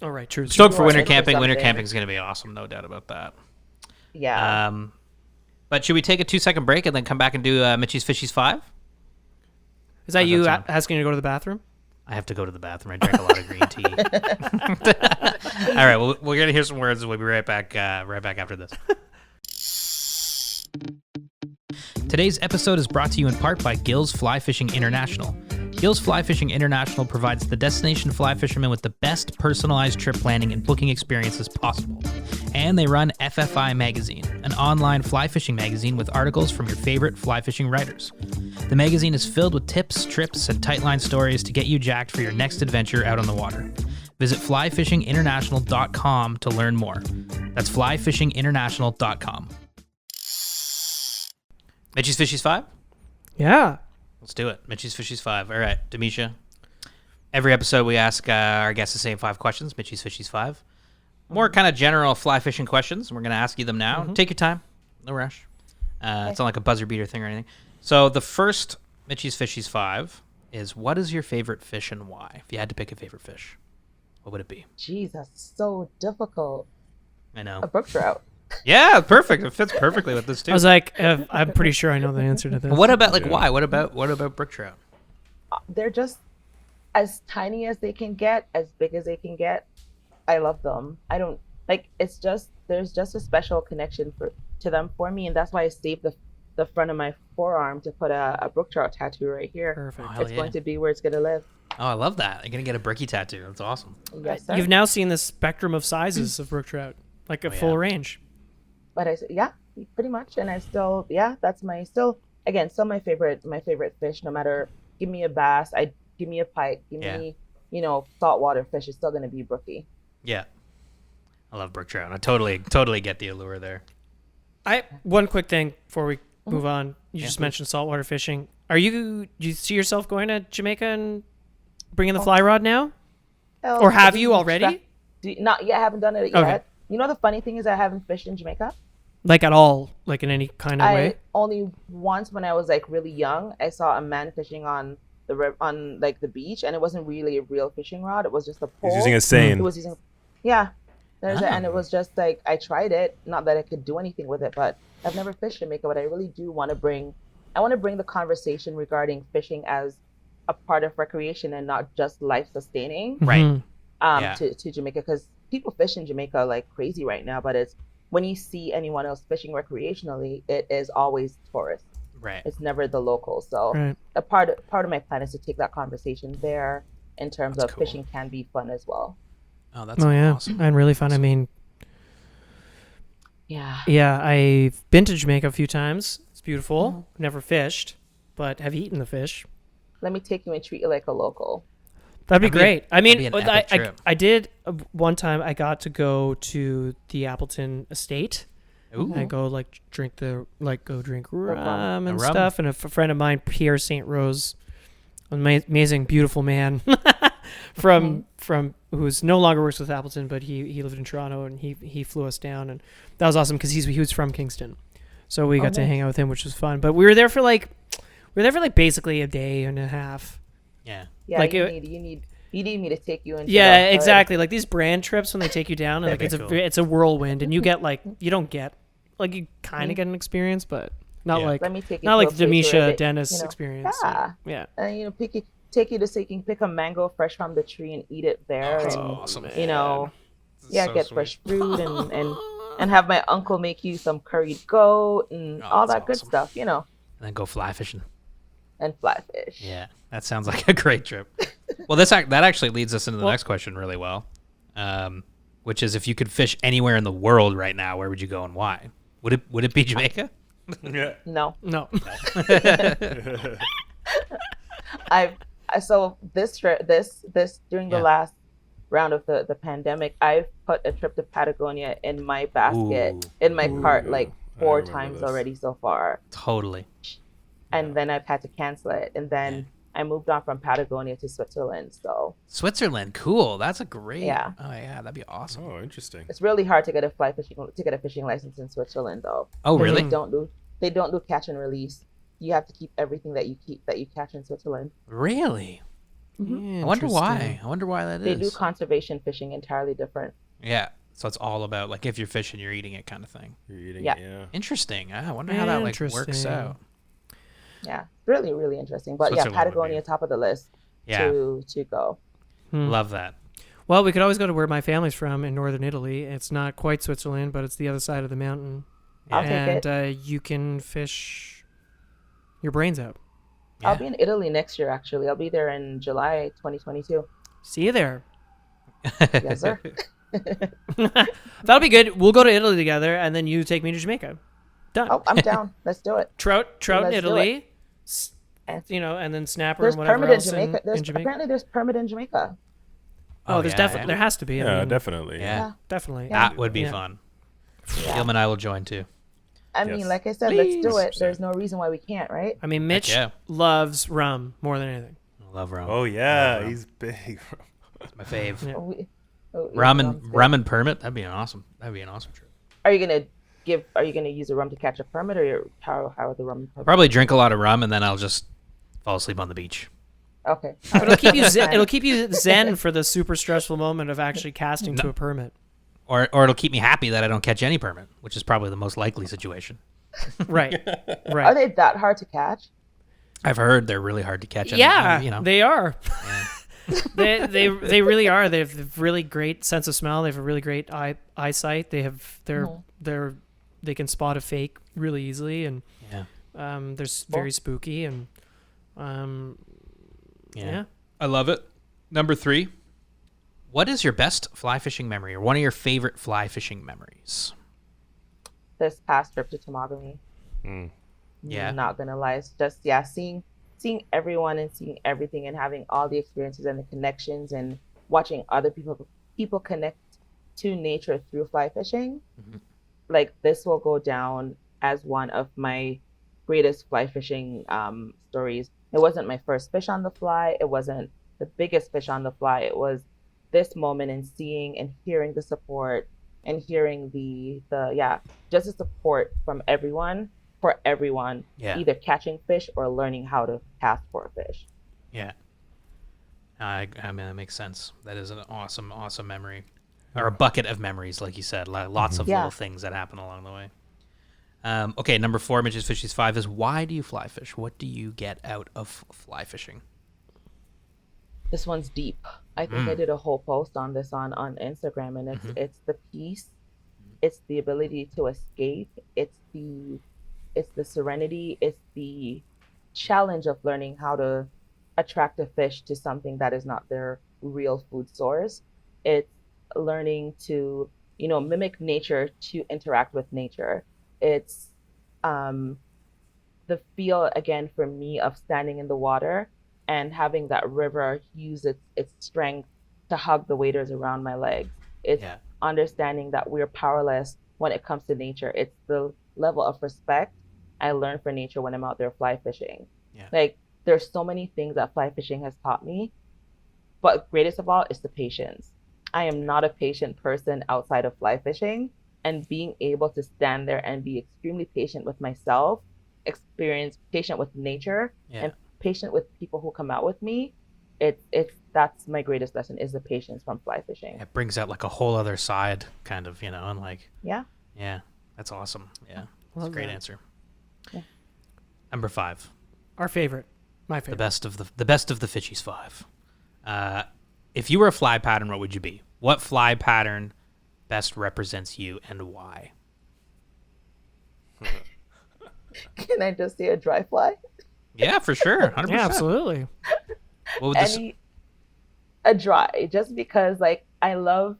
All right, true. Stoked for You are winter in for camping. Winter something. camping's gonna be awesome, no doubt about that. Yeah. But should we take a 2-second break and then come back and do Mitchie's Fishies 5? Is that How's you that sound? asking to go to the bathroom? I have to go to the bathroom. I drank a lot of green tea. All right, well, we're gonna hear some words. We'll be right back after this. Today's episode is brought to you in part by Gills Fly Fishing International. Gills Fly Fishing International provides the destination fly fishermen with the best personalized trip planning and booking experiences possible. And they run FFI Magazine, an online fly fishing magazine with articles from your favorite fly fishing writers. The magazine is filled with tips, trips, and tightline stories to get you jacked for your next adventure out on the water. Visit flyfishinginternational.com to learn more. That's flyfishinginternational.com. Mitchie's Fishies 5? Yeah. Let's do it. Mitchie's Fishies 5. All right, Demiesha. Every episode we ask our guests the same 5 questions. Mitchie's Fishies 5. More kind of general fly fishing questions. We're going to ask you them now. Take your time. No rush. It's not like a buzzer beater thing or anything. So the first Mitchie's Fishies 5 is, what is your favorite fish and why? If you had to pick a favorite fish, what would it be? Jeez, that's so difficult. I know. A brook trout. Yeah, perfect. It fits perfectly with this too. I was like, I'm pretty sure I know the answer to this. What about why? What about brook trout? They're just as tiny as they can get, as big as they can get. I love them. I don't like. It's just there's just a special connection to them for me, and that's why I saved the front of my forearm to put a brook trout tattoo right here. Perfect. Oh, It's going to be where it's gonna live. Oh, I love that. You're gonna get a bricky tattoo. That's awesome. Yes, sir. You've now seen the spectrum of sizes of brook trout, like a full range. But I said, yeah, pretty much. And I still, that's still my favorite fish. No matter, give me a bass, give me a pike, give me, saltwater fish. It's still gonna be brookie. Yeah, I love brook trout. I totally get the allure there. One quick thing before we move on. You just mentioned saltwater fishing. Do you see yourself going to Jamaica and bringing the fly rod now? Or have you already? Not yet. I haven't done it yet. Okay. You know, the funny thing is I haven't fished in Jamaica. Like at all? Like in any kind of way? Only once when I was like really young, I saw a man fishing on the beach, and it wasn't really a real fishing rod. It was just a pole. He's using a seine. He was using, and it was just like I tried it. Not that I could do anything with it, but I've never fished Jamaica. But I really do want to bring. I want to bring the conversation regarding fishing as a part of recreation and not just life sustaining. Right. Mhm. Yeah. to Jamaica, because people fish in Jamaica like crazy right now. But it's when you see anyone else fishing recreationally, it is always tourists. Right. It's never the locals. So Right. a part of my plan is to take that conversation there in terms That's of cool. fishing can be fun as well. Oh, that's Oh yeah, awesome. and really fun. I mean, Yeah. yeah, I've been to Jamaica a few times. It's beautiful. Never fished, but have eaten the fish. Let me take you and treat you like a local. That'd be That'd be great. I mean, that'd be an epic trip. I did one time. I got to go to the Appleton estate. Ooh. I go drink rum and rum. stuff. And a friend of mine, Pierre St. Rose, amazing, beautiful man, from who's no longer works with Appleton, but he lived in Toronto, and he flew us down, and that was awesome because he was from Kingston, so we got to nice. hang out with him, which was fun. But we were there for basically a day and a half. Yeah. Yeah, Like you it- need me to take you into Yeah, the hood. exactly. Like these brand trips when they take you down, and like That'd it's be cool. it's a whirlwind, and you don't get you kind of get an experience, but not Yeah. like Let me take you not to like a place where Demiesha they- Dennis you know, experience. Yeah. Yeah. And take you to so you can pick a mango fresh from the tree and eat it there, That's and awesome. you know, yeah, So get sweet. fresh fruit and have my uncle make you some curried goat and Oh, all that's that good awesome. stuff, you know, And then go fly fishing. and flatfish. Yeah, that sounds like a great trip. Well, that actually leads us into the next question really well, which is if you could fish anywhere in the world right now, where would you go and why? Would it be Jamaica? Yeah. No, No. so this trip, this during the Yeah. last round of the pandemic, I've put a trip to Patagonia in my basket, Ooh. in my cart, Ooh. like I 4 remember times this. already so far. Totally. And then I've had to cancel it. And then I moved on from Patagonia to Switzerland. So Switzerland, cool. That's a great. Yeah. Oh yeah, that'd be awesome. Oh, interesting. it's really hard to get a fishing license in Switzerland, though. Oh 'Cause really? They don't do catch and release. You have to keep everything that you catch in Switzerland. Really? Mm-hmm. I wonder why. Interesting. I wonder why that They is. do conservation fishing entirely different. Yeah. So it's all about like if you're fishing, you're eating it kind of thing. You're eating Yeah. it, yeah. Interesting. I wonder how that like works Interesting. out. Yeah, really, really interesting. But yeah, Switzerland would be- Patagonia top of the list Yeah. to go. Love that. Well, we could always go to where my family's from in northern Italy. It's not quite Switzerland, but it's the other side of the mountain. I'll take and it. You can fish your brains out. Yeah. I'll be in Italy next year. Actually, I'll be there in July 2022. See you there. Yes, sir. That'll be good. We'll go to Italy together, and then you take me to Jamaica. Done. Oh, I'm down. Let's do it. Trout in Let's do Italy. And And then snapper There's and whatever permit in else Jamaica. in Jamaica. Apparently there's permit in Jamaica. Oh, Oh, there's yeah, definitely yeah. there has to be. I Yeah, mean, definitely. Yeah. definitely. Yeah. That would be Yeah. fun. Yeah. Gilm and I will join too. I Yes. mean, like I said, let's do it. 100%. There's no reason why we can't, right? I mean, Mitch yeah. loves rum more than anything. I love rum. Oh yeah, rum. he's big. It's my fave. Yeah. Yeah, Rum rum's good. and permit. That'd be an awesome trip. Are you gonna use a rum to catch a permit, or how are the rum? Permit? Probably drink a lot of rum and then I'll just fall asleep on the beach. Okay. But it'll keep you it'll keep you zen for the super stressful moment of actually casting to a permit. Or it'll keep me happy that I don't catch any permit, which is probably the most likely situation. Right. Are Right. they that hard to catch? I've heard they're really hard to catch. and, Yeah, you know. they are. Yeah. they really are. They have a really great sense of smell. They have a really great eyesight. They have they can spot a fake really easily, and Yeah. they're very spooky, and yeah. I love it. Number 3. What is your best fly fishing memory or one of your favorite fly fishing memories? This past trip to Temagami. Mm. Yeah. Not gonna lie, it's just seeing everyone and seeing everything and having all the experiences and the connections and watching other people connect to nature through fly fishing. Mhm. Like this will go down as one of my greatest fly fishing stories. It wasn't my first fish on the fly. It wasn't the biggest fish on the fly. It was this moment and seeing and hearing the support and hearing just the support from everyone for everyone, Yeah. either catching fish or learning how to cast for a fish. Yeah. I mean, that makes sense. That is an awesome, awesome memory. Or a bucket of memories, like you said. Lots of Yeah. little things that happen along the way. Okay, number 4, Mitch's Fishies 5 is why do you fly fish? What do you get out of fly fishing? This one's deep. I think I did a whole post on this on Instagram, and it's the peace, it's the ability to escape, it's the serenity, it's the challenge of learning how to attract a fish to something that is not their real food source. It's learning to, mimic nature to interact with nature. It's the feel again for me of standing in the water and having that river use its strength to hug the waders around my legs. It's understanding that we're powerless when it comes to nature. It's the level of respect I learn for nature when I'm out there fly fishing. Yeah. Like there's so many things that fly fishing has taught me, but greatest of all is the patience. I am not a patient person outside of fly fishing, and being able to stand there and be extremely patient with myself, experience patient with nature, and patient with people who come out with me. That's my greatest lesson, is the patience from fly fishing. It brings out like a whole other side, kind of, and like yeah, that's awesome. Yeah, that's a great answer. Yeah. Number 5, Our favorite, my the favorite. best of the fishies 5. If you were a fly pattern, what would you be? What fly pattern best represents you and why? Can I just say a dry fly? Yeah, for sure. 100%. Yeah, absolutely. What would this? A dry, just because like I love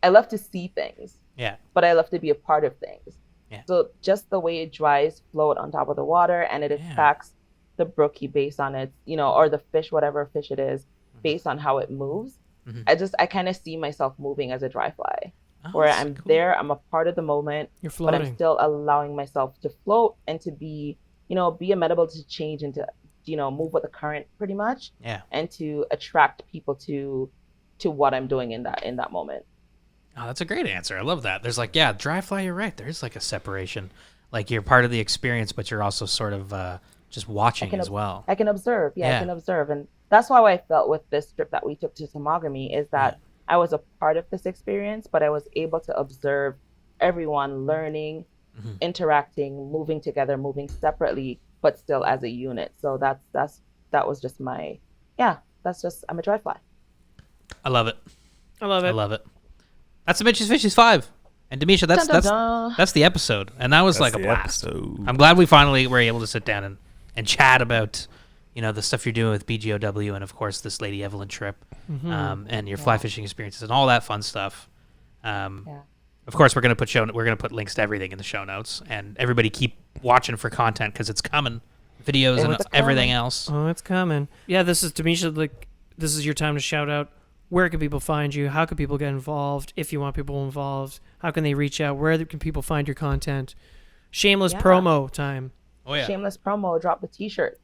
to see things. Yeah. But I love to be a part of things. Yeah. So just the way it dries, float on top of the water, and it attracts the brookie based on its, or the fish, whatever fish it is, based on how it moves. I kind of see myself moving as a dry fly, where I'm cool. There, I'm a part of the moment, You're floating. but I'm still allowing myself to float and to be, be amenable to change and to, move with the current pretty much. Yeah. And to attract people to what I'm doing in that moment. Oh, that's a great answer. I love that. There's like, dry fly, you're right. There's like a separation. Like you're part of the experience, but you're also sort of just watching as well. I can observe. I can observe. And that's how I felt with this trip that we took to Temagami, is that I was a part of this experience, but I was able to observe everyone learning, interacting, moving together, moving separately, but still as a unit. So that was just I'm a dry fly. I love it. I love it. I love it. That's the Mitch's Fishies 5. And Demiesha, that's the episode. And that was like a blast. Episode. I'm glad we finally were able to sit down and chat about, the stuff you're doing with BGOW and, of course, this Lady Evelyn trip and your fly fishing experiences and all that fun stuff. Of course, we're gonna put links to everything in the show notes, and everybody keep watching for content because it's coming, videos and everything else. Oh, it's coming. Yeah, this is Demiesha. Like, this is your time to shout out. Where can people find you? How can people get involved? If you want people involved, how can they reach out? Where can people find your content? Shameless promo time. Oh yeah. Shameless promo. Drop the t-shirt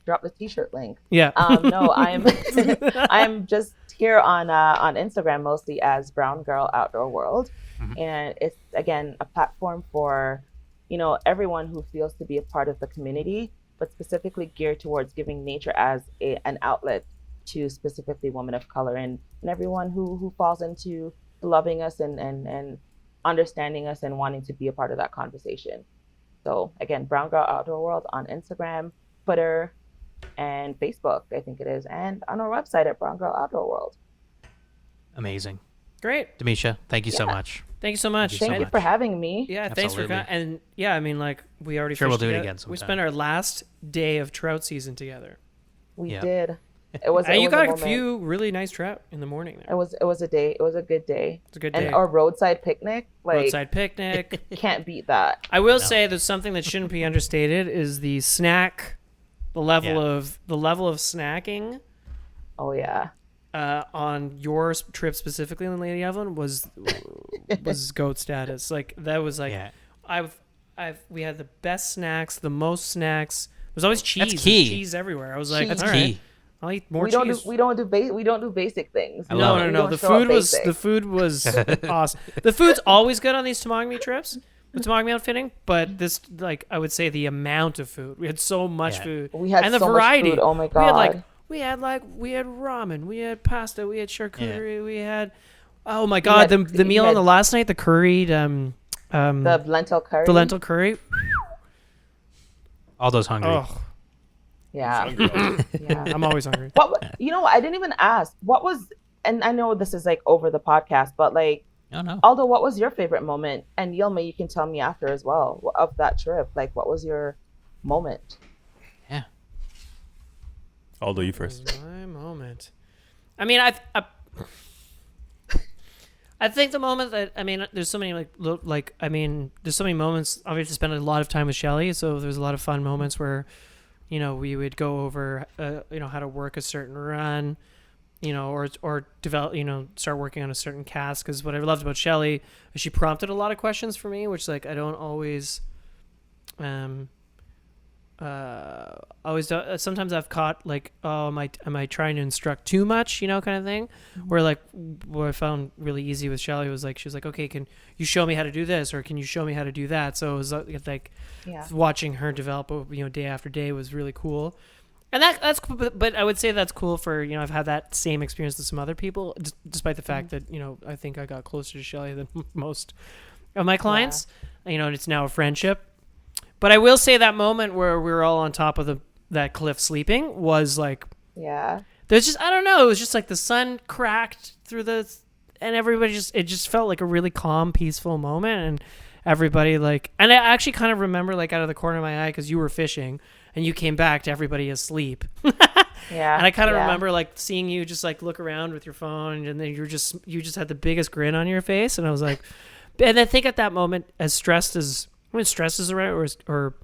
link. Yeah. No, I'm just here on Instagram mostly as Brown Girl Outdoor World. And it's, again, a platform for, everyone who feels to be a part of the community, but specifically geared towards giving nature as an outlet to specifically women of color and everyone who falls into loving us and understanding us and wanting to be a part of that conversation. So again, Brown Girl Outdoor World on Instagram, Twitter, and Facebook, I think it is, and on our website at Brown Girl Outdoor World. Amazing. Great. Demiesha, thank you so much. Thank you so much. Thank you for having me. Yeah, Absolutely. thanks for coming. And yeah, I mean, like, we already Sure, fished we'll do it together. again sometime. We spent our last day of trout season together. We did. It was. You got a moment. few really nice trout in the morning there. It was a day. It was a good day. It's a good day. And our roadside picnic, roadside picnic. Can't beat that. I will say there's something that shouldn't be understated is the snack, the level of snacking. Oh yeah. On your trip specifically in Lady Evelyn was goat status. Like that was like we had the best snacks, the most snacks. There's always cheese. That's key. Cheese everywhere. I was like, that's all key. right, I'll eat more cheese. We don't do basic things. No. The food was awesome. The food's always good on these Temagami trips. The Temagami outfitting, but this, like, I would say the amount of food. We had so much food. We had and the so variety. much food. Oh my god. We had ramen, we had pasta, we had charcuterie, we had, oh my god, the meal on the last night, the curried, the lentil curry. The lentil curry. All those hungry. Oh. Yeah. Yeah, I'm always hungry. I didn't even ask. What was and I know this is like over the podcast, but like, No, no. Aldo, what was your favorite moment? And Yilma, you can tell me after as well of that trip. Like, what was your moment? Yeah. Aldo, you first. My moment. I mean, I think the moment that, I mean, there's so many there's so many moments. Obviously, spent a lot of time with Shelly, so there's a lot of fun moments where, we would go over, how to work a certain run, or develop, start working on a certain cast. Because what I loved about Shelly is she prompted a lot of questions for me, which like I don't always, sometimes I've caught like, oh, am I trying to instruct too much, kind of thing. Where like what I found really easy with Shelly was like, she was like, okay, can you show me how to do this, or can you show me how to do that? So it was like watching her develop, day after day was really cool. And that's cool, but I would say that's cool for, I've had that same experience with some other people, despite the fact that, I think I got closer to Shelly than most of my clients, and it's now a friendship. But I will say that moment where we were all on top of that cliff sleeping was like, there's just, I don't know, it was just like the sun cracked through and everybody it just felt like a really calm, peaceful moment. And everybody like, and I actually kind of remember like out of the corner of my eye, because you were fishing and you came back to everybody asleep. Yeah. And I kind of remember like seeing you just like look around with your phone, and then you just had the biggest grin on your face. And I was like, and I think at that moment, as stressed as, when stressed is right, or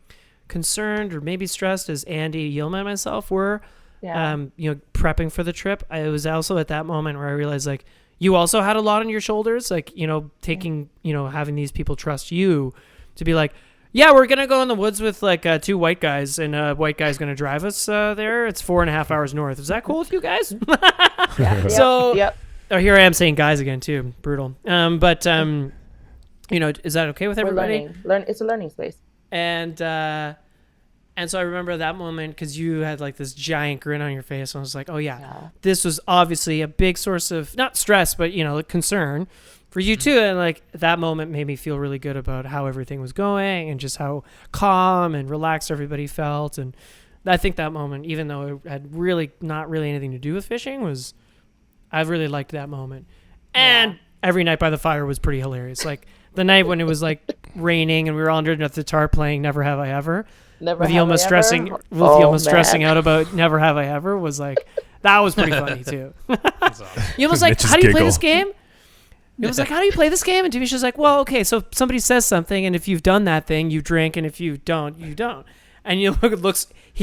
concerned, or maybe stressed as Andy, Yilma, and myself were, prepping for the trip, I was also at that moment where I realized like you also had a lot on your shoulders, like, taking, having these people trust you to be like, yeah, we're going to go in the woods with like 2 white guys, and a white guy's going to drive us there. It's 4.5 hours north. Is that cool with you guys? So oh, here I am saying guys again too. Brutal. But is that okay with everybody? It's a learning space. And so I remember that moment, because you had like this giant grin on your face, and I was like, oh yeah, this was obviously a big source of not stress, but concern for you too. And like that moment made me feel really good about how everything was going, and just how calm and relaxed everybody felt. And I think that moment, even though it had really not really anything to do with fishing, I really liked that moment. And every night by the fire was pretty hilarious. Like the night when it was like raining and we were all underneath the tarp playing Never Have I Ever. With Yilma stressing out about Never Have I Ever was like, that was pretty funny too. Yilma's like, how do you play this game? It was like, how do you play this game? And Demiesha's like, well, okay, so somebody says something, and if you've done that thing, you drink, and if you don't, you don't. And he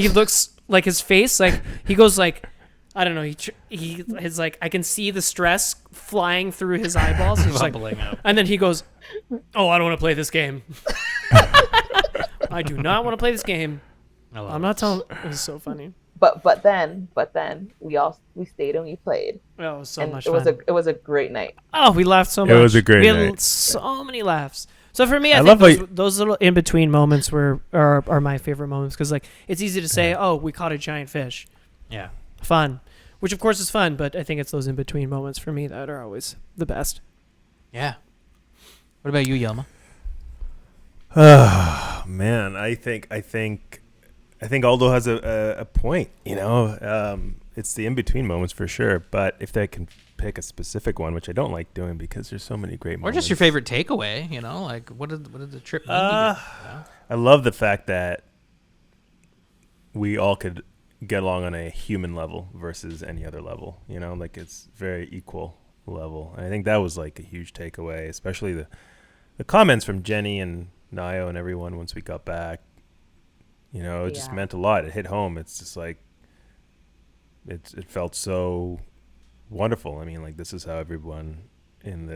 looks like his face, like he goes like, I don't know, he's like, I can see the stress flying through his eyeballs. He's like, out. And then he goes, oh, I don't want to play this game. I do not want to play this game. I'm not telling. It was so funny. But then we stayed and we played. Oh, it was so much fun. fun. It was a great night. Oh, we laughed so much. It was a great night. We had so many laughs. So for me, I think those little in between moments are my favorite moments, because like it's easy to say, oh, we caught a giant fish. Yeah. Fun, which of course is fun, but I think it's those in between moments for me that are always the best. Yeah. What about you, Yilma? Oh man, I think Aldo has a point. It's the in between moments for sure. But if I can pick a specific one, which I don't like doing because there's so many great moments, or just your favorite takeaway, like what did the trip mean to you? I love the fact that we all could get along on a human level versus any other level. Like it's very equal level. And I think that was like a huge takeaway, especially the comments from Jenny and Nayo and everyone once we got back. It just meant a lot. It hit home. It's just like it felt so wonderful. I mean, like this is how everyone in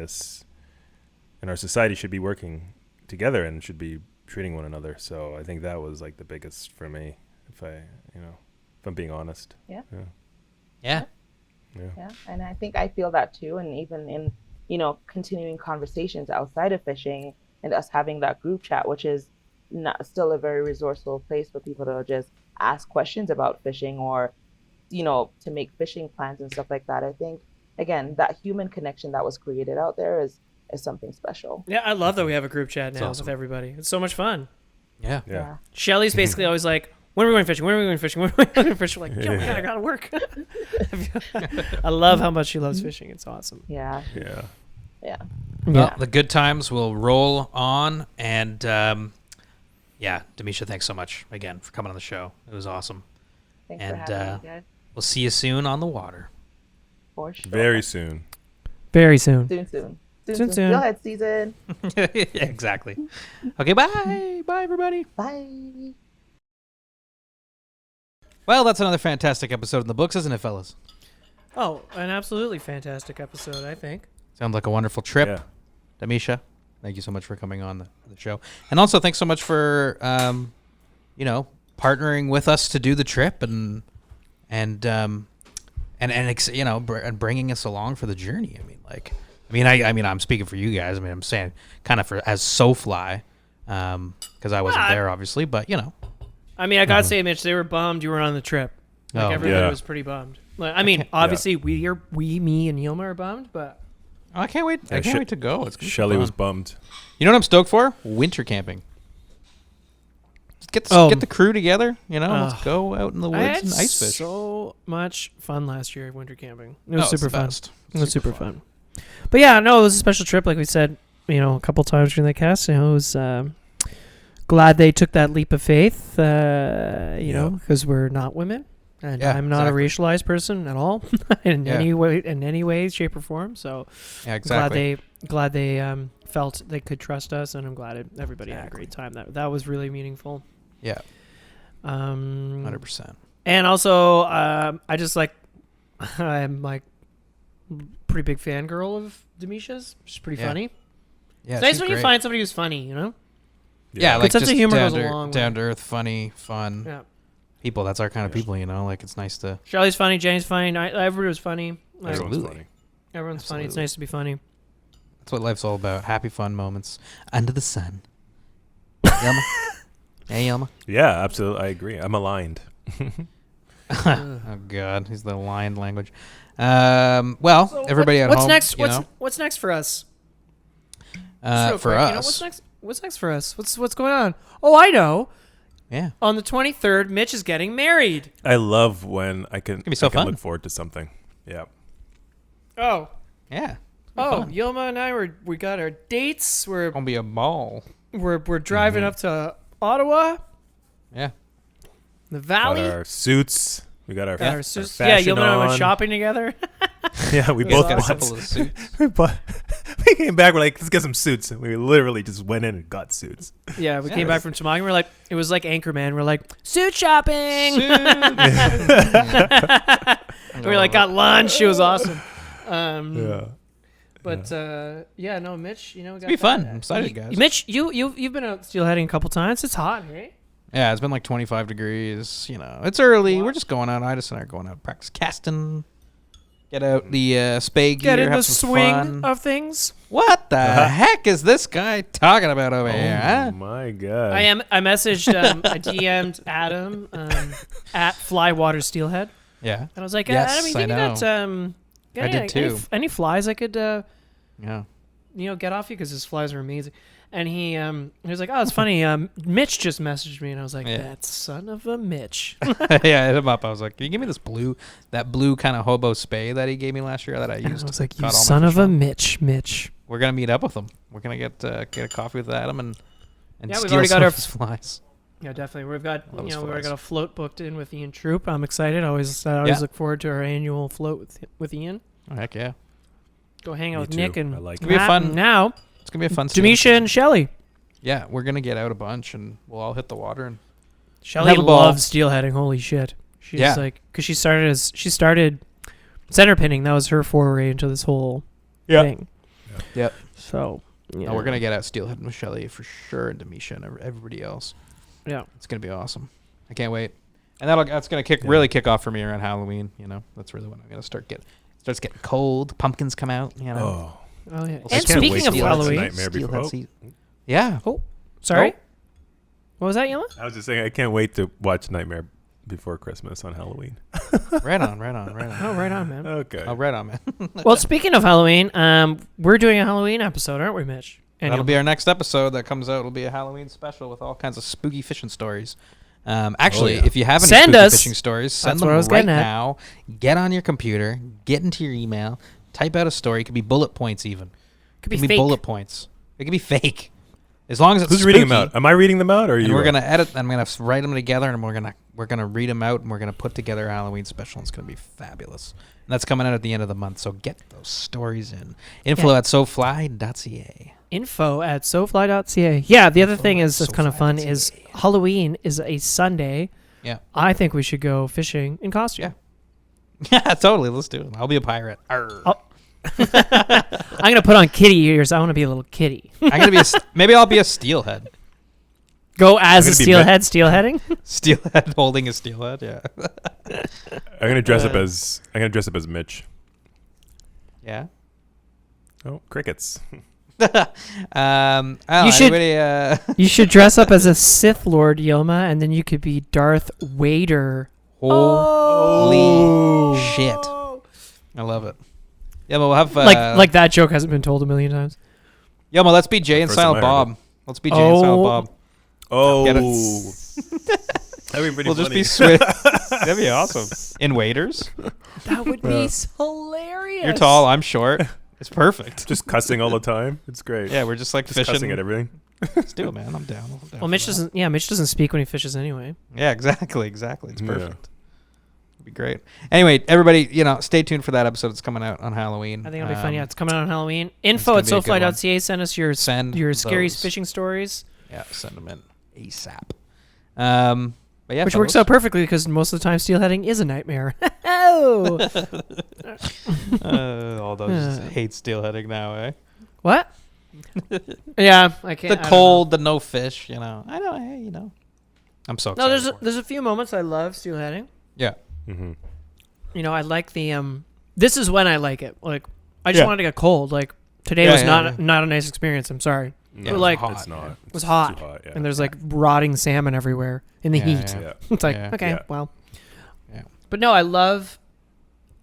our society should be working together and should be treating one another. So I think that was like the biggest for me, if I'm being honest. Yeah. And I think I feel that too. And even in continuing conversations outside of fishing, and us having that group chat, which is still a very resourceful place for people to just ask questions about fishing, or to make fishing plans and stuff like that. I think again that human connection that was created out there is something special. Yeah, I love that we have a group chat now with everybody. It's so much fun. Yeah. Shelly's basically always like, when are we going fishing? When are we going fishing? When are we going fishing? We're like, yo, man, I gotta work. I love how much she loves fishing. It's awesome. Yeah. Yeah. Yeah. Well, the good times will roll on, and Demiesha, thanks so much again for coming on the show. It was awesome. Thanks And for having me, guys. we'll see you soon on the water. For sure. Very soon. Very soon. Soon. Soon. Steelhead season. Exactly. Okay, bye. Bye, everybody. Bye. Well, that's another fantastic episode in the books, isn't it, fellas? Oh, an absolutely fantastic episode, I think. Sounds like a wonderful trip. Yeah. Demiesha, thank you so much for coming on the show. And also, thanks so much for, partnering with us to do the trip and bringing us along for the journey. I'm speaking for you guys. I mean, I'm saying kind of as SoFly, because I wasn't there, obviously, but, I mean, I gotta say, Mitch, they were bummed you weren't on the trip. Like, everybody was pretty bummed. Like, I mean, obviously, me and Yilma are bummed, but... I can't wait. I can't wait to go. It's Shelly was bummed. You know what I'm stoked for? Winter camping. Just get the crew together. Let's go out in the woods and ice fish. So much fun last year winter camping. It was super fun. It was super fun. But yeah, no, it was a special trip. Like we said, a couple times during the cast. It was glad they took that leap of faith. Because we're not women. And I'm not a racialized person at all in any way, shape, or form. So exactly. Glad they felt they could trust us, and I'm glad everybody had a great time. That was really meaningful. Yeah. 100%. And also, I'm like pretty big fangirl of Demiesha's. She's pretty funny. Yeah, it's nice when you find somebody who's funny, Yeah, like sense just of humor goes a long way. down to earth, funny, fun. Yeah. People, that's our kind of people, Like, it's nice to... Charlie's funny, Jane's funny, everybody was funny. Like, Everyone's funny. Everyone's funny. It's nice to be funny. That's what life's all about. Happy, fun moments under the sun. Yelma? Hey, Yelma? Yeah, absolutely. I agree. I'm aligned. Oh, God. He's the lion language. So everybody at home... What's next for us? For us... What's next for us? What's going on? Oh, I know. Yeah. On the 23rd, Mitch is getting married. I love when I can fun. look forward to something. Yeah. Oh. Yeah. Oh, Yilma and I we got our dates. We're gonna be a ball. We're driving up to Ottawa. Yeah. The Valley. Got our suits. We got our suits. Our yeah, fashion Yilma and I went on. shopping together. Yeah, we both got a bought couple of suits. we came back. We're like, let's get some suits. And we literally just went in and got suits. Yeah, we came back from Temagami. We're like, it was like Anchorman. We're like, suit shopping. We like got lunch. It was awesome. Yeah. But no, Mitch, we got It'll be fun. I'm excited, guys. Mitch, you've been out steelheading a couple times. It's hot, hey? Yeah, it's been like 25 degrees. It's early. Wow. We're just going out. Idis and I are going out practice casting. Get out the spay gear. Get in have the some swing fun. of things. What the heck is this guy talking about over here? Huh? My God. I messaged, I DM'd Adam at Flywater Steelhead. Yeah. And I was like, yes, Adam, you think you got I did too. Any flies I could yeah. Get off you, because his flies are amazing. And he was like, oh, it's funny. Mitch just messaged me, and I was like, that son of a Mitch. Yeah, I hit him up. I was like, can you give me that blue kind of hobo spay that he gave me last year that I used? I was like, you son of a Mitch. We're gonna meet up with him. We're gonna get a coffee with Adam and we've steal already got some our of his flies. Yeah, definitely. We've got Loves we've flies. already got a float booked in with Ian Troop. I'm excited. I always look forward to our annual float with Ian. Oh, heck yeah. Go hang out with too. Nick and I like It'll be Matt, fun. and now It's gonna be a fun. Demiesha and Shelly. Yeah, we're gonna get out a bunch and we'll all hit the water and Shelly have a ball. loves steelheading. Holy shit! She's like, because she started center pinning. That was her foray into this whole thing. Yep. So No, we're gonna get out steelheading with Shelly for sure, and Demiesha and everybody else. Yeah, it's gonna be awesome. I can't wait. And that's gonna really kick off for me around Halloween. That's really when I'm gonna starts getting cold. Pumpkins come out. Oh yeah. Well, And I can't speaking wait of to watch Halloween, Nightmare Before. Yeah. Oh, sorry. What was that, Yella? I was just saying, I can't wait to watch Nightmare Before Christmas on Halloween. Right on. Oh, right on, man. Okay. Oh, right on, man. Well, speaking of Halloween, we're doing a Halloween episode, aren't we, Mitch? That'll be our next episode that comes out. It'll be a Halloween special with all kinds of spooky fishing stories. Actually, if you have any Send spooky us. fishing stories, send That's them what I was right getting at. now. Get on your computer, get into your email, type out a story. It could be bullet points even. Could be It could be fake. bullet points. It could be fake. As long as it's Who's reading them spooky. out? Am I reading them out, or are And you? we're gonna edit. I'm gonna write them together, and we're gonna read them out, and we're gonna put together a Halloween special. It's gonna be fabulous. And that's coming out at the end of the month. So get those stories in. Info at sofly.ca. info@sofly.ca. Yeah, the other thing is that's kind of fun is Halloween is a Sunday. Yeah. I think we should go fishing in costume. Yeah, totally. Let's do it. I'll be a pirate. Arr. I'm gonna put on kitty ears. I want to be a little kitty. I'm gonna be maybe I'll be a steelhead. Go as a gonna be steelheading. Steelhead holding a steelhead. Yeah. I'm gonna dress up as Mitch. Yeah. Oh, crickets. You should- You should dress up as a Sith Lord, Yilma, and then you could be Darth Vader. Holy shit! I love it. Yeah, but we'll have Like that joke hasn't been told a million times. Yeah, but let's be Jay and First time I Silent heard Bob. Let's be Jay and Silent Bob. Oh, Get that'd be pretty We'll just funny. be switch. That'd be awesome. In waders. That would be hilarious. You're tall. I'm short. It's perfect. just cussing all the time. It's great. Yeah, we're just like just fishing. cussing at everything. Let's do it, man. I'm down. Well, Mitch doesn't. Yeah, Mitch doesn't speak when he fishes anyway. Yeah, exactly. It's Yeah. perfect. It'd be great. Anyway, everybody, stay tuned for that episode. It's coming out on Halloween. I think it'll be fun. Yeah, it's coming out on Halloween. gonna Info at be a good one. sofly.ca. Send us your scary those. fishing stories, Yeah, send them in ASAP. But yeah, which works out perfectly because most of the time steelheading is a nightmare. Oh, all those hate steelheading now, eh? what? Yeah, I can't. The cold, the no fish, I know, hey, I'm so No, excited. there's a few moments I love steelheading. Yeah. Mm-hmm. I like the This is when I like it. Like I just Yeah. wanted to get cold. Like today Yeah, was yeah, not a nice experience. I'm sorry. Yeah, But like hot, It's not. yeah. it was hot, Too hot. Yeah. and there's like rotting salmon everywhere in the Yeah, heat. yeah. yeah. It's like Yeah. okay, Yeah. well. Yeah. But no, I love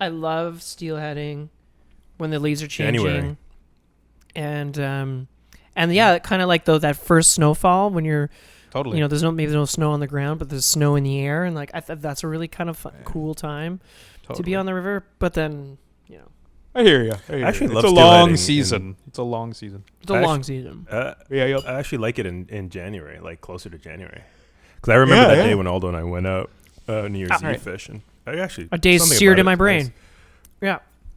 steelheading when the leaves are changing. January. And yeah, kind of like that first snowfall when you're Totally. there's no snow on the ground, but there's snow in the air, and like that's a really kind of fun, cool time to be on the river. But then I hear you. I actually it's love a steelheading long in- season. It's a long season. it's a I long season. Yeah. I actually like it in January, like closer to January, because I remember that day when Aldo and I went out New Year's Eve right. fishing. I actually A day something seared about in my it's brain. nice.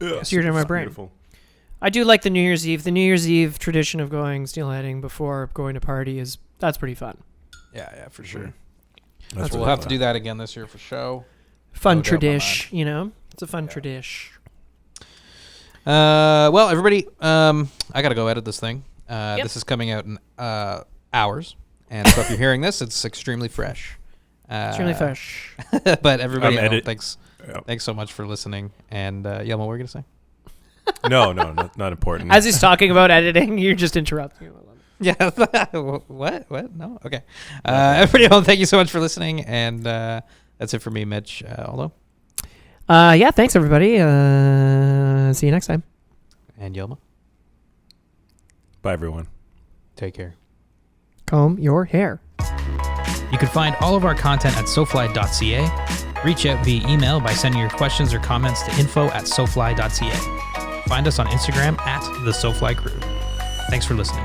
Yeah. Yeah, Seared in my it's brain. beautiful. I do like the New Year's Eve. The New Year's Eve tradition of going steelheading before going to party that's pretty fun. Yeah, for sure. That's We'll really have fun. to do that again this year for show. Fun No doubt in my tradish, It's a fun tradish. Well, everybody, I gotta go edit this thing. This is coming out in hours, and so if you're hearing this, it's extremely fresh. Extremely fresh. But everybody, Yeah. thanks so much for listening. And Yelma, what were you gonna say? No, not important. As he's talking about editing, you're just interrupting him. Yeah. What? No. Okay. Everybody, thank you so much for listening, and that's it for me, Mitch. Aldo Yeah, thanks everybody. See you next time. and Yelma. Bye, everyone. Take care. Comb your hair. You can find all of our content at sofly.ca. Reach out via email by sending your questions or comments to info@sofly.ca. Find us on Instagram @the SoFly Crew. Thanks for listening.